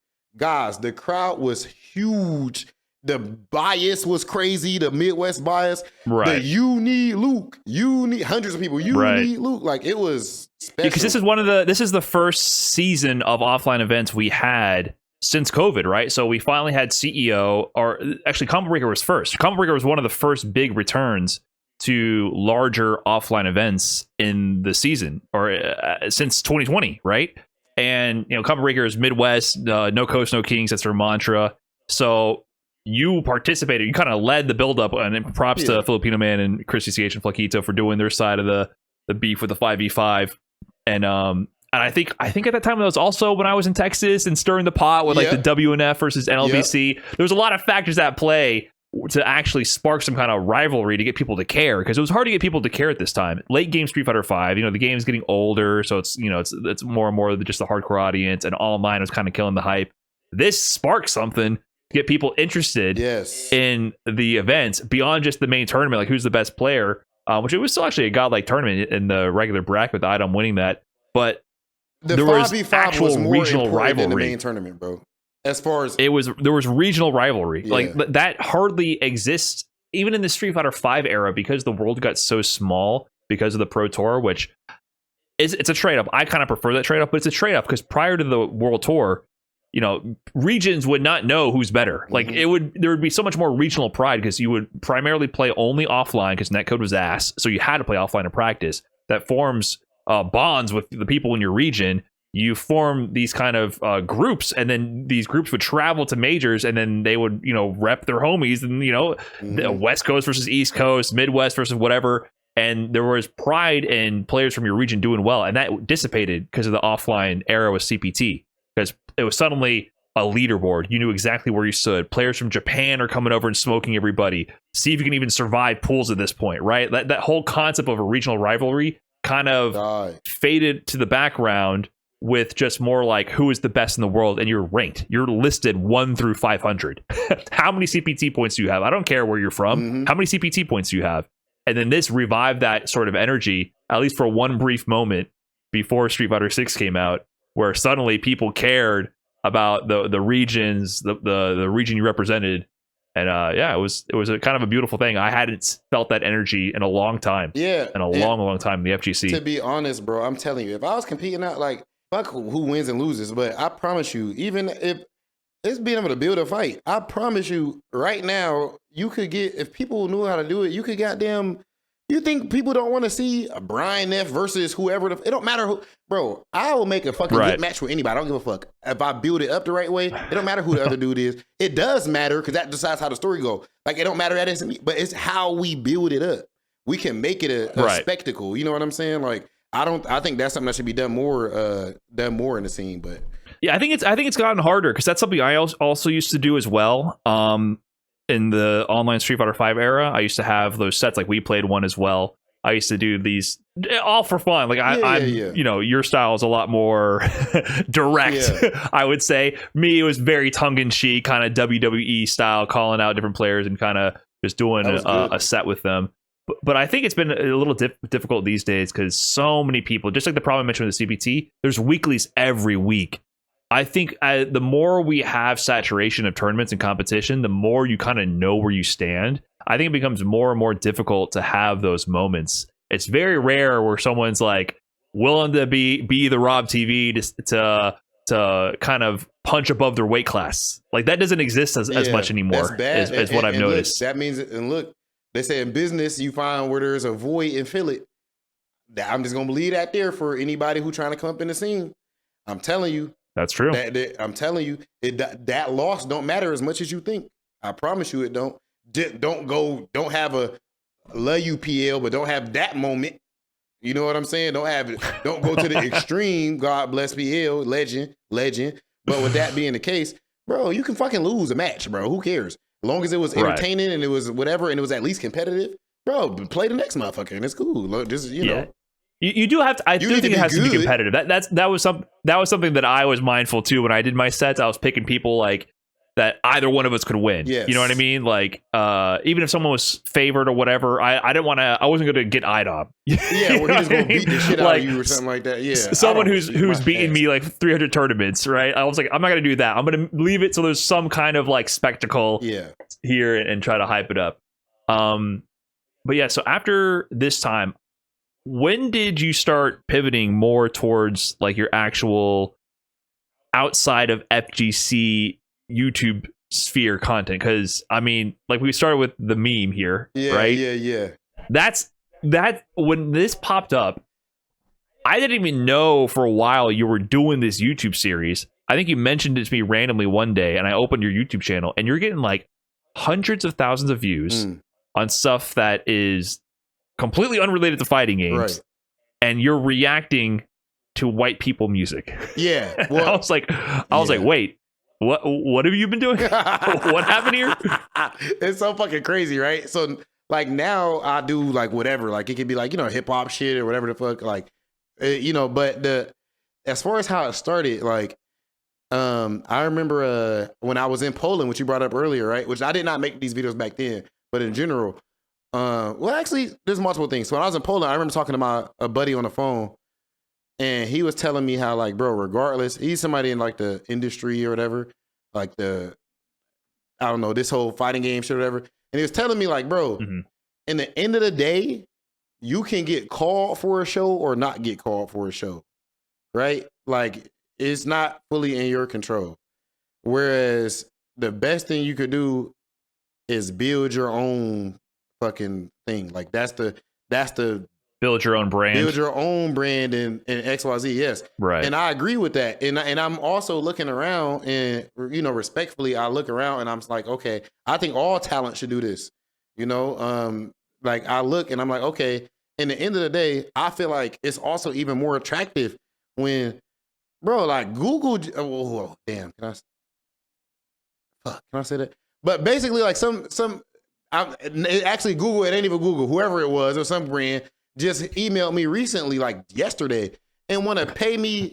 huge. The bias was crazy. The Midwest bias. Right. The you need Luke. You need hundreds of people. You need Luke. Like it was special. Because this is the first season of offline events we had since COVID, right? So we finally had CEO, or actually Combo Breaker was first. Combo Breaker was one of the first big returns to larger offline events in the season, or since 2020, right? And Combo Breaker is Midwest, no coast, no kings. That's their mantra. So you participated, you kind of led the buildup, and props to Filipino Man and Chris CCH and Flaquito for doing their side of the beef with the 5v5. And I think at that time, that was also when I was in Texas and stirring the pot with like the WNF versus NLBC. There was a lot of factors at play to actually spark some kind of rivalry to get people to care, because it was hard to get people to care at this time. Late game Street Fighter 5, the game's getting older, so it's it's more and more than just the hardcore audience, and online was kind of killing the hype. This sparked something to get people interested in the events beyond just the main tournament, like who's the best player, which it was still actually a godlike tournament in the regular bracket with Idom winning that. But The there was 5v5 actual was more regional important than the rivalry. main tournament, bro. As far as there was regional rivalry. Yeah. Like that hardly exists even in the Street Fighter V era, because the world got so small because of the Pro Tour, which it's a trade-off. I kind of prefer that trade-off, but it's a trade-off because prior to the World Tour, you know, regions would not know who's better. Like there would be so much more regional pride because you would primarily play only offline because netcode was ass. So you had to play offline to practice. That forms bonds with the people in your region. You form these kind of groups, and then these groups would travel to majors, and then they would, you know, rep their homies, and, you know, the West Coast versus East Coast, Midwest versus whatever. And there was pride in players from your region doing well, and that dissipated because of the offline era with CPT, because it was suddenly a leaderboard. You knew exactly where you stood. Players from Japan are coming over and smoking everybody. See if you can even survive pools at this point, right? That whole concept of a regional rivalry kind of faded to the background with just more like who is the best in the world, and you're ranked. You're listed 1 through 500. How many CPT points do you have? I don't care where you're from. How many CPT points do you have? And then this revived that sort of energy, at least for one brief moment before Street Fighter 6 came out, where suddenly people cared about the regions, the region you represented. And yeah, it was a kind of a beautiful thing. I hadn't felt that energy in a long time. Yeah. In a long time in the FGC. To be honest, bro, I'm telling you, if I was competing out, like, fuck who wins and loses, but I promise you, even if it's being able to build a fight, I promise you right now, you could get, if people knew how to do it, you could goddamn, you think people don't want to see a Brian F versus whoever, it don't matter who, bro, I will make a fucking good match with anybody. I don't give a fuck. If I build it up the right way, it don't matter who the other dude is. It does matter because that decides how the story go. Like, it don't matter that it's me, but it's how we build it up. We can make it a spectacle. You know what I'm saying? Like, I think that's something that should be done more in the scene, but yeah, I think it's gotten harder because that's something I also used to do as well. In the online Street Fighter V era, I used to have those sets, like we played one as well. I used to do these all for fun. Like I'm you know, your style is a lot more direct. I would say me, it was very tongue in cheek, kind of WWE style, calling out different players and kind of just doing a set with them. But I think it's been a little difficult these days because so many people, just like the problem I mentioned with the CPT, there's weeklies every week. I think the more we have saturation of tournaments and competition, the more you kind of know where you stand. I think it becomes more and more difficult to have those moments. It's very rare where someone's like willing to be the RobTV to kind of punch above their weight class. Like that doesn't exist as much anymore. As what I've noticed. Look, that means, and look, they say in business you find where there's a void and fill it. I'm just gonna believe that there for anybody who trying to come up in the scene. I'm telling you. That's true. I'm telling you, that loss don't matter as much as you think. I promise you it don't. Don't have a love you PL, but don't have that moment. You know what I'm saying? Don't go to the extreme. God bless PL, legend. But with that being the case, bro, you can fucking lose a match, bro. Who cares? As long as it was entertaining and it was whatever and it was at least competitive, bro, play the next motherfucker and it's cool. Look, just you know. You do have to. I do think it has to be competitive. That was something that I was mindful too when I did my sets. I was picking people like that either one of us could win. Yes. You know what I mean? Like even if someone was favored or whatever, I didn't want to. I wasn't going to get eyed on. Yeah, where he was going to beat the shit out of you or something like that. Yeah, someone who's beaten me like 300 tournaments, right? I was like, I'm not going to do that. I'm going to leave it so there's some kind of like spectacle here and try to hype it up. But yeah, so after this time, when did you start pivoting more towards like your actual outside of FGC YouTube sphere content? Because I mean, like we started with the meme here, right? Yeah. That's when this popped up. I didn't even know for a while you were doing this YouTube series. I think you mentioned it to me randomly one day, and I opened your YouTube channel, and you're getting like hundreds of thousands of views on stuff that is completely unrelated to fighting games, and you're reacting to white people music. Yeah, well, I was like, wait, what have you been doing? What happened here? It's so fucking crazy, right? So like now I do like whatever, like it could be like, you know, hip hop shit or whatever the fuck, like you know. But as far as how it started, like I remember when I was in Poland, which you brought up earlier, right? Which I did not make these videos back then, but in general. Well, actually, there's multiple things. So when I was in Poland, I remember talking to a buddy on the phone, And he was telling me how, like, bro, regardless, he's somebody in like the industry or whatever, like I don't know, this whole fighting game shit or whatever. And he was telling me, like, bro, in the end of the day, you can get called for a show or not get called for a show, right? Like, it's not fully in your control. Whereas the best thing you could do is build your own fucking thing. Like, that's the build your own brand. Build your own brand in XYZ, yes. Right. And I agree with that. And I'm also looking around and, you know, respectfully, I look around and I'm like, okay, I think all talent should do this. You know, like I look and I'm like, okay, in the end of the day, I feel like it's also even more attractive when, bro, like Google, damn, can I say that? But basically, like actually Google, it ain't even Google, whoever it was or some brand just emailed me recently, like yesterday, and want to pay me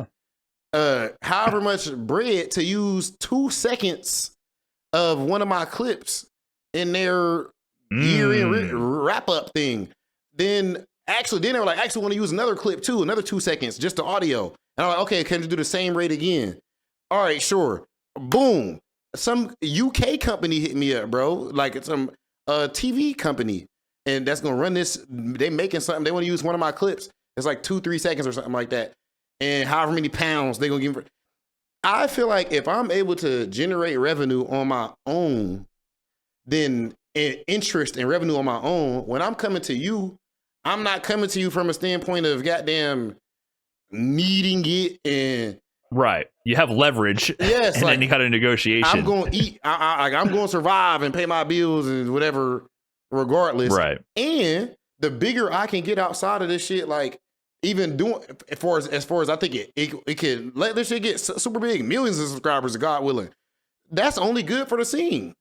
however much bread to use 2 seconds of one of my clips in their year-end wrap-up thing. Then they were like, actually want to use another clip too, another 2 seconds, just the audio. And I'm like, okay, can you do the same rate again? All right, sure. Boom. Some UK company hit me up, bro. Like it's some TV company. And that's gonna run this. They making something. They want to use one of my clips. It's like 2-3 seconds or something like that. And however many pounds they gonna give me. I feel like if I'm able to generate revenue on my own, then interest and revenue on my own. When I'm coming to you, I'm not coming to you from a standpoint of goddamn needing it and. Right. You have leverage. Yes. In like, any kind of negotiation. I'm gonna eat. I'm gonna survive and pay my bills and whatever. Regardless, right? And the bigger I can get outside of this shit, like even doing as far as I think it can let this shit get super big, millions of subscribers, God willing. That's only good for the scene.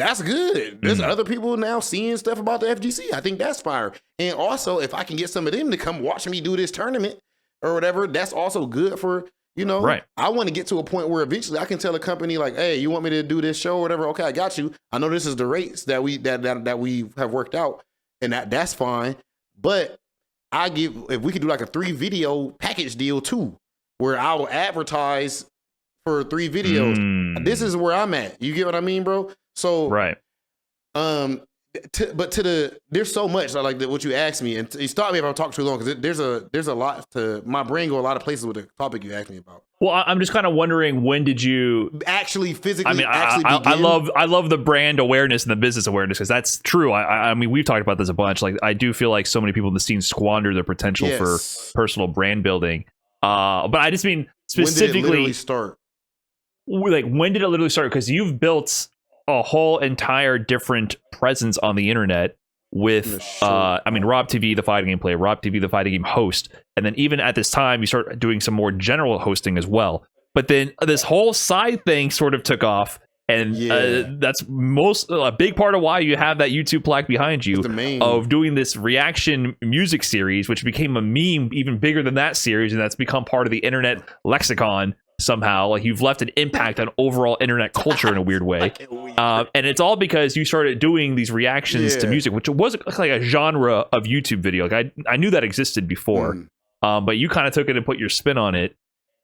That's good. There's other people now seeing stuff about the FGC. I think that's fire. And also, if I can get some of them to come watch me do this tournament or whatever, that's also good for. You know, right. I want to get to a point where eventually I can tell a company like, hey, you want me to do this show or whatever? Okay, I got you. I know this is the rates that we have worked out, and that's fine. But if we could do like a 3-video package deal too, where I will advertise for 3 videos. This is where I'm at. You get what I mean, bro? So right. There's so much like what you asked me, and you stop me if I talk too long because there's a lot to my brain go a lot of places with the topic you asked me about. Well, I'm just kind of wondering, when did you actually physically? I love the brand awareness and the business awareness, because that's true. I mean, we've talked about this a bunch. Like, I do feel like so many people in the scene squander their potential for personal brand building. But I just mean specifically, when did it literally start? Like, when did it literally start? Because you've built a whole entire different presence on the internet with RobTV, the fighting game player, RobTV, the fighting game host, and then even at this time you start doing some more general hosting as well. But then this whole side thing sort of took off, and that's a big part of why you have that YouTube plaque behind you of doing this reaction music series, which became a meme even bigger than that series, and that's become part of the internet lexicon. Somehow, like, you've left an impact on overall internet culture in a weird way, and it's all because you started doing these reactions to music, which was like a genre of YouTube video. Like, I knew that existed before, but you kind of took it and put your spin on it,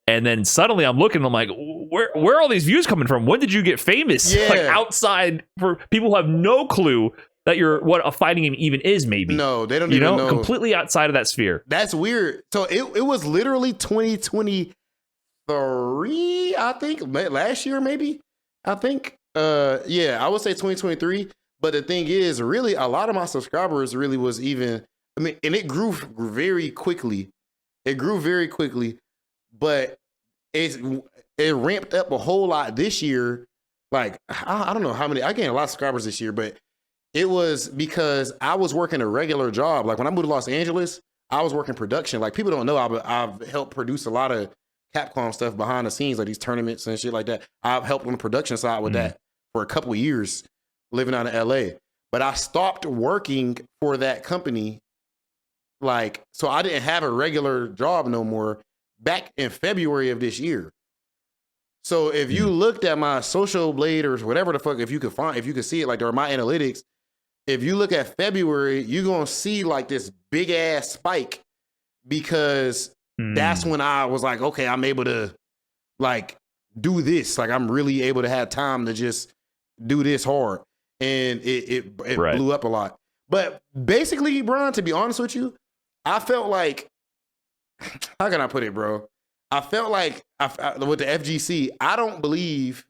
and then suddenly I'm looking, I'm like, where are all these views coming from? When did you get famous? Like, outside, for people who have no clue that what a fighting game even is, maybe. No, they don't even know. Completely outside of that sphere. That's weird. So it was literally 2023, I think, last year maybe. I think I would say 2023. But the thing is, really, a lot of my subscribers really was even, I mean, and it grew very quickly. But it ramped up a whole lot this year. Like, I don't know how many, I gained a lot of subscribers this year, but it was because I was working a regular job. Like, when I moved to Los Angeles, I was working production. Like, people don't know, I've helped produce a lot of Capcom stuff behind the scenes, like these tournaments and shit like that. I've helped on the production side with that for a couple of years living out of LA. But I stopped working for that company. Like, so I didn't have a regular job no more back in February of this year. So if you looked at my social blade or whatever the fuck, if you could see it, like, or my analytics, if you look at February, you're going to see like this big ass spike because That's when I was like, okay, I'm able to like do this. Like I'm really able to have time to just do this hard. And it blew up a lot. But basically, Brian, to be honest with you, I felt like, how can I put it, bro? I felt like with the FGC, I don't believe,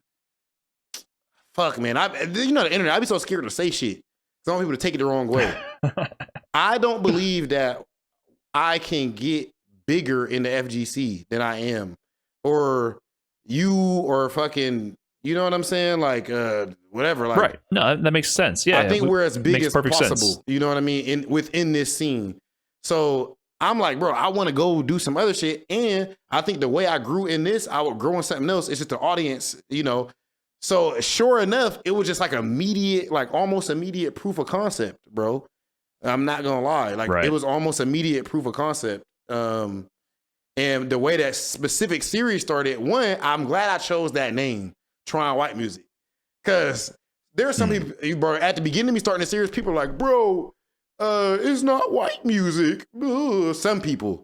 fuck, man. You know, the internet, I'd be so scared to say shit. I don't want people to take it the wrong way. I don't believe that I can get bigger in the FGC than I am. Or you or fucking, you know what I'm saying? Like, whatever. Like, right. No, that makes sense. Yeah. I think we're as big as possible. Sense. You know what I mean? Within this scene. So I'm like, bro, I want to go do some other shit. And I think the way I grew in this, I would grow in something else. It's just the audience, you know. So sure enough, it was just like immediate, like almost immediate proof of concept, bro. I'm not gonna lie. Like it was almost immediate proof of concept. And the way that specific series started, one, I'm glad I chose that name, Trying White Music. Cause there's some people, bro, at the beginning of me starting the series, people are like, bro, it's not white music. Ugh. Some people,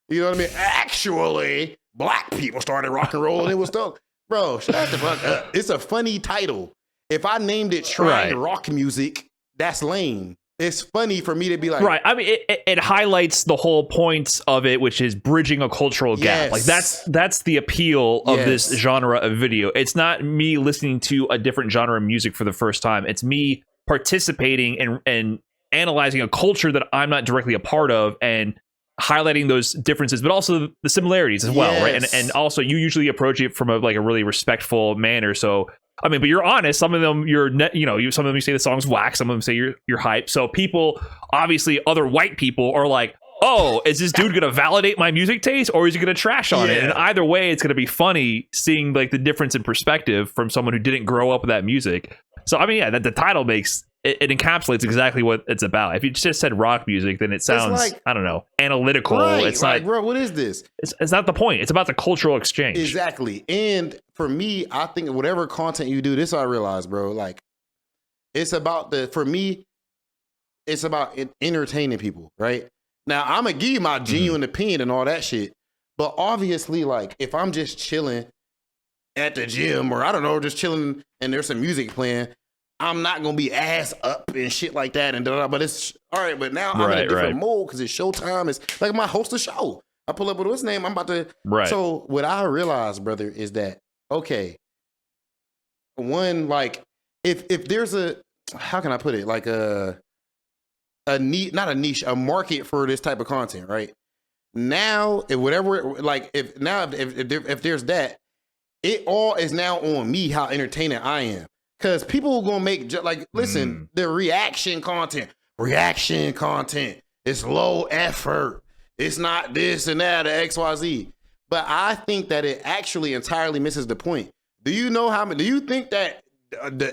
you know what I mean? Actually, black people started rock and roll and it was stuff. Bro, shut the fuck up. It's a funny title. If I named it Trying Rock Music, that's lame. It's funny for me to be like, right. I mean, it highlights the whole point of it, which is bridging a cultural gap. Like that's the appeal of this genre of video. It's not me listening to a different genre of music for the first time. It's me participating and analyzing a culture that I'm not directly a part of and highlighting those differences, but also the similarities as well, right? And also you usually approach it from a really respectful manner. So I mean, but you're honest. Some of them some of them you say the song's whack. Some of them say you're hype. So people, obviously, other white people are like, oh, is this dude gonna validate my music taste or is he gonna trash on it? And either way, it's gonna be funny seeing like the difference in perspective from someone who didn't grow up with that music. So I mean, yeah, that the title makes it encapsulates exactly what it's about. If you just said rock music, then it sounds like, I don't know, analytical. Right, it's not, bro. What is this? It's not the point. It's about the cultural exchange. Exactly. And for me, I think whatever content you do, this I realize, bro. Like, it's about for me, it's about entertaining people, right? Now, I'm gonna give you my genuine opinion and all that shit, but obviously, like, if I'm just chilling at the gym or I don't know, just chilling and there's some music playing, I'm not gonna be ass up and shit like that and da-da-da. But it's all right. But now I'm in a different mode because it's showtime. It's like my host a show. I pull up with what's name. I'm about to. So what I realized, brother, is that okay. One, like if there's how can I put it, like a niche, not a niche, a market for this type of content, right? Now, if there's that, it all is now on me how entertaining I am. Because people are going to make, like, listen, the reaction content, it's low effort. It's not this and that or XYZ. But I think that it actually entirely misses the point. Do you think that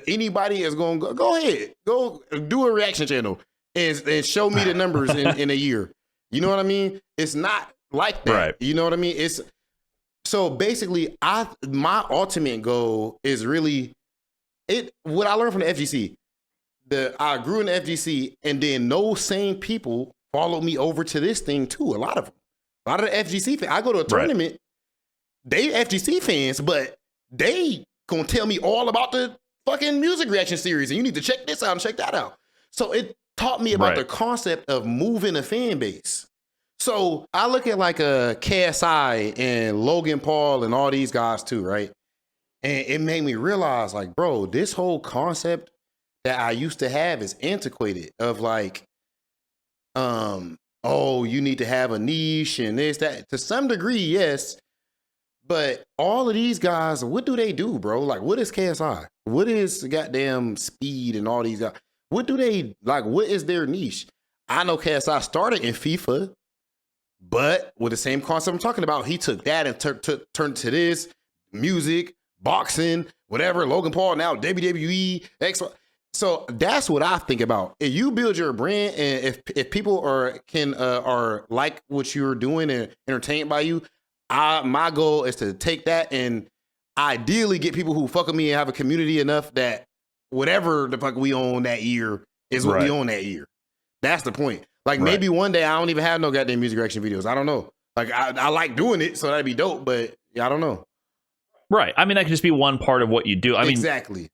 anybody is going to go ahead, go do a reaction channel and show me the numbers in a year? You know what I mean? It's not like that. Right. You know what I mean? So basically, my ultimate goal is really, what I learned from the FGC, I grew in the FGC, and then those same people followed me over to this thing too. A lot of them. A lot of the FGC fans. I go to a tournament, they FGC fans, but they gonna tell me all about the fucking music reaction series, and you need to check this out and check that out. So it taught me about the concept of moving a fan base. So I look at like a KSI and Logan Paul and all these guys too, right? And it made me realize, like, bro, this whole concept that I used to have is antiquated. Of like, you need to have a niche and this, that. To some degree, yes. But all of these guys, what do they do, bro? Like, what is KSI? What is goddamn Speed and all these guys? What do they, like, what is their niche? I know KSI started in FIFA, but with the same concept I'm talking about, he took that and turned to this, music, boxing, whatever. Logan Paul now WWE, So that's what I think about. If you build your brand, and if people are like what you're doing and entertained by you, my goal is to take that and ideally get people who fuck with me and have a community enough that whatever the fuck we own that year is what we own that year. That's the point. Like maybe one day I don't even have no goddamn music reaction videos. I don't know. Like I like doing it, so that'd be dope. But yeah, I don't know. Right. I mean, that could just be one part of what you do. I mean, exactly.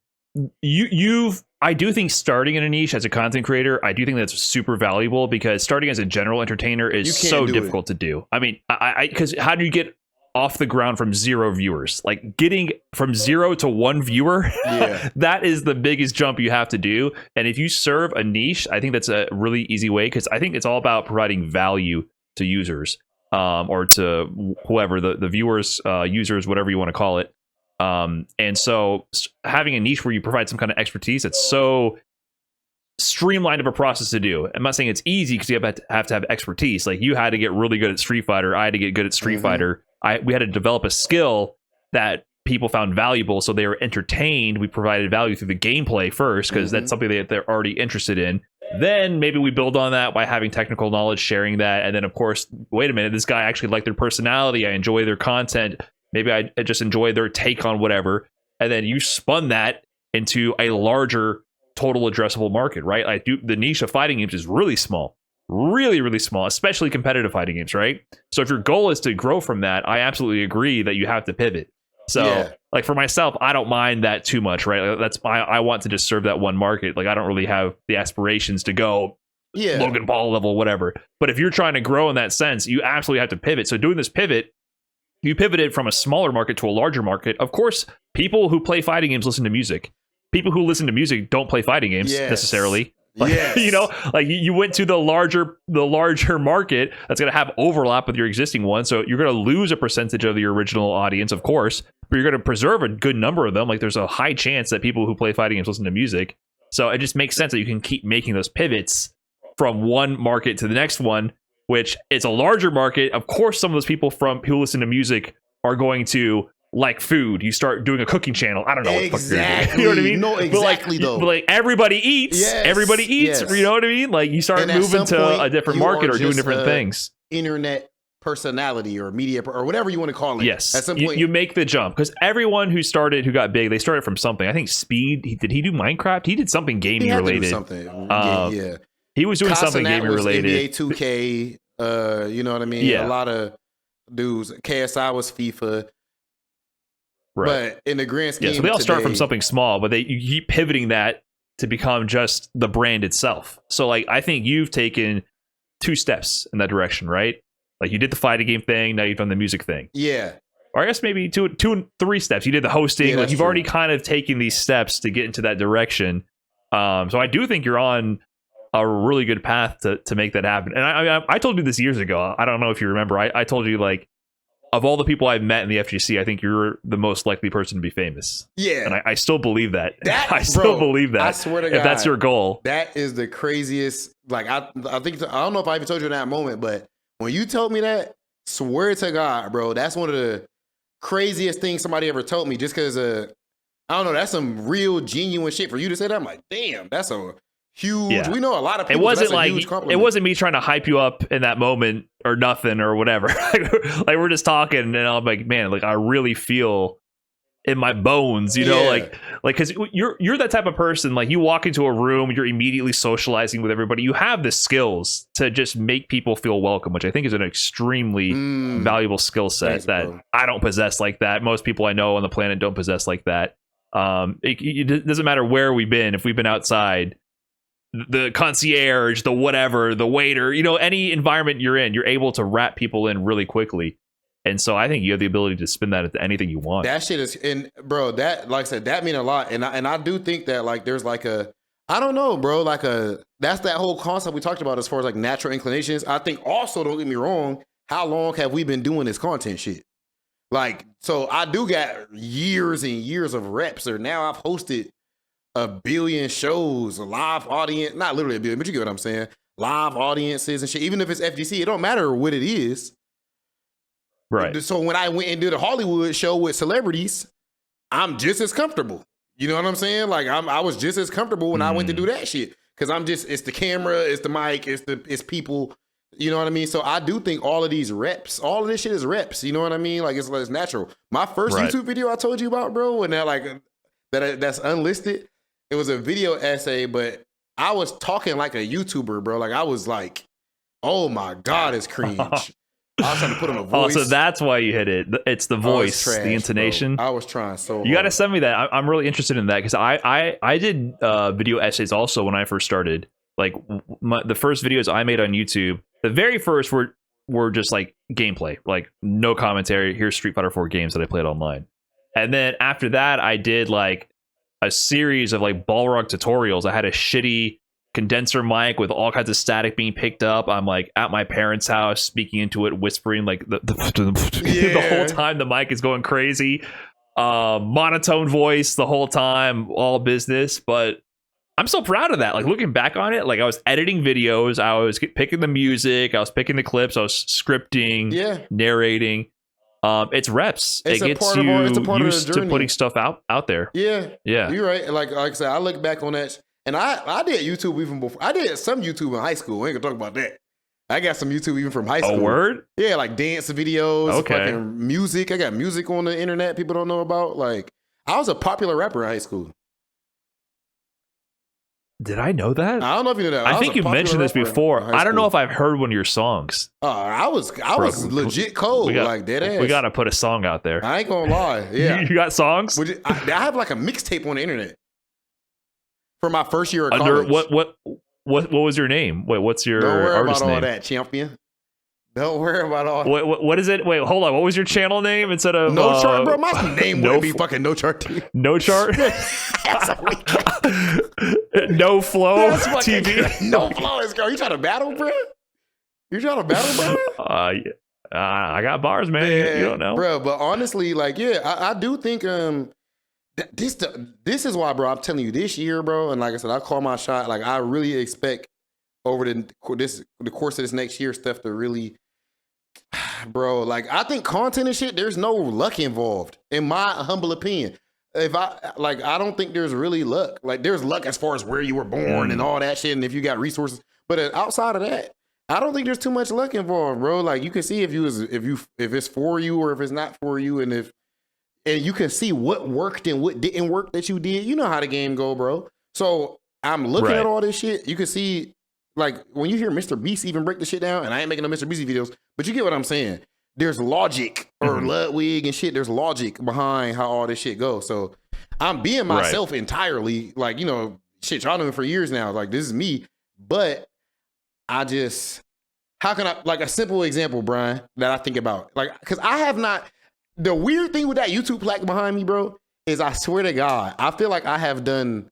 I do think starting in a niche as a content creator, I do think that's super valuable, because starting as a general entertainer is so difficult to do. I mean, because how do you get off the ground from 0 viewers? Like getting from 0 to 1 viewer, that is the biggest jump you have to do. And if you serve a niche, I think that's a really easy way, because I think it's all about providing value to users, or to whoever, the viewers, users, whatever you want to call it. And so having a niche where you provide some kind of expertise, that's so streamlined of a process to do. I'm not saying it's easy, because you have to have expertise. Like you had to get really good at Street Fighter. I had to get good at Street Fighter. We had to develop a skill that people found valuable, so they were entertained. We provided value through the gameplay first, because that's something that they're already interested in. Then maybe we build on that by having technical knowledge, sharing that. And then, of course, wait a minute, this guy actually liked their personality. I enjoy their content. Maybe I just enjoy their take on whatever. And then you spun that into a larger total addressable market, right? Like the niche of fighting games is really small, really, really small, especially competitive fighting games, right? So if your goal is to grow from that, I absolutely agree that you have to pivot. So like for myself, I don't mind that too much, right? That's I want to just serve that one market. Like I don't really have the aspirations to go Logan Paul level, whatever. But if you're trying to grow in that sense, you absolutely have to pivot. So doing this pivot, you pivoted from a smaller market to a larger market. Of course, people who play fighting games listen to music. People who listen to music don't play fighting games necessarily. Like, you know, like you went to the larger market that's going to have overlap with your existing one. So you're going to lose a percentage of your original audience, of course, but you're going to preserve a good number of them. Like there's a high chance that people who play fighting games listen to music. So it just makes sense that you can keep making those pivots from one market to the next one, which it's a larger market. Of course, some of those people who listen to music are going to like food. You start doing a cooking channel. I don't know what the fuck you're doing. You know what I mean? No, exactly, but like everybody eats. Everybody eats. You know what I mean? Like you start moving to a different market or doing different things. Internet personality or media or whatever you want to call it. Yes. At some point, you make the jump, because everyone who got big, they started from something. I think Speed, did he do Minecraft? He did something gaming related. He was doing something gaming related. NBA 2K. You know what I mean? A lot of dudes. KSI was FIFA. Right. But in the grand scheme, so they all start from something small, but you keep pivoting that to become just the brand itself. So like I think you've taken 2 steps in that direction, right? Like you did the fighting game thing, now you've done the music thing. Yeah. Or I guess maybe 2 and 3 steps. You did the hosting. Like you've already kind of taken these steps to get into that direction. So I do think you're on a really good path to make that happen. And I told you this years ago. I don't know if you remember. I told you, like, of all the people I've met in the FGC, I think you're the most likely person to be famous. Yeah. And I still believe that. I still believe that. I swear to God. If that's your goal. That is the craziest. Like, I think, I don't know if I even told you in that moment, but when you told me that, swear to God, bro, that's one of the craziest things somebody ever told me, just because, I don't know, that's some real genuine shit for you to say that. I'm like, damn, that's a huge. We know a lot of people. It wasn't like it wasn't me trying to hype you up in that moment or nothing or whatever. Like we're just talking, and I'm like, man, like I really feel in my bones, you know, like because you're that type of person. Like you walk into a room, you're immediately socializing with everybody. You have the skills to just make people feel welcome, which I think is an extremely valuable skill set that I don't possess like that. Most people I know on the planet don't possess like that. It doesn't matter where we've been. If we've been outside, the concierge, the whatever, the waiter, you know, any environment you're in, you're able to wrap people in really quickly. And so I think you have the ability to spin that into anything you want. That shit is, and bro, that, like I said, that mean a lot. And I do think that, like, there's like I don't know, bro, that's that whole concept we talked about as far as like natural inclinations. I think also, don't get me wrong, how long have we been doing this content shit? Like, so I do got years and years of reps, or now I've hosted 1 billion shows, a live audience, not literally 1 billion, but you get what I'm saying. Live audiences and shit. Even if it's FGC, it don't matter what it is. Right. So when I went and did a Hollywood show with celebrities, I'm just as comfortable. You know what I'm saying? Like I was just as comfortable when I went to do that shit. Cause it's the camera, it's the mic, it's people. You know what I mean? So I do think all of these reps, all of this shit is reps. You know what I mean? Like it's natural. My first YouTube video I told you about, bro, and that's unlisted. It was a video essay, but I was talking like a YouTuber, bro. Like I was like, oh my God, it's cringe. I was trying to put on a Oh, voice. so that's why you hit it. It's the voice, trash, the intonation. Bro. I was trying so hard. You got to send me that. I'm really interested in that because I did video essays also when I first started. Like the first videos I made on YouTube, the very first were just like gameplay, like no commentary. Here's Street Fighter 4 games that I played online. And then after that, I did like a series of like Balrog tutorials. I had a shitty condenser mic with all kinds of static being picked up. I'm like at my parents' house speaking into it, whispering like the whole time the mic is going crazy. Monotone voice the whole time, all business. But I'm so proud of that. Like looking back on it, like I was editing videos, I was picking the music, I was picking the clips, I was scripting, narrating. It's reps. It gets you used to putting stuff out there. Yeah. You're right. Like I said, I look back on that, and I did YouTube even before. I did some YouTube in high school. We ain't gonna talk about that. I got some YouTube even from high school. A word? Yeah, like dance videos, fucking music. I got music on the internet people don't know about. Like I was a popular rapper in high school. Did I know that? I don't know if you know that. I think you mentioned this before. I don't know if I've heard one of your songs. I was legit cold, like dead ass. We got to put a song out there. I ain't gonna lie. Yeah, you got songs? I have like a mixtape on the internet for my first year of college. What was your name? Wait, what's your Don't worry artist about name? all that, champion. Don't worry about all. What is it? Wait, hold on. What was your channel name instead of No Chart, bro? My name would be fucking No Chart. No Chart. No Flow TV. No Flow is girl. You trying to battle, bro? You trying to battle, bro? I got bars, man. You don't know, bro. But honestly, like, I do think this is why, bro. I'm telling you, this year, bro, and like I said, I call my shot. Like, I really expect over the course of this next year stuff to really. Bro, like I think content and shit, there's no luck involved, in my humble opinion. I don't think there's really luck. Like there's luck as far as where you were born and all that shit, and if you got resources. But outside of that, I don't think there's too much luck involved, bro. Like you can see if it's for you or if it's not for you, and you can see what worked and what didn't work that you did. You know how the game go, bro. So I'm looking at all this shit. You can see. Like, when you hear Mr. Beast even break the shit down, and I ain't making no Mr. Beast videos, but you get what I'm saying. There's logic, or Ludwig and shit, there's logic behind how all this shit goes. So, I'm being myself entirely. Like, you know, shit, y'all know me for years now. Like, this is me. But, how can I, like, a simple example, Brian, that I think about. Like, because I have not, the weird thing with that YouTube plaque behind me, bro, is I swear to God, I feel like I have done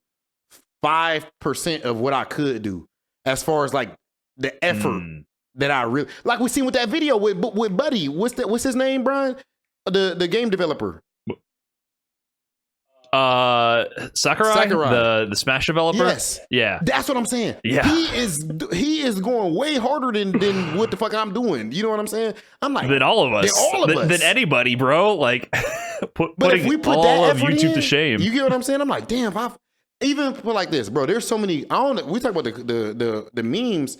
5% of what I could do. As far as like the effort that I really like, we seen with that video with Buddy. What's his name, Brian? The game developer. Sakurai, the Smash developer. Yes, yeah, that's what I'm saying. Yeah, he is going way harder than what the fuck I'm doing. You know what I'm saying? I'm like than all of us, than anybody, bro. Like, but if we put all of YouTube to shame, you get what I'm saying? I'm like, damn, even put like this, bro. There's so many. I don't know. We talk about the memes,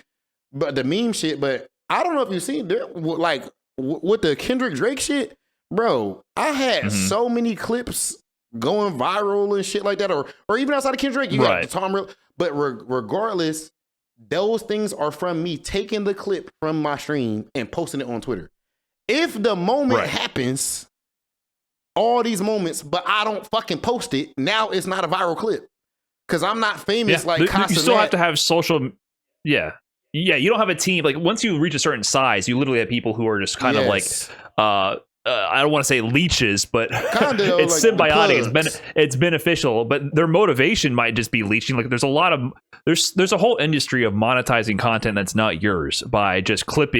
but the meme shit. But I don't know if you've seen there, like with the Kendrick Drake shit, bro. I had so many clips going viral and shit like that, or even outside of Kendrick, you got the Tom Real. But regardless, those things are from me taking the clip from my stream and posting it on Twitter. If the moment happens, all these moments, but I don't fucking post it, now it's not a viral clip. Because I'm not famous like Cancellation. You still have to have social. Yeah. You don't have a team. Like once you reach a certain size, you literally have people who are just kind of like, I don't want to say leeches, but kinda, it's like symbiotic. It's beneficial, but their motivation might just be leeching. Like there's a whole industry of monetizing content that's not yours by just clip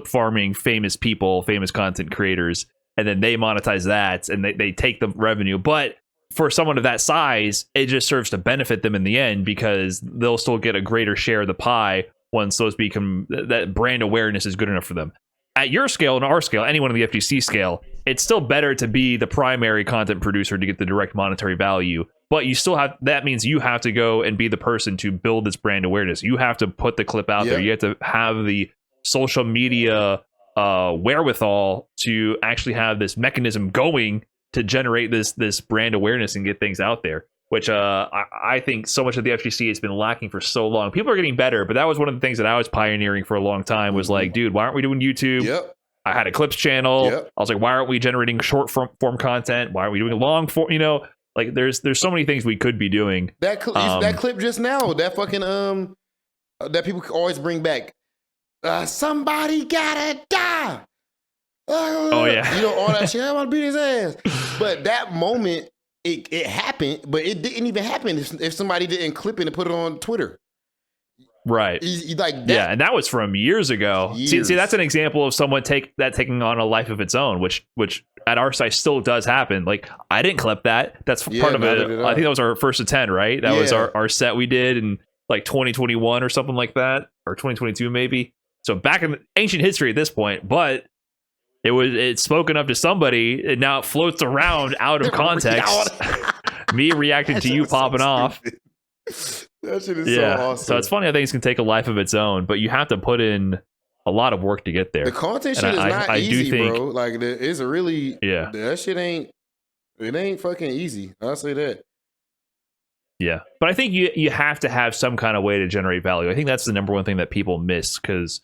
farming famous people, famous content creators, and then they monetize that and they take the revenue. But for someone of that size, it just serves to benefit them in the end because they'll still get a greater share of the pie once those become that brand awareness is good enough for them. At your scale and our scale, anyone in the FGC scale, it's still better to be the primary content producer to get the direct monetary value. But you still have, that means you have to go and be the person to build this brand awareness. You have to put the clip out there. You have to have the social media wherewithal to actually have this mechanism going to generate this brand awareness and get things out there, which I think so much of the FGC has been lacking for so long. People are getting better, but that was one of the things that I was pioneering for a long time was like, dude, why aren't we doing YouTube? I had a clips channel. Yep. I was like, why aren't we generating short form content? Why are we doing long form? You know, like there's so many things we could be doing. That clip just now, that fucking that people always bring back. Somebody gotta die. Oh yeah, you know, all that shit. I want to beat his ass. But that moment, it happened, but it didn't even happen if somebody didn't clip it and put it on Twitter. Right. Like that. Yeah, and that was from years ago. See, that's an example of someone taking on a life of its own, which at our site still does happen. Like I didn't clip that. That's part of it. I think that was our first of 10, right? That was our set we did in like 2021 or something like that, or 2022 maybe. So back in ancient history at this point, but it's spoken up to somebody, and now it floats around out of context. Me reacting to you popping off. That shit is so awesome. So it's funny how things can take a life of its own, but you have to put in a lot of work to get there. The content shit is not easy, bro. Like it's a really that shit ain't fucking easy. I'll say that. Yeah, but I think you have to have some kind of way to generate value. I think that's the number one thing that people miss, because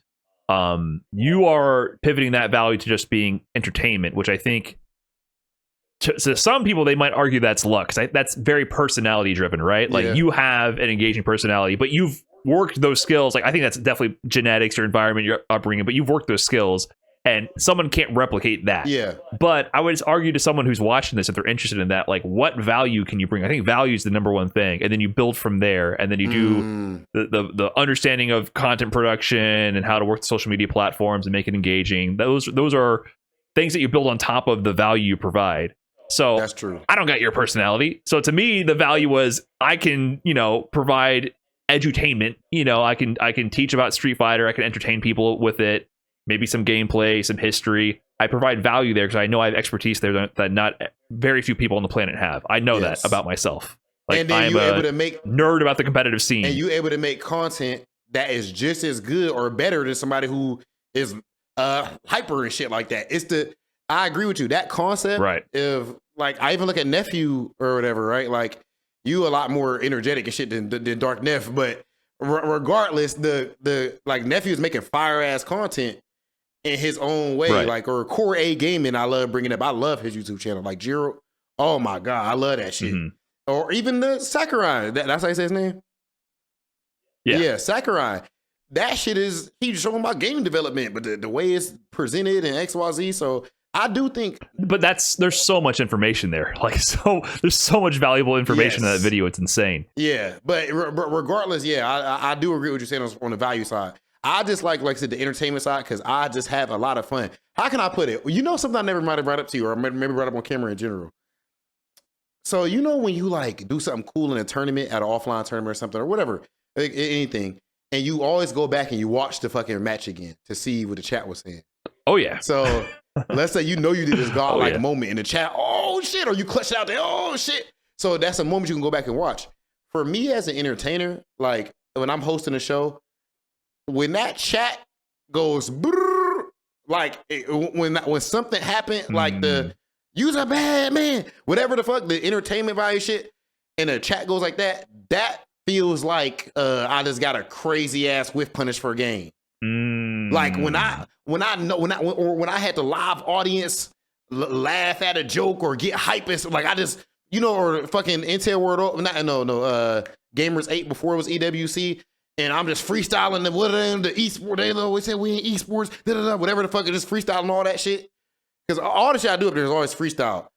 you are pivoting that value to just being entertainment, which I think to some people they might argue that's luck, because that's very personality driven, right? Like you have an engaging personality, but you've worked those skills. Like I think that's definitely genetics, your environment, your upbringing, but you've worked those skills, and someone can't replicate that. Yeah. But I would argue to someone who's watching this, if they're interested in that, like what value can you bring? I think value is the number one thing, and then you build from there, and then you do the understanding of content production and how to work the social media platforms and make it engaging. Those are things that you build on top of the value you provide. So that's true. I don't got your personality. So to me, the value was I can, provide edutainment. I can teach about Street Fighter. I can entertain people with it. Maybe some gameplay, some history. I provide value there because I know I have expertise there that not very few people on the planet have. I know that about myself. Like, and then you're able to make nerd about the competitive scene. And you're able to make content that is just as good or better than somebody who is hyper and shit like that. I agree with you. That concept of, like, I even look at Nephew or whatever, right? Like, you a lot more energetic and shit than Dark Neff, but regardless, the like Nephew is making fire ass content in his own way, like, or Core A Gaming. I love bringing up. I love his YouTube channel, like Jiro. Oh my god, I love that shit. Or even the Sakurai. That's how you say his name. Yeah, Sakurai. That shit is, he's showing about game development, but the way it's presented and XYZ. So I do think, but there's so much information there. Like, there's so much valuable information in that video. It's insane. Yeah, but regardless, I do agree with you saying on the value side. I just like I said, the entertainment side, because I just have a lot of fun. How can I put it? Something I never might have brought up to you, or maybe brought up on camera in general. So when you like do something cool in a tournament, at an offline tournament or something, or whatever, like anything, and you always go back and you watch the fucking match again to see what the chat was saying. Oh yeah. So let's say you did this godlike moment in the chat. Oh shit! Or you clutched out there. Oh shit! So that's a moment you can go back and watch. For me as an entertainer, like when I'm hosting a show, when that chat goes brrr, like when something happened, like the "you's a bad man," whatever the fuck, the entertainment value shit, and the chat goes like that, that feels like I just got a crazy ass whiff punish for a game. Like when I had the live audience laugh at a joke or get hype, and like I just or fucking Intel World, Gamers 8 before it was EWC, and I'm just freestyling the esports. They always say we in esports, whatever the fuck, just freestyling all that shit. Because all the shit I do up there is always freestyle.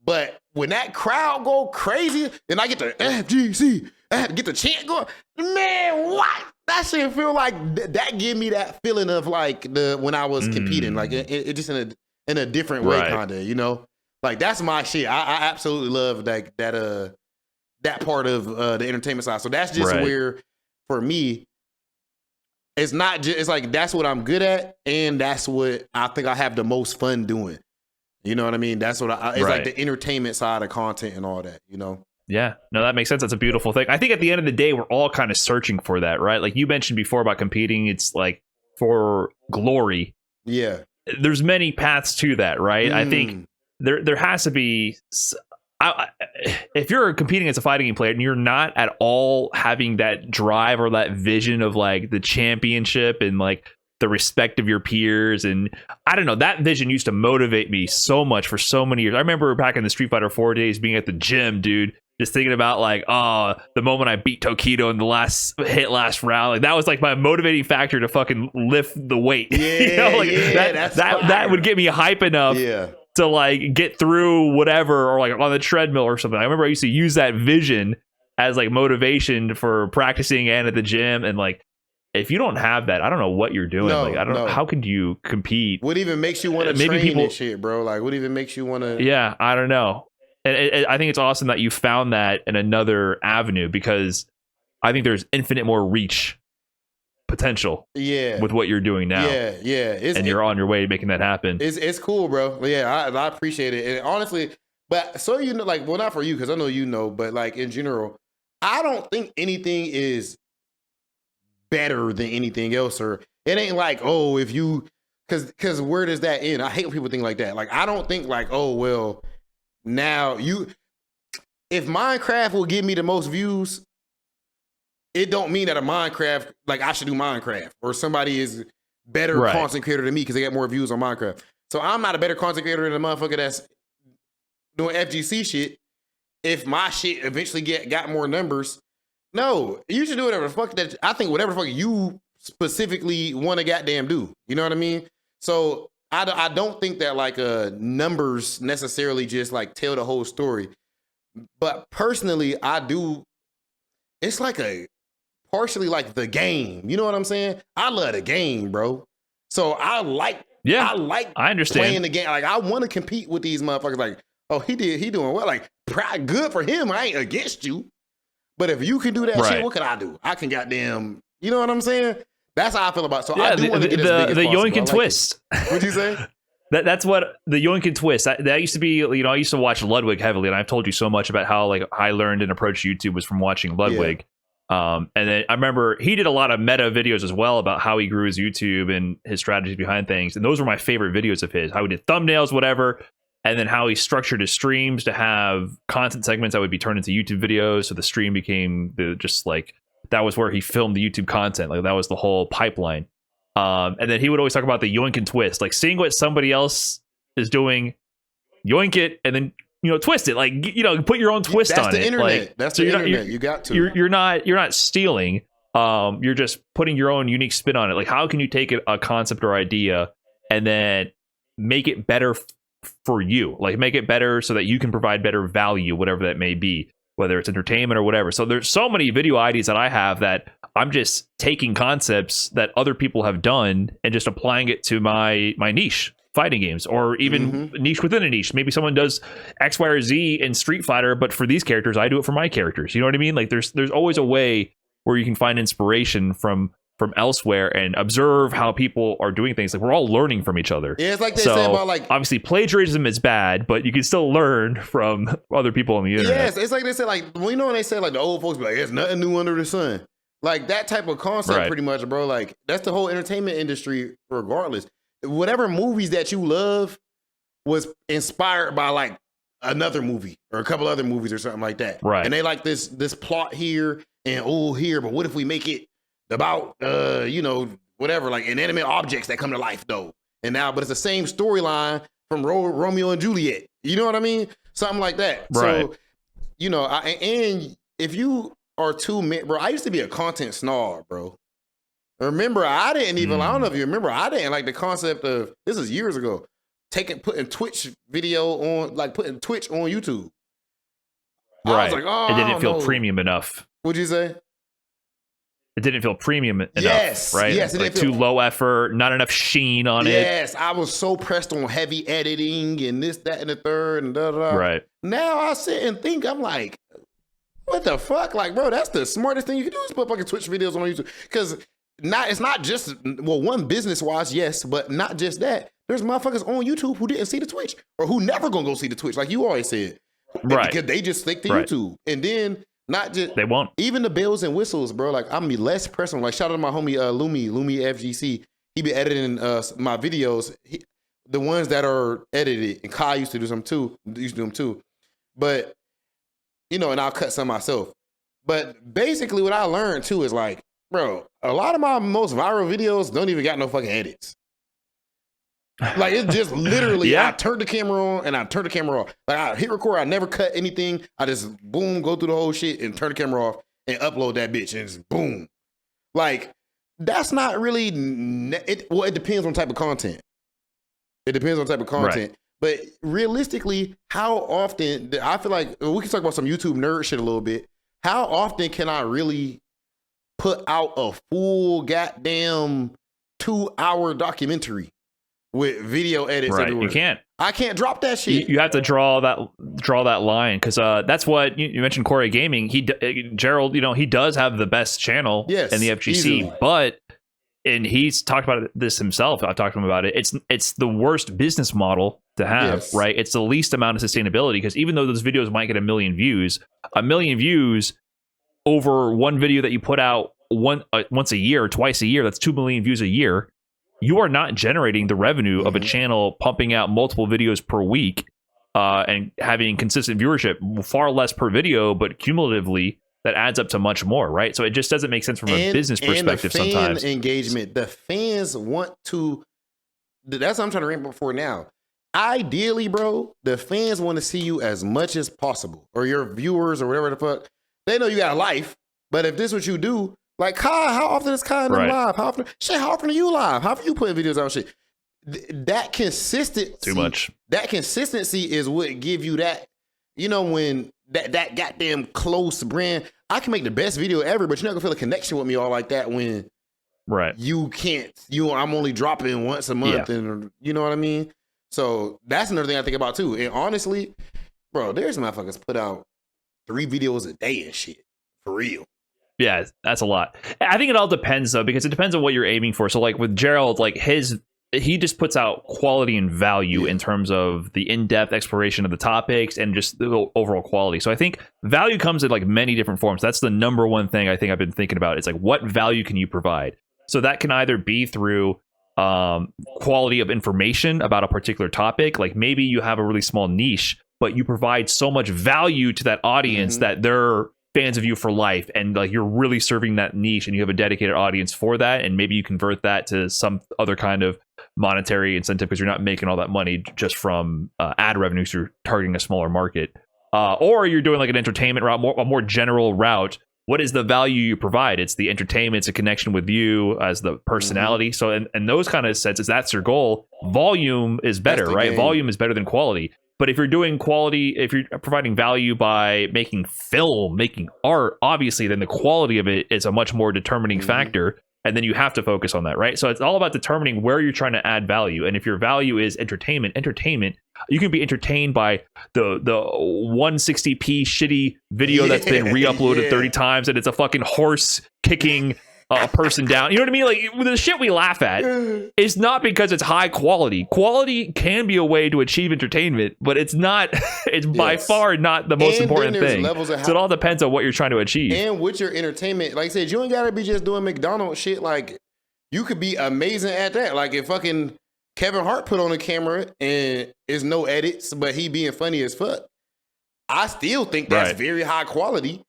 But when that crowd go crazy, and I get the FGC, get the chant going, man, what? That shit feel like that give me that feeling of like when I was competing, like it just in a different way, kind of, like that's my shit. I absolutely love that part of the entertainment side. So that's just where, for me, it's not just, it's like that's what I'm good at, and that's what I think I have the most fun doing. You know what I mean? That's what it's like, the entertainment side of content and all that, Yeah, no, that makes sense. That's a beautiful thing. I think at the end of the day, we're all kind of searching for that, right? Like you mentioned before about competing, it's like for glory. Yeah. There's many paths to that, right? I think there has to be, if you're competing as a fighting game player and you're not at all having that drive or that vision of like the championship and like the respect of your peers. And I don't know, that vision used to motivate me so much for so many years. I remember back in the Street Fighter 4 days being at the gym, dude, just thinking about like, oh, the moment I beat Tokido in the last round, like that was like my motivating factor to fucking lift the weight. Yeah, like that would get me hype enough to like get through whatever, or like on the treadmill or something. I remember I used to use that vision as like motivation for practicing and at the gym. And like, if you don't have that, I don't know what you're doing. Like, I don't know, how could you compete? What even makes you want to train and shit, bro? Like, what even makes you want to? Yeah, I don't know. And I think it's awesome that you found that in another avenue, because I think there's infinite more reach potential. With what you're doing now. And you're on your way to making that happen. It's cool, bro. Yeah, I appreciate it. And honestly, but so you know, like, well, not for you, because I know you know, but like in general, I don't think anything is better than anything else, or it ain't like, oh, if you, because where does that end? I hate when people think like that. Like, I don't think like, oh, well, now if Minecraft will give me the most views, it don't mean that a Minecraft, like I should do Minecraft, or somebody is better content creator than me because they got more views on Minecraft. So I'm not a better content creator than a motherfucker that's doing FGC shit. If my shit eventually got more numbers, no, you should do whatever the fuck that I think, whatever the fuck you specifically want to goddamn do. You know what I mean? So I don't think that like numbers necessarily just like tell the whole story. But personally, I do. It's like partially like the game. You know what I'm saying? I love the game, bro. So I understand playing the game. Like, I want to compete with these motherfuckers. Like, oh, he doing well. Like, good for him. I ain't against you. But if you can do that shit, what can I do? I can goddamn, you know what I'm saying? That's how I feel about it. So I do want to get as big as possible. Yoink and twist. What'd you say? That's what the yoink and twist. That used to be, you know, I used to watch Ludwig heavily, and I've told you so much about how like I learned and approached YouTube was from watching Ludwig. And then I remember he did a lot of meta videos as well about how he grew his YouTube and his strategies behind things. And those were my favorite videos of his, how he did thumbnails, whatever. And then how he structured his streams to have content segments that would be turned into YouTube videos. So the stream became that was where he filmed the YouTube content. Like, that was the whole pipeline. And then he would always talk about the yoink and twist, like seeing what somebody else is doing, yoink it, and then, you know, twist it. Like, you know, put your own twist on it. That's the internet. Like, that's the internet. You got to. You're not stealing. You're just putting your own unique spin on it. Like, how can you take a concept or idea and then make it better for you? Like, make it better so that you can provide better value, whatever that may be, whether it's entertainment or whatever. So there's so many video ideas that I have that I'm just taking concepts that other people have done and just applying it to my niche, fighting games, or even niche within a niche. Maybe someone does X, Y, or Z in Street Fighter, but for these characters, I do it for my characters. You know what I mean? Like, there's always a way where you can find inspiration from elsewhere and observe how people are doing things. Like, we're all learning from each other. Yeah, it's like they say about, like, obviously plagiarism is bad, but you can still learn from other people on the internet. Yes, it's like they say, like, well, you know when they say, like, the old folks be like, there's nothing new under the sun. Like, that type of concept, pretty much, bro. Like, that's the whole entertainment industry, regardless. Whatever movies that you love was inspired by, like, another movie or a couple other movies or something like that. Right. And they like this plot here and here, but what if we make it about you know, whatever, like inanimate objects that come to life though, and now, but it's the same storyline from Romeo and Juliet. You know what I mean? Something like that. Right. So, you know, and if you are bro, I used to be a content snob, bro. Remember, I didn't even. I don't know if you remember. I didn't like the concept of, this is years ago, putting Twitch video on, like putting Twitch on YouTube. Right. I was like, oh, it didn't feel premium enough. What'd you say? It didn't feel premium enough, right? Yes, like too low effort, not enough sheen on it. Yes, I was so pressed on heavy editing and this, that, and the third, and da da. Right. Now I sit and think, I'm like, what the fuck? Like, bro, that's the smartest thing you can do is put fucking Twitch videos on YouTube. Because it's not just, well, one, business-wise, yes, but not just that. There's motherfuckers on YouTube who didn't see the Twitch, or who never gonna go see the Twitch, like you always said. Right. Because they just stick to YouTube. And then, not just, they won't. Even the bells and whistles, bro. Like, I'm less personal. Like, shout out to my homie Lumi FGC. He be editing my videos, the ones that are edited. And Kai used to do them too. But, you know, and I'll cut some myself. But basically, what I learned too is, like, Bro, a lot of my most viral videos don't even got no fucking edits. Like, it's just literally, I turn the camera on and I turn the camera off. Like, I hit record, I never cut anything. I just boom, go through the whole shit and turn the camera off and upload that bitch and just boom. Like, that's not really, it depends on type of content. It depends on type of content. Right. But realistically, how often, I feel like, we can talk about some YouTube nerd shit a little bit. How often can I really put out a full goddamn 2-hour documentary with video edits everywhere? You can't. I can't drop that shit. You have to draw that line, because that's what you mentioned. Corey Gaming, Gerald, he does have the best channel in the FGC, easily. And he's talked about this himself. I've talked to him about it. It's the worst business model to have, right? It's the least amount of sustainability, because even though those videos might get 1 million views, 1 million views over one video that you put out once a year or twice a year, that's 2 million views a year. You are not generating the revenue of a channel pumping out multiple videos per week and having consistent viewership, far less per video, but cumulatively that adds up to much more, right? So it just doesn't make sense from a business perspective sometimes. Engagement, the fans want to, that's what I'm trying to ramp up for now. Ideally, bro, the fans want to see you as much as possible, or your viewers or whatever the fuck. They know you got a life, but if this is what you do, like Kai, how often is Kai in them live? How often are you live? How often are you putting videos out shit? That consistency. Too much. That consistency is what give you that, when that goddamn close brand. I can make the best video ever, but you're not gonna feel a connection with me all like that when you can't. I'm only dropping once a month, and you know what I mean? So that's another thing I think about too. And honestly, bro, there's motherfuckers put out 3 videos a day and shit. For real. Yeah, that's a lot. I think it all depends though, because it depends on what you're aiming for. So like with Gerald, like he just puts out quality and value in terms of the in-depth exploration of the topics and just the overall quality. So I think value comes in like many different forms. That's the number one thing I think I've been thinking about. It's like, what value can you provide? So that can either be through quality of information about a particular topic. Like maybe you have a really small niche, but you provide so much value to that audience that they're fans of you for life, and like you're really serving that niche and you have a dedicated audience for that, and maybe you convert that to some other kind of monetary incentive because you're not making all that money just from ad revenue, so you're targeting a smaller market, or you're doing like an entertainment route, a more general route. What is the value you provide? It's the entertainment, it's a connection with you as the personality. So in those kind of senses, that's your goal. Volume is better, right? Volume is better than quality. But if you're doing quality, if you're providing value by making film, making art, obviously, then the quality of it is a much more determining factor. And then you have to focus on that, right? So it's all about determining where you're trying to add value. And if your value is entertainment, you can be entertained by the 160p shitty video that's been re-uploaded 30 times and it's a fucking horse kicking a person down. You know what I mean? Like the shit we laugh at is not because it's high quality. Quality can be a way to achieve entertainment, but it's not. It's by far not the most important thing. So it all depends on what you're trying to achieve. And with your entertainment, like I said, you ain't gotta be just doing McDonald's shit. Like you could be amazing at that. Like if fucking Kevin Hart put on a camera and there's no edits, but he being funny as fuck, I still think that's very high quality,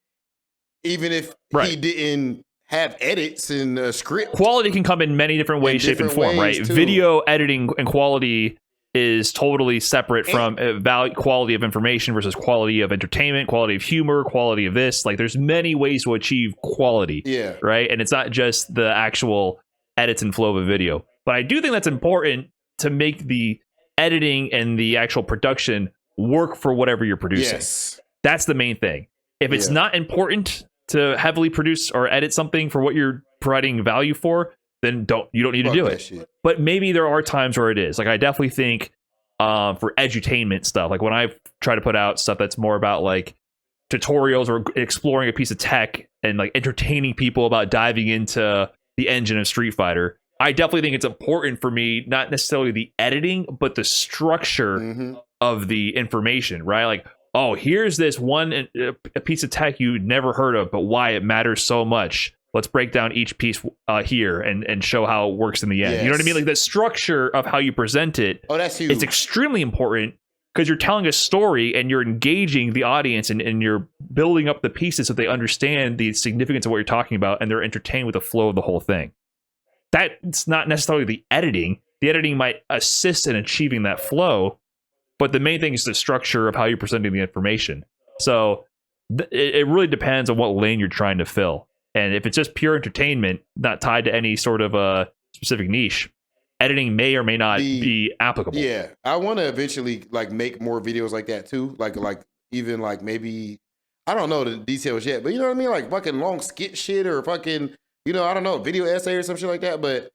even if he didn't have edits and a script. Quality can come in many different ways, shape, and form, right? Too. Video editing and quality is totally separate from quality of information versus quality of entertainment, quality of humor, quality of this. Like there's many ways to achieve quality, right? And it's not just the actual edits and flow of a video. But I do think that's important to make the editing and the actual production work for whatever you're producing. That's the main thing. If it's not important to heavily produce or edit something for what you're providing value for, then you don't need to do it. Shit. But maybe there are times where it is. Like I definitely think for edutainment stuff, like when I try to put out stuff that's more about like tutorials or exploring a piece of tech and like entertaining people about diving into the engine of Street Fighter, I definitely think it's important for me, not necessarily the editing, but the structure of the information, right? Like, oh, here's this one a piece of tech you never heard of, but why it matters so much. Let's break down each piece here and show how it works in the end. You know what I mean? Like the structure of how you present it. Oh, that's huge. It's extremely important because you're telling a story and you're engaging the audience and you're building up the pieces so they understand the significance of what you're talking about and they're entertained with the flow of the whole thing. That's not necessarily the editing. The editing might assist in achieving that flow, but the main thing is the structure of how you're presenting the information. So it really depends on what lane you're trying to fill. And if it's just pure entertainment, not tied to any sort of a specific niche, editing may or may not be applicable. Yeah, I want to eventually like make more videos like that too. Like even like maybe, I don't know the details yet, but you know what I mean? Like fucking long skit shit or fucking, you know, I don't know, video essay or some shit like that. But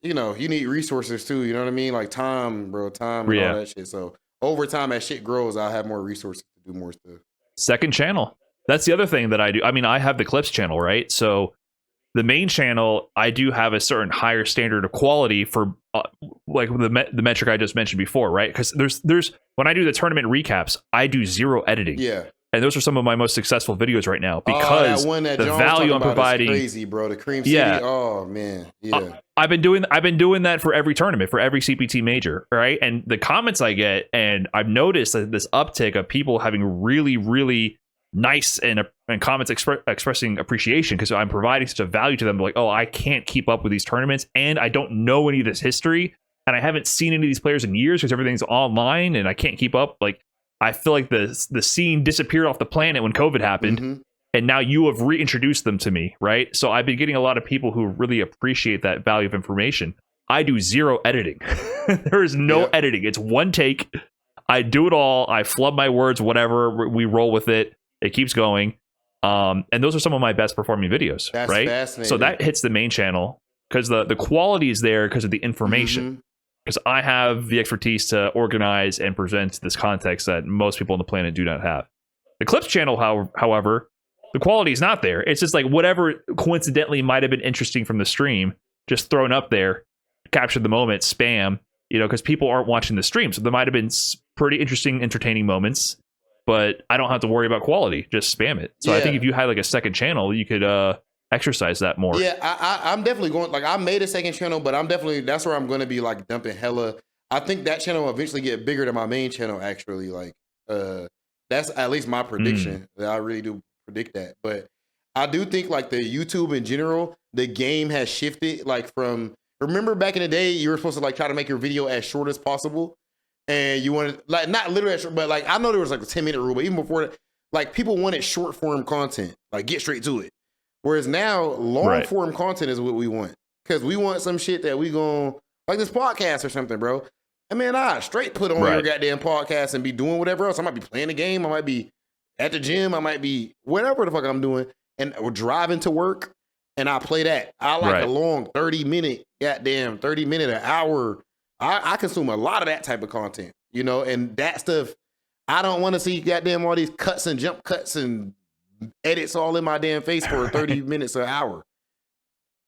you know, you need resources too. You know what I mean? Like time, bro, time and all that shit. So over time, as shit grows, I'll have more resources to do more stuff. Second channel. That's the other thing that I do. I mean, I have the clips channel, right? So the main channel, I do have a certain higher standard of quality for like the metric I just mentioned before, right? Because there's when I do the tournament recaps, I do zero editing. Yeah. And those are some of my most successful videos right now because the value I'm providing, crazy, bro. The Cream City. Yeah. Oh man. Yeah. I've been doing that for every tournament, for every CPT major, right? And the comments I get, and I've noticed that this uptick of people having really, really nice and comments expressing appreciation because I'm providing such a value to them. Like, oh, I can't keep up with these tournaments, and I don't know any of this history, and I haven't seen any of these players in years because everything's online, and I can't keep up. Like, I feel like the scene disappeared off the planet when COVID happened, and now you have reintroduced them to me, right? So I've been getting a lot of people who really appreciate that value of information. I do zero editing. There is no editing. It's one take. I do it all. I flub my words, whatever. We roll with it. It keeps going. And those are some of my best performing videos, That's right? Fascinating. So that hits the main channel because the quality is there because of the information. Because I have the expertise to organize and present this context that most people on the planet do not have. The clips channel, however, the quality is not there. It's just like whatever coincidentally might have been interesting from the stream, just thrown up there, capture the moment, spam, you know, because people aren't watching the stream. So there might have been pretty interesting, entertaining moments, but I don't have to worry about quality. Just spam it. So I think if you had like a second channel, you could exercise that more. Yeah, I'm definitely going, like I made a second channel, but that's where I'm going to be like dumping hella. I think that channel will eventually get bigger than my main channel actually. Like that's at least my prediction. I really do predict that. But I do think like the YouTube in general, the game has shifted like from, remember back in the day, you were supposed to like try to make your video as short as possible. And you wanted, like, not literally short, but like, I know there was like a 10-minute rule, but even before that, like people wanted short form content, like get straight to it. Whereas now long form content is what we want. Cause we want some shit that we gon' like this podcast or something, bro. I mean, I straight put on your goddamn podcast and be doing whatever else. I might be playing a game. I might be at the gym. I might be whatever the fuck I'm doing. And we're driving to work and I play that. I like a long 30-minute, goddamn 30-minute, an hour. I consume a lot of that type of content, you know, and that stuff, I don't want to see goddamn all these cuts and jump cuts and edits all in my damn face for 30 minutes an hour.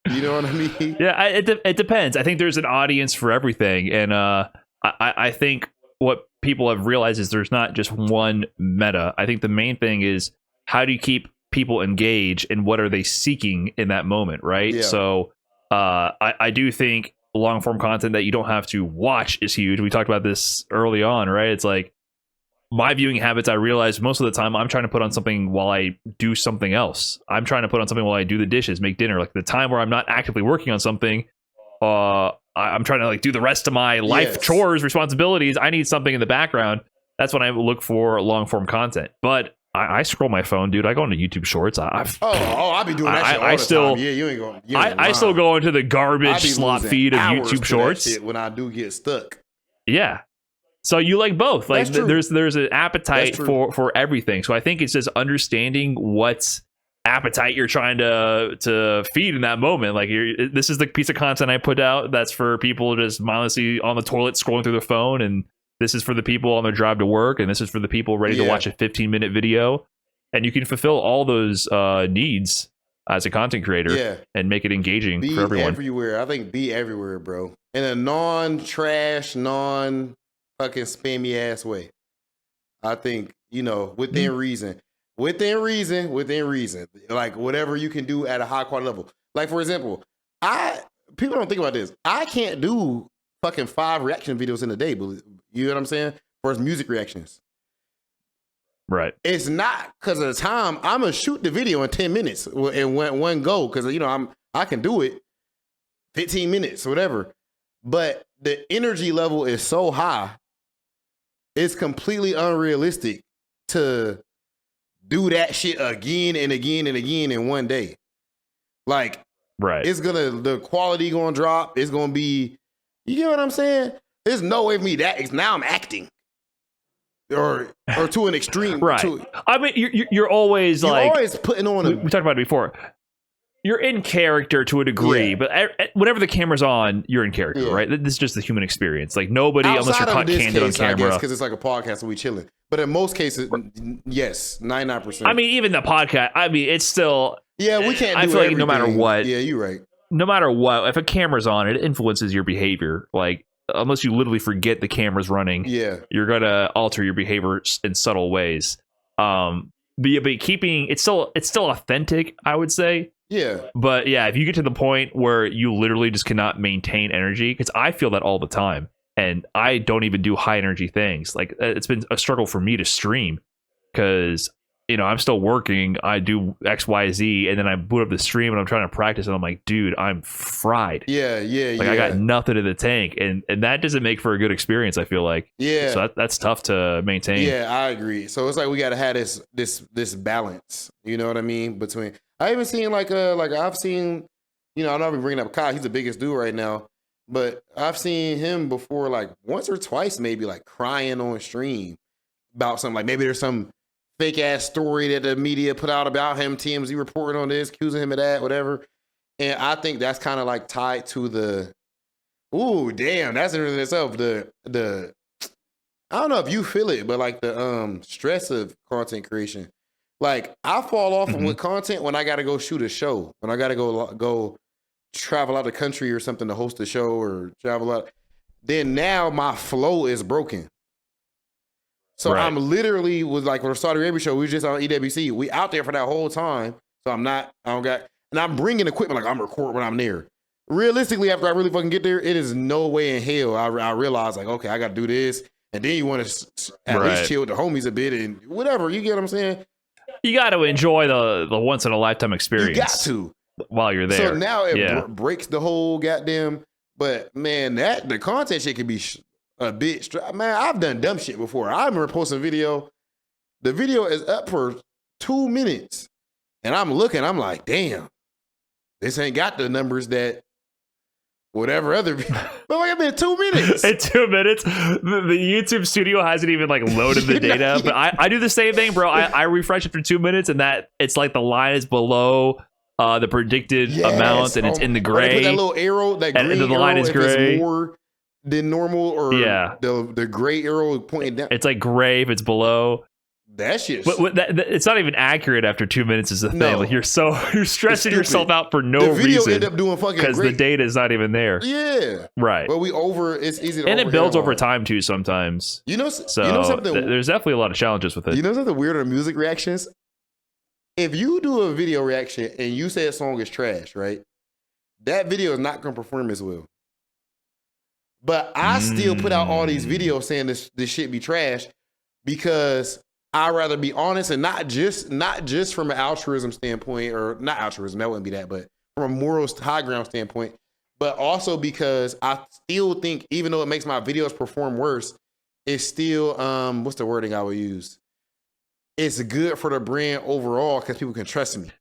You know what I mean? Yeah, it depends. I think there's an audience for everything. And I think what people have realized is there's not just one meta. I think the main thing is how do you keep people engaged and what are they seeking in that moment, right? Yeah. So I do think long form content that you don't have to watch is huge. We talked about this early on, right? It's like my viewing habits, I realize most of the time I'm trying to put on something while I do something else. I'm trying to put on something while I do the dishes, make dinner. Like the time where I'm not actively working on something, I'm trying to like do the rest of my life chores, responsibilities. I need something in the background. That's when I look for long form content. But I scroll my phone, dude. I go into YouTube Shorts. I be doing that shit all the time. Yeah, you ain't going. I still go into the garbage slot feed of YouTube Shorts when I do get stuck. Yeah. So you like both. Like there's an appetite for everything. So I think it's just understanding what appetite you're trying to feed in that moment. Like this is the piece of content I put out that's for people just mindlessly on the toilet scrolling through their phone, and this is for the people on their drive to work, and this is for the people ready to watch a 15-minute video. And you can fulfill all those needs as a content creator and make it engaging for everyone. Be everywhere. I think be everywhere, bro. In a non-trash, non-fucking spammy ass way. I think, you know, within reason. Within reason. Like whatever you can do at a high quality level. Like for example, people don't think about this. I can't do fucking 5 reaction videos in a day, but you know what I'm saying? for his music reactions. Right. It's not because of the time. I'm gonna shoot the video in 10 minutes and one go because I can do it 15 minutes, whatever. But the energy level is so high, it's completely unrealistic to do that shit again and again and again in one day. Like, right. The quality gonna drop. It's gonna be, you get what I'm saying? There's no way for me now I'm acting. Or to an extreme. Right. I mean, you're always putting on we talked about it before. You're in character to a degree, but whenever the camera's on, you're in character, right? This is just the human experience. Like nobody, unless you're caught candid on camera. Because it's like a podcast and we chilling. But in most cases, yes, 99%. I mean, even the podcast, it's still... Yeah, we can't do I feel everything. like no matter what... Yeah, you're right. No matter what, if a camera's on, it influences your behavior. Like, unless you literally forget the camera's running, you're going to alter your behavior in subtle ways. But keeping... It's still authentic, I would say. Yeah. But yeah, if you get to the point where you literally just cannot maintain energy, because I feel that all the time. And I don't even do high energy things. Like, it's been a struggle for me to stream because, I'm still working. I do X, Y, Z, and then I boot up the stream and I'm trying to practice. And I'm like, dude, I'm fried. Yeah. I got nothing in the tank. And that doesn't make for a good experience, I feel like. Yeah. So that's tough to maintain. Yeah, I agree. So it's like we got to have this balance. You know what I mean? Between, I even seen I've seen, I'm not even bringing up Kyle. He's the biggest dude right now. But I've seen him before, like once or twice, maybe like crying on stream about something. Like maybe there's some fake ass story that the media put out about him, TMZ reporting on this, accusing him of that, whatever. And I think that's kind of like tied to the, ooh, damn, that's in itself. The I don't know if you feel it, but like the stress of content creation. Like I fall off with content when I got to go shoot a show, when I got to go travel out the country or something to host a show or travel out, then now my flow is broken. So I'm literally with like with the Saudi Arabia show, we were just on EWC. We out there for that whole time. So and I'm bringing equipment, like I'm recording when I'm there. Realistically, after I really fucking get there, it is no way in hell I realize like, okay, I got to do this. And then you want to at least chill with the homies a bit and whatever. You get what I'm saying? You got to enjoy the once in a lifetime experience. You got to. While you're there. So now it breaks the whole goddamn, but man, the content shit can be a bit, man, I've done dumb shit before. I remember posting a video. The video is up for 2 minutes and I'm looking, I'm like, damn, this ain't got the numbers that whatever other, but like I've been 2 minutes. In 2 minutes, the YouTube studio hasn't even like loaded the data, but I do the same thing, bro. I refresh it for 2 minutes and that it's like the line is below the predicted amount, and it's in the gray. Put that little arrow, that green and the line arrow, is gray. It's more than normal, or the gray arrow pointing down. It's like gray if it's below. That shit. But it's not even accurate after 2 minutes. Is the thing. Like you're stressing yourself out for no reason. The video end up doing fucking because the data is not even there. Yeah, right. But it's easy to and it builds over time too. Sometimes you know something. There's definitely a lot of challenges with it. You know something weird on music reactions. If you do a video reaction and you say a song is trash, right? That video is not going to perform as well. But I still put out all these videos saying this shit be trash because I'd rather be honest and not just from an altruism standpoint, or not altruism, that wouldn't be that, but from a morals high ground standpoint, but also because I still think even though it makes my videos perform worse, it's still, what's the wording I would use? It's good for the brand overall because people can trust me.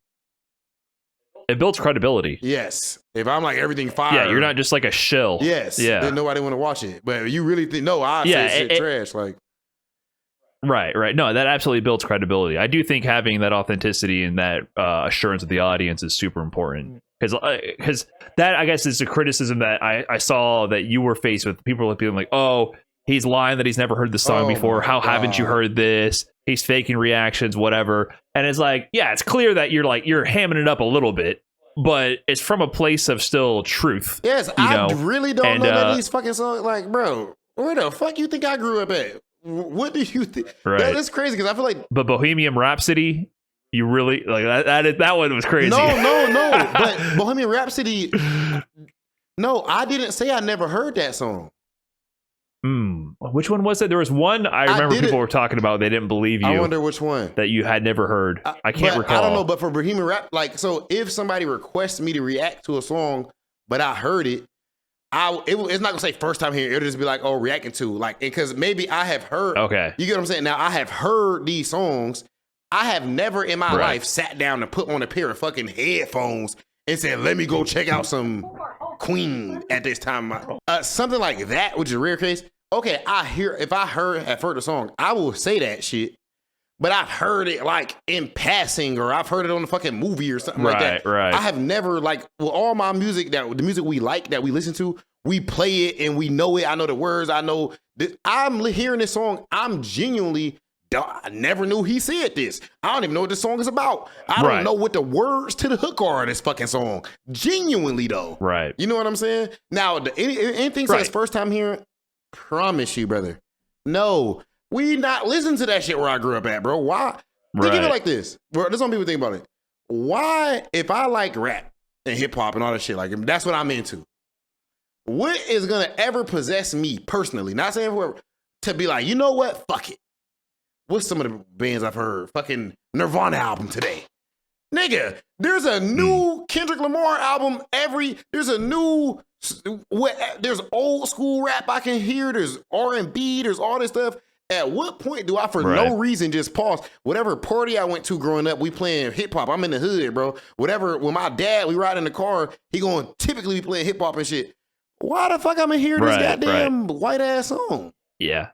It builds credibility. Yes. If I'm like everything fire. Yeah, you're not just like a shill. Yes. Yeah. Then nobody want to watch it. But if you really think, no, I say shit trash. Like. Right. No, that absolutely builds credibility. I do think having that authenticity and that assurance of the audience is super important. Because that, I guess, is a criticism that I saw that you were faced with. People being like, oh, he's lying that he's never heard the song before. How haven't you heard this? He's faking reactions, whatever. And it's like, yeah, it's clear that you're hamming it up a little bit, but it's from a place of still truth. Yes, I really don't know that these fucking songs. Like, bro, where the fuck you think I grew up at? What do you think? Right. That's crazy because I feel like. But Bohemian Rhapsody, you really like that one was crazy. No. But Bohemian Rhapsody. No, I didn't say I never heard that song. Which one was it? There was one I remember people were talking about. They didn't believe you. I wonder which one that you had never heard. I can't recall. I don't know, but for Bohemian Rap, like, so if somebody requests me to react to a song, but I heard it, it's not gonna say first time hearing. It'll just be like, oh, reacting to, like, because maybe I have heard. Okay, you get what I'm saying? Now I have heard these songs. I have never in my life sat down and put on a pair of fucking headphones and said, let me go check out some Queen at this time. Something like that, which is a rare case. Okay, if I have heard the song, I will say that shit. But I've heard it like in passing, or I've heard it on the fucking movie or something like that. Right. I have never, like, well, all my music, the music we like, that we listen to, we play it and we know it. I know the words. I know that I'm hearing this song. I'm genuinely, I never knew he said this. I don't even know what this song is about. I don't know what the words to the hook are of this fucking song. Genuinely though. Right. You know what I'm saying? Now, anything says first time hearing, promise you, brother. No. We not listen to that shit where I grew up at, bro. Why? Think of it like this. Bro, there's some people think about it. Why, if I like rap and hip hop and all that shit, like, that's what I'm into, what is gonna ever possess me personally, not saying whoever, to be like, you know what? Fuck it. What's some of the bands I've heard? Fucking Nirvana album today. Nigga, there's a new Kendrick Lamar album there's old school rap I can hear, there's R&B, there's all this stuff. At what point do I, for no reason, just pause? Whatever party I went to growing up, we playing hip hop. I'm in the hood, bro. Whatever, when my dad, we ride in the car, he going typically be playing hip hop and shit. Why the fuck I'm in here this goddamn white ass song? Yeah.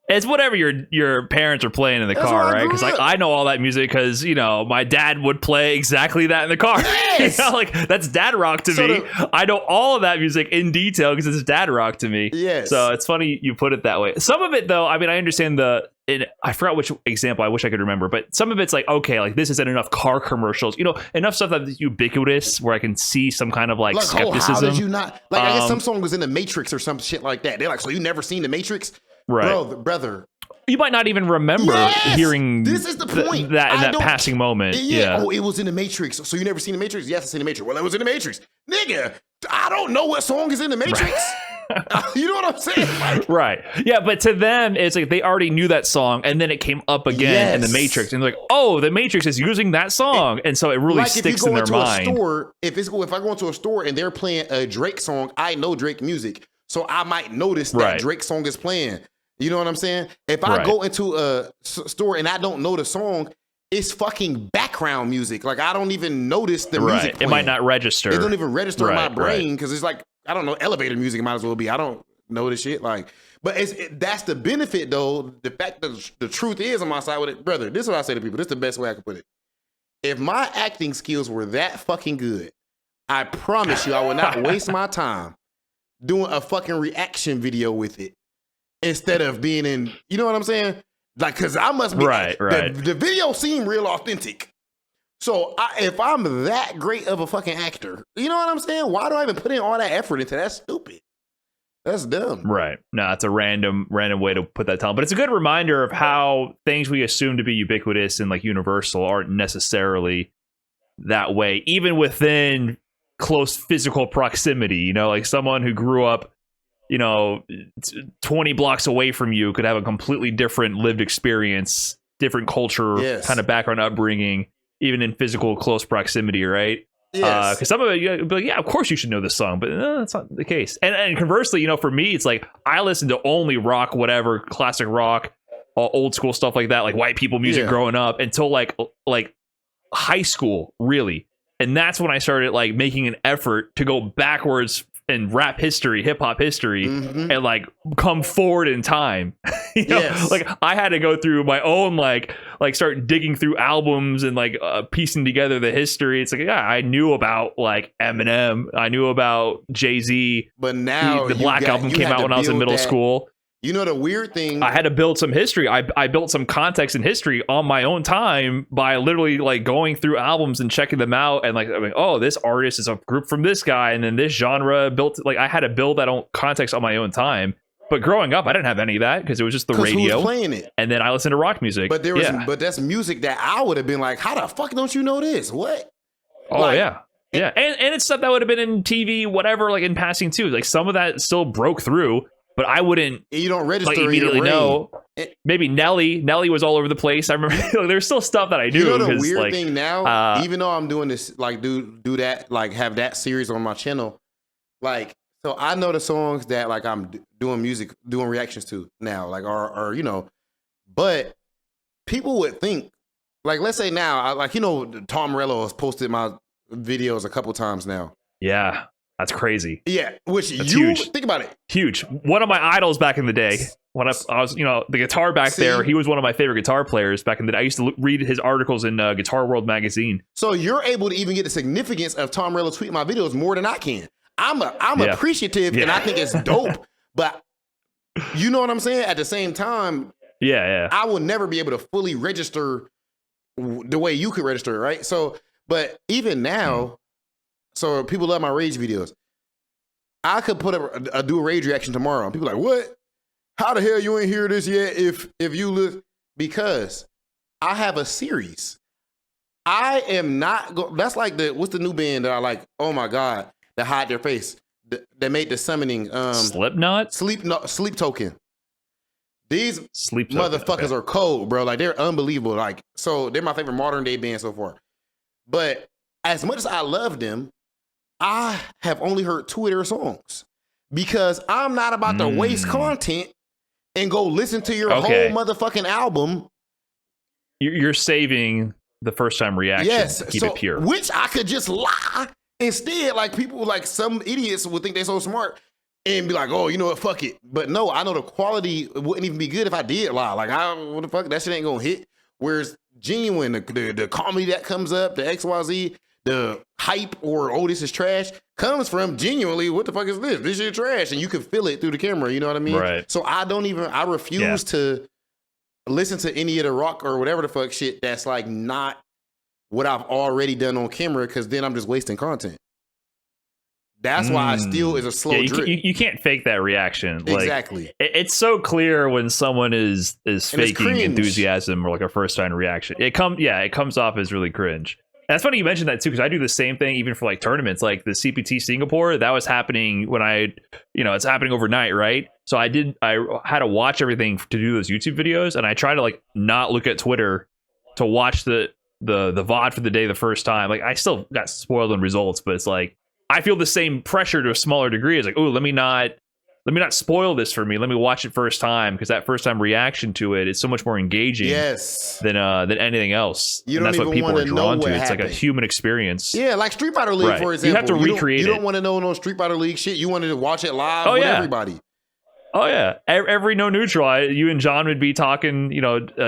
It's whatever your parents are playing in the car, right? Because like I know all that music because, you know, my dad would play exactly that in the car. Yes! You know, like that's dad rock to me. I know all of that music in detail because it's dad rock to me. Yes. So it's funny you put it that way. Some of it though, I mean, I understand I forgot which example. I wish I could remember, but some of it's like, okay, like this isn't enough car commercials, you know, enough stuff that's ubiquitous where I can see some kind of like skepticism. How did you not? Like, I guess some song was in the Matrix or some shit like that. They're like, so you never seen the Matrix? Right. Brother. You might not even remember hearing this is the point. that in that passing moment. Yeah. Oh, it was in the Matrix. So you never seen the Matrix? Yes, I seen the Matrix. Well, it was in the Matrix. Nigga, I don't know what song is in the Matrix. You know what I'm saying? Like, right. Yeah, but to them, it's like they already knew that song, and then it came up again in the Matrix, and they're like, "Oh, the Matrix is using that song," and so it really sticks in their mind. If I go into a store and they're playing a Drake song, I know Drake music, so I might notice that Drake song is playing. You know what I'm saying? If I go into a store and I don't know the song, it's fucking background music. Like, I don't even notice the music playing. It might not register. It don't even register in my brain because it's like, I don't know, elevator music it might as well be. I don't know this shit. Like, but that's the benefit though. The fact that the truth is on my side with it, brother. This is what I say to people. This is the best way I can put it. If my acting skills were that fucking good, I promise you I would not waste my time doing a fucking reaction video with it. Instead of being in, you know what I'm saying? Like, because I must be, the video seemed real authentic. So if I'm that great of a fucking actor, you know what I'm saying? Why do I even put in all that effort into that? That's stupid. That's dumb. Right. No, it's a random way to put that down. But it's a good reminder of how things we assume to be ubiquitous and like universal aren't necessarily that way, even within close physical proximity. You know, like someone who grew up, you know, 20 blocks away from you could have a completely different lived experience, different culture, kind of background, upbringing, even in physical close proximity, right? Yes. Because some of it, you'd be like, yeah, of course you should know this song, but that's not the case. And conversely, you know, for me, it's like I listen to only rock, whatever, classic rock, old school stuff like that, like white people music growing up until like high school, really. And that's when I started like making an effort to go backwards in rap history, hip hop history, and like come forward in time. You know? Like I had to go through my own like start digging through albums and like piecing together the history. It's like, yeah, I knew about like Eminem, I knew about Jay-Z, but now the Black album came out when I was in middle school. You know the weird thing? I had to build some history. I built some context and history on my own time by literally like going through albums and checking them out and like, I mean, oh, this artist is a group from this guy, and then this genre built. Like I had to build that own context on my own time. But growing up, I didn't have any of that because it was just the radio. Who was playing it? And then I listened to rock music. But there was, but that's music that I would have been like, how the fuck don't you know this? What? Oh like, yeah. Yeah, and it's stuff that would have been in TV, whatever, like in passing too. Like some of that still broke through. but I wouldn't. You don't register like, immediately know. Maybe Nelly was all over the place. I remember there's still stuff that I do. You know the weird thing now, even though I'm doing this, like do that, like have that series on my channel, like so I know the songs that like I'm doing reactions to now, like or you know, but people would think, like let's say now, like you know, Tom Morello has posted my videos a couple times now. Yeah. That's crazy. Yeah, which that's huge. Think about it. Huge. One of my idols back in the day, when I was, you know, the guitar back there, he was one of my favorite guitar players back in the day. I used to read his articles in Guitar World magazine. So you're able to even get the significance of Tom Morello tweeting my videos more than I can. I'm appreciative and I think it's dope, but you know what I'm saying? At the same time, I will never be able to fully register the way you could register, right? So, but even now, so people love my rage videos. I could put do a rage reaction tomorrow. And people are like, what? How the hell you ain't hear this yet? If you look, because I have a series. I am not that's like what's the new band that I like? Oh my God, that hide their face. That made the summoning Slipknot? Sleep Token. These Sleep motherfuckers are cold, bro. Like they're unbelievable. Like, so they're my favorite modern day band so far. But as much as I love them, I have only heard 2 of their songs because I'm not about to waste content and go listen to your whole motherfucking album. You're saving the first time reaction to keep it pure. Which I could just lie. Instead, like people, like some idiots would think they're so smart and be like, oh, you know what, fuck it. But no, I know the quality wouldn't even be good if I did lie. Like, what the fuck, that shit ain't gonna hit. Whereas genuine, the comedy that comes up, the XYZ, the hype or oh this is trash comes from genuinely what the fuck is this? This shit trash, and you can feel it through the camera. You know what I mean? Right. So I refuse to listen to any of the rock or whatever the fuck shit that's like not what I've already done on camera because then I'm just wasting content. That's why I still is a slow drip. You can't fake that reaction. Exactly. Like, it's so clear when someone is faking enthusiasm or like a first time reaction. It comes off as really cringe. That's funny you mentioned that too, because I do the same thing even for like tournaments, like the CPT Singapore. That was happening when it's happening overnight, right? So I had to watch everything to do those YouTube videos, and I try to like not look at Twitter to watch the VOD for the day the first time. Like I still got spoiled on results, but it's like I feel the same pressure to a smaller degree. It's like, oh, let me not spoil this for me. Let me watch it first time, because that first time reaction to it is so much more engaging than anything else. You and don't that's what people are drawn to. It's happened. like a human experience. Yeah, like Street Fighter League, for example. You have to recreate it. You don't want to know no Street Fighter League shit. You wanted to watch it live with everybody. Oh yeah, every no neutral, you and John would be talking.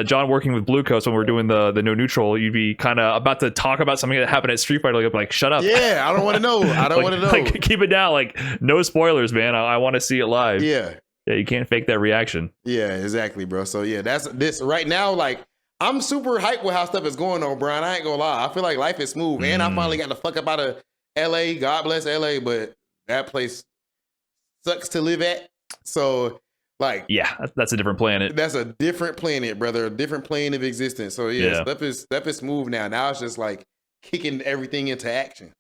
John working with Blue Coast when we're doing the no neutral. You'd be kind of about to talk about something that happened at Street Fighter. Like, shut up. Yeah, I don't want to know. I don't want to know. Like, keep it down. Like, no spoilers, man. I want to see it live. Yeah, you can't fake that reaction. Yeah, exactly, bro. So yeah, that's this right now. Like, I'm super hyped with how stuff is going on, Brian. I ain't gonna lie. I feel like life is smooth, and I finally got the fuck up out of LA. God bless LA, but that place sucks to live at. So. Like, yeah, that's a different planet. That's a different planet, brother. A different plane of existence. So stuff is smooth now. Now it's just like kicking everything into action.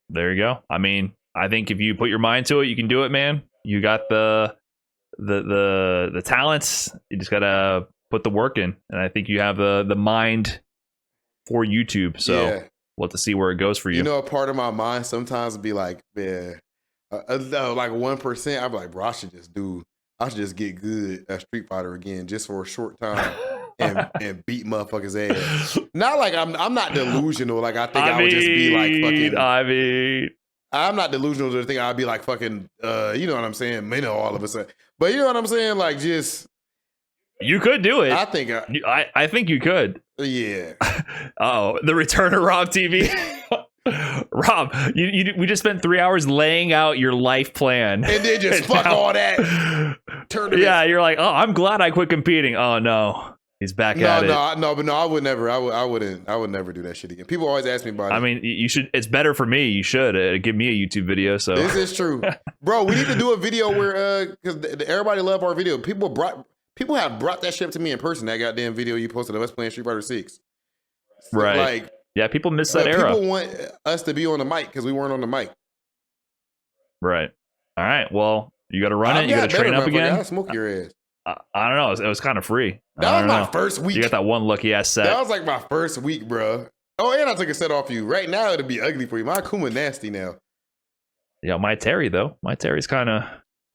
There you go. I mean, I think if you put your mind to it, you can do it, man. You got the talents. You just gotta put the work in, and I think you have the mind for YouTube. So we'll have to see where it goes for you. You know, a part of my mind sometimes would be like, man. Like 1%, I'd be like, bro, I should just get good at Street Fighter again just for a short time and beat motherfuckers' ass. Not like I'm not delusional. Like I think I would just be like fucking. I'm not delusional to think I'd be like fucking. You know what I'm saying? Mental all of a sudden. But you know what I'm saying? Like just. You could do it. I think. I think you could. Yeah. Oh, the return of RobTV. Rob, we just spent 3 hours laying out your life plan, and then just fuck all that. Yeah, you're like, oh, I'm glad I quit competing. Oh no, he's back at it. But I would never. I would never do that shit again. People always ask me about it. I mean, you should. It's better for me. You should give me a YouTube video. So this is true, bro. We need to do a video where because everybody love our video. People have brought that shit to me in person. That goddamn video you posted of us playing Street Fighter 6. Right. Like. Yeah, people miss that era. People want us to be on the mic because we weren't on the mic. Right. All right. Well, You got to run it. You got to train up again. I'll smoke your ass. I don't know. It was kind of free. That was my first week. You got that one lucky ass set. That was like my first week, bro. Oh, and I took a set off you. Right now, it'll be ugly for you. My Akuma nasty now. Yeah, my Terry though. My Terry's kind of.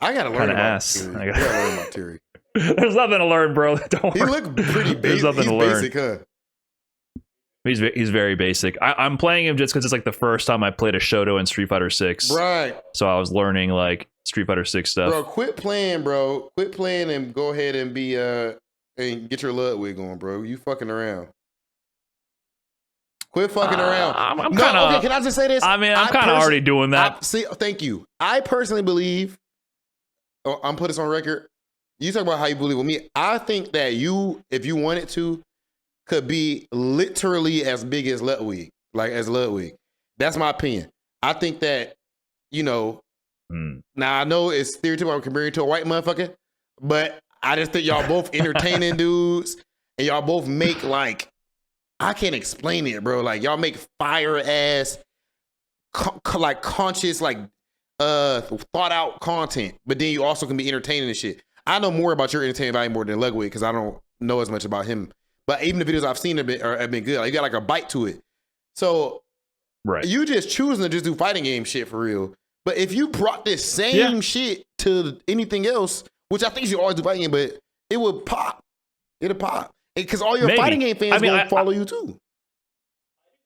I gotta learn about ass. I gotta learn about Terry. There's nothing to learn, bro. Don't worry. He looked pretty basic. There's nothing to learn. Basic, huh? He's very basic. I'm playing him just because it's like the first time I played a Shoto in Street Fighter 6. Right. So I was learning like Street Fighter 6 stuff. Bro, quit playing, bro. Quit playing and go ahead and be and get your Ludwig on, bro. You fucking around. Quit fucking around. I'm kind of. Okay, can I just say this? I mean, I'm kind of already doing that. Thank you. I personally believe. I'm putting this on record. You talk about how you believe with me. I think that you, if you wanted to, could be literally as big as Ludwig, like as Ludwig. That's my opinion. I think that, you know. Now I know it's stereotypical. I'm comparing to a white motherfucker, but I just think y'all both entertaining dudes, and y'all both make like. I can't explain it, bro. Like y'all make fire ass, like conscious, like thought out content, but then you also can be entertaining and shit. I know more about your entertainment value more than Ludwig because I don't know as much about him. But even the videos I've seen have been good. Like, you got like a bite to it. So right, you just choosing to just do fighting game shit for real. But if you brought this same shit to anything else, which I think you always do fighting game, but it would pop. It'll pop. Because all your fighting game fans will follow you too.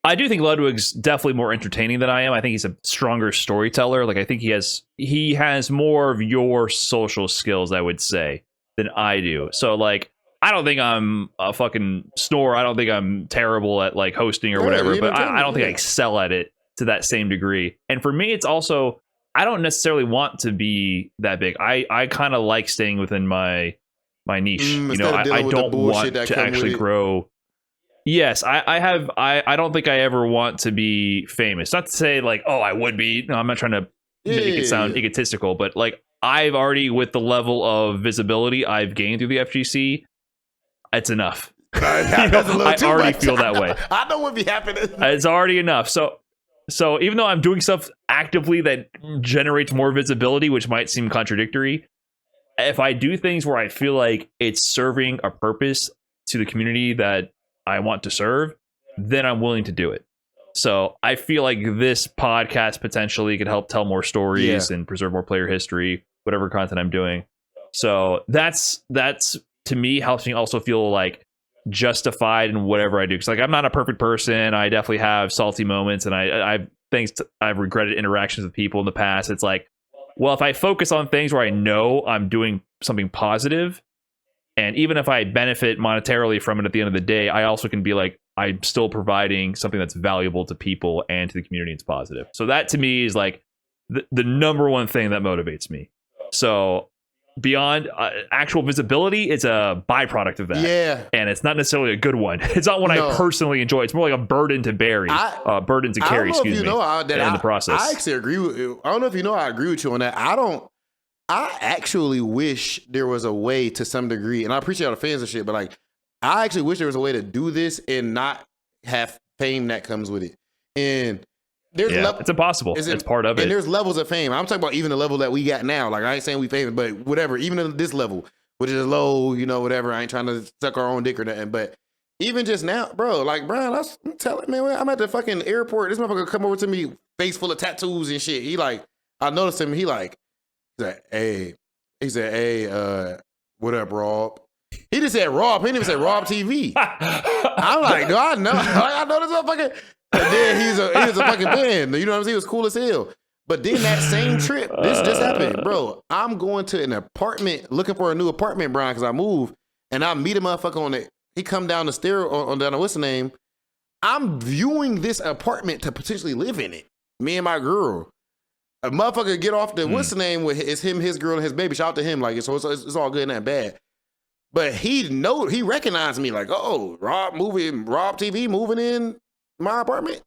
I do think Ludwig's definitely more entertaining than I am. I think he's a stronger storyteller. Like I think he has more of your social skills, I would say, than I do. So like I don't think I'm a fucking snore. I don't think I'm terrible at like hosting or whatever, but I don't think I excel at it to that same degree. And for me, it's also I don't necessarily want to be that big. I kind of like staying within my niche. You know, I don't want to actually grow. Yes, I don't think I ever want to be famous. Not to say like, oh, I would be. No, I'm not trying to make it sound egotistical, but like I've already, with the level of visibility I've gained through the FGC, it's enough. I already feel that way. I know what be happening. It's already enough. So even though I'm doing stuff actively that generates more visibility, which might seem contradictory, if I do things where I feel like it's serving a purpose to the community that I want to serve, then I'm willing to do it. So I feel like this podcast potentially could help tell more stories and preserve more player history, whatever content I'm doing. So that's to me helps me also feel like justified in whatever I do. Because like I'm not a perfect person. I definitely have salty moments, and I've regretted interactions with people in the past. It's like, well, if I focus on things where I know I'm doing something positive, and even if I benefit monetarily from it at the end of the day, I also can be like, I'm still providing something that's valuable to people and to the community. It's positive. So that to me is like the number one thing that motivates me. So beyond actual visibility, it's a byproduct of that. Yeah. And it's not necessarily a good one. It's not one I personally enjoy. It's more like a burden to carry, excuse me, in the process. I actually agree with you. I don't know if you know I agree with you on that. I actually wish there was a way to some degree, and I appreciate all the fans and shit, but like, I actually wish there was a way to do this and not have fame that comes with it. And there's it's impossible. It's part of it. And there's levels of fame. I'm talking about even the level that we got now. Like I ain't saying we famous, but whatever. Even at this level, which is low, you know, whatever. I ain't trying to suck our own dick or nothing. But even just now, bro, like Brian, I'm telling man, I'm at the fucking airport. This motherfucker come over to me, face full of tattoos and shit. He like, I noticed him. He said, hey, what up, Rob? He just said Rob. He didn't even say RobTV. I'm like, no, I know. I know this motherfucker. And then he was a fucking man. You know what I'm saying? He was cool as hell. But then that same trip, this just happened, bro. I'm going to an apartment, looking for a new apartment, Brian, because I moved, and I meet a motherfucker on it. He come down the stair on down the what's the name? I'm viewing this apartment to potentially live in it. Me and my girl. A motherfucker get off the what's the name with it's him, his girl, and his baby. Shout out to him, like it's all good and that bad. But he recognized me like, oh, RobTV moving in my apartment.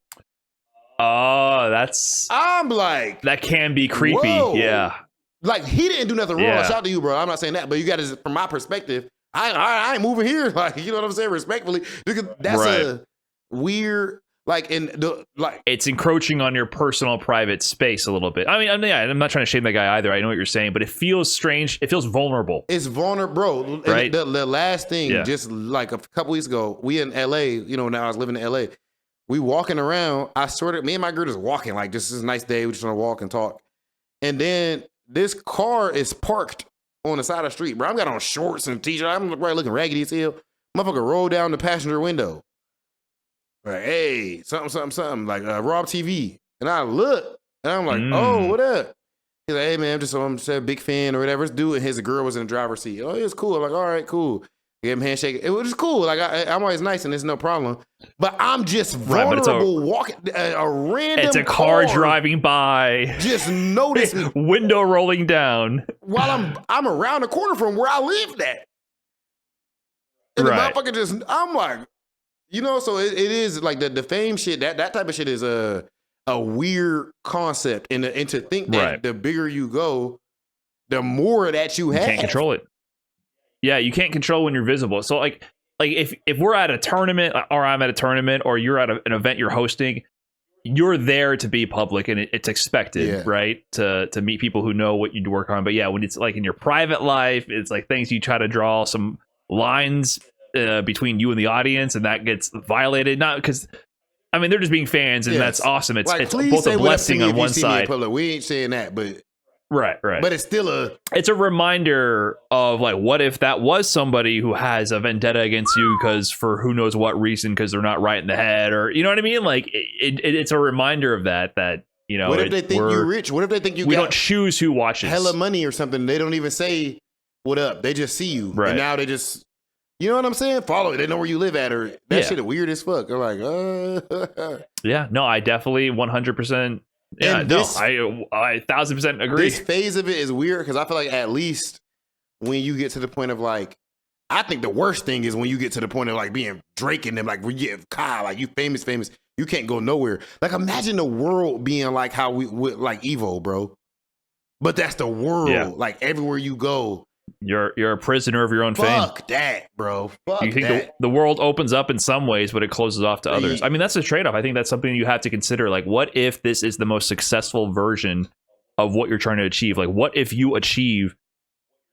Oh, I'm like, that can be creepy. Whoa. Yeah. Like he didn't do nothing wrong. Shout out to you, bro. I'm not saying that, but you got to, from my perspective, I ain't moving here. Like, you know what I'm saying? Respectfully, because that's a weird, Like in the like, it's encroaching on your personal, private space a little bit. I mean, I'm not trying to shame that guy either. I know what you're saying, but it feels strange. It feels vulnerable. It's vulnerable, bro. Right. The last thing, just like a couple weeks ago, we in LA. You know, now I was living in LA. We walking around. Me and my girl just walking. Like, this is a nice day. We just want to walk and talk. And then this car is parked on the side of the street, bro. I've got on shorts and a t-shirt. I'm right looking raggedy as hell. Motherfucker rolled down the passenger window. Like, hey, something, like RobTV. And I look, and I'm like, oh, what up? He's like, hey, man, I'm just a big fan or whatever. This dude and his girl was in the driver's seat. Oh, it's cool. I'm like, all right, cool. Gave him a handshake. It was just cool. Like, I'm always nice, and there's no problem. But I'm just vulnerable walking a random It's a car driving by. Just notice me. Window rolling down. While I'm around the corner from where I lived at. And the motherfucker just, I'm like, you know, so it is like the fame shit, that type of shit is a weird concept. And to think that the bigger you go, the more that you have. You can't control it. Yeah, you can't control when you're visible. So like if we're at a tournament, or I'm at a tournament, or you're at an event you're hosting, you're there to be public, and it's expected, right? To meet people who know what you work on. But yeah, when it's like in your private life, it's like things you try to draw some lines between you and the audience, and that gets violated. Not because, I mean, they're just being fans, and that's awesome. It's both a blessing on one side. We ain't saying that, but right. But it's still it's a reminder of like, what if that was somebody who has a vendetta against you because for who knows what reason, because they're not right in the head, or you know what I mean? Like it's a reminder of that you know. What if they think you're rich? What if they think we don't choose who watches hella money or something? They don't even say what up. They just see you, and now they just. You know what I'm saying? Follow it. They know where you live at, or that shit is weird as fuck. They're like, yeah, no, I definitely 100%. Yeah, no, I 1000% agree. This phase of it is weird because I feel like at least when you get to the point of like, I think the worst thing is when you get to the point of like being Drake and them, like when you get Kyle, like you famous, you can't go nowhere. Like imagine the world being like how we would like Evo, bro. But that's the world. Yeah. Like everywhere you go. You're a prisoner of your own fame. Fuck that, bro. Fuck you think the world opens up in some ways, but it closes off to others. I mean, that's a trade-off. I think that's something you have to consider. Like, what if this is the most successful version of what you're trying to achieve? Like, what if you achieve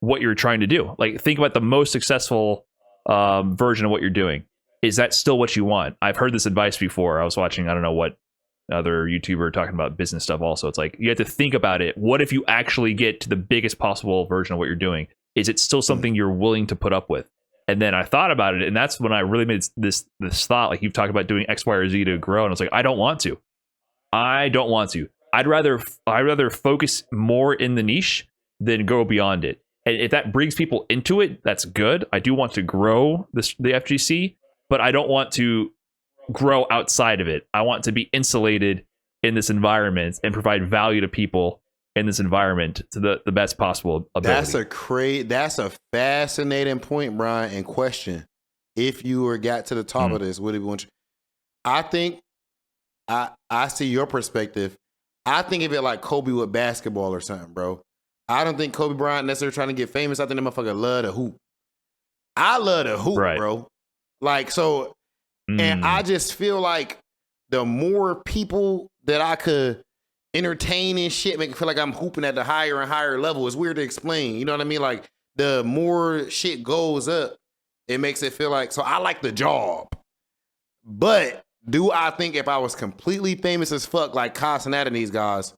what you're trying to do? Like, think about the most successful version of what you're doing. Is that still what you want? I've heard this advice before. I was watching, I don't know what other YouTuber talking about business stuff also. It's like, you have to think about it. What if you actually get to the biggest possible version of what you're doing? Is it still something you're willing to put up with? And then I thought about it, and that's when I really made this thought. Like, you've talked about doing X, Y, or Z to grow, and I was like, I don't want to. I'd rather focus more in the niche than go beyond it. And if that brings people into it, that's good. I do want to grow the FGC, but I don't want to grow outside of it. I want to be insulated in this environment and provide value to people in this environment to the best possible ability. That's a fascinating point, Brian, and question. If you were got to the top of this, would it be? I think I see your perspective. I think of it like Kobe with basketball or something, bro. I don't think Kobe Bryant necessarily trying to get famous. I think that motherfucker love to hoop. I love to hoop, bro. Like, so, and I just feel like the more people that I could entertain and shit, make it feel like I'm hooping at the higher and higher level. It's weird to explain. You know what I mean? Like, the more shit goes up, it makes it feel like, so I like the job. But do I think if I was completely famous as fuck, like Cancellation and these guys,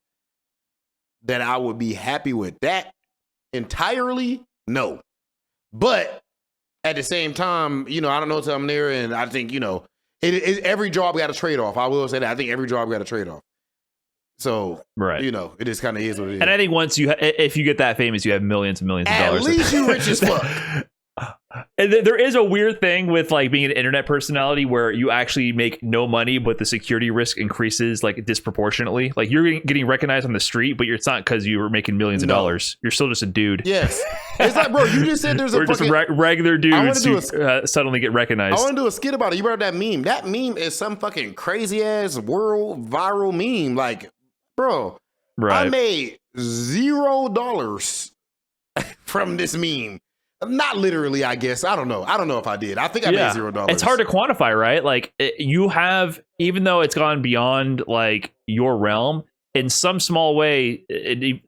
that I would be happy with that entirely? No. But at the same time, you know, I don't know till I'm there, and I think, you know, every job got a trade-off. I will say that. I think every job got a trade-off. So, you know, it just kind of is what it is. And I think once if you get that famous, you have millions and millions of dollars. At least you rich as fuck. And there is a weird thing with like being an internet personality where you actually make no money, but the security risk increases like disproportionately. Like you're getting recognized on the street, but it's not because you were making millions of dollars. You're still just a dude. Yes. It's like, bro, you just said there's a fucking... just regular dudes who suddenly get recognized. I want to do a skit about it. You brought up that meme. That meme is some fucking crazy ass world viral meme. Like, bro, I made $0 from this meme. Not literally, I guess. I don't know. I don't know if I did. I think I made $0. It's hard to quantify, right? Like you have, even though it's gone beyond like your realm, in some small way,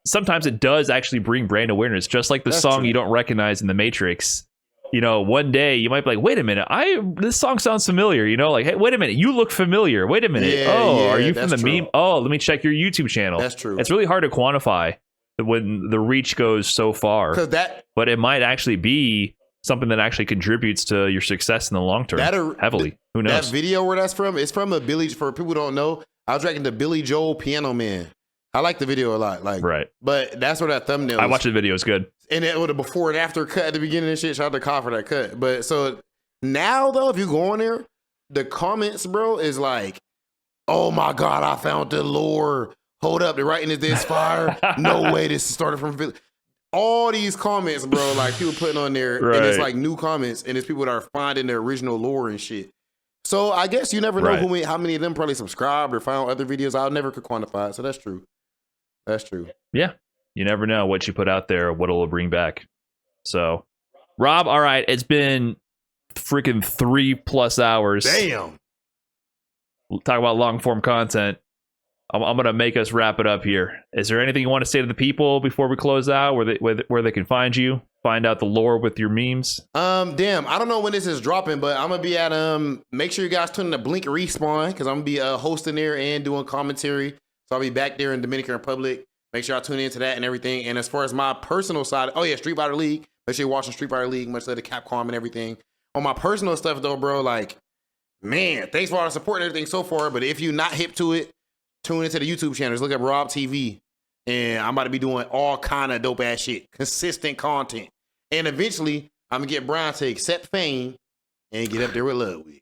sometimes it does actually bring brand awareness. Just like the song you don't recognize in The Matrix. You know, one day you might be like, wait a minute, this song sounds familiar. You know, like, hey, wait a minute, you look familiar. Wait a minute. Are you from the meme? Oh, let me check your YouTube channel. That's true. It's really hard to quantify when the reach goes so far. But it might actually be something that actually contributes to your success in the long term. Heavily. Who knows? That video where that's from, it's from a Billy, for people who don't know, I was reacting to Billy Joel Piano Man. I like the video a lot. Like, right. But that's where that thumbnail I watched the video, it's good. And it with a before and after cut at the beginning and shit. Shout out to Kyle for that cut. But so now though, if you go on there, the comments, bro, is like, oh my God, I found the lore. Hold up, they're writing this fire. No way, this started from Philly. All these comments, bro, like people putting on there, and it's like new comments, and it's people that are finding their original lore and shit. So I guess you never know how many of them probably subscribed or found other videos. I never could quantify it, so that's true. That's true. Yeah. You never know what you put out there, what it'll bring back. So, Rob, all right, it's been freaking 3+ hours. Damn. Talk about long form content. I'm going to make us wrap it up here. Is there anything you want to say to the people before we close out, where they can find you, find out the lore with your memes? Damn, I don't know when this is dropping, but I'm going to be at, make sure you guys tune in to Blink Respawn, because I'm going to be hosting there and doing commentary. So I'll be back there in Dominican Republic. Make sure y'all tune into that and everything. And as far as my personal side, Street Fighter League. Make sure you're watching Street Fighter League, much like the Capcom and everything. On my personal stuff though, bro, like, man, thanks for all the support and everything so far. But if you're not hip to it, tune into the YouTube channels. Look at RobTV. And I'm about to be doing all kind of dope ass shit. Consistent content. And eventually, I'm going to get Brian to accept fame and get up there with Ludwig.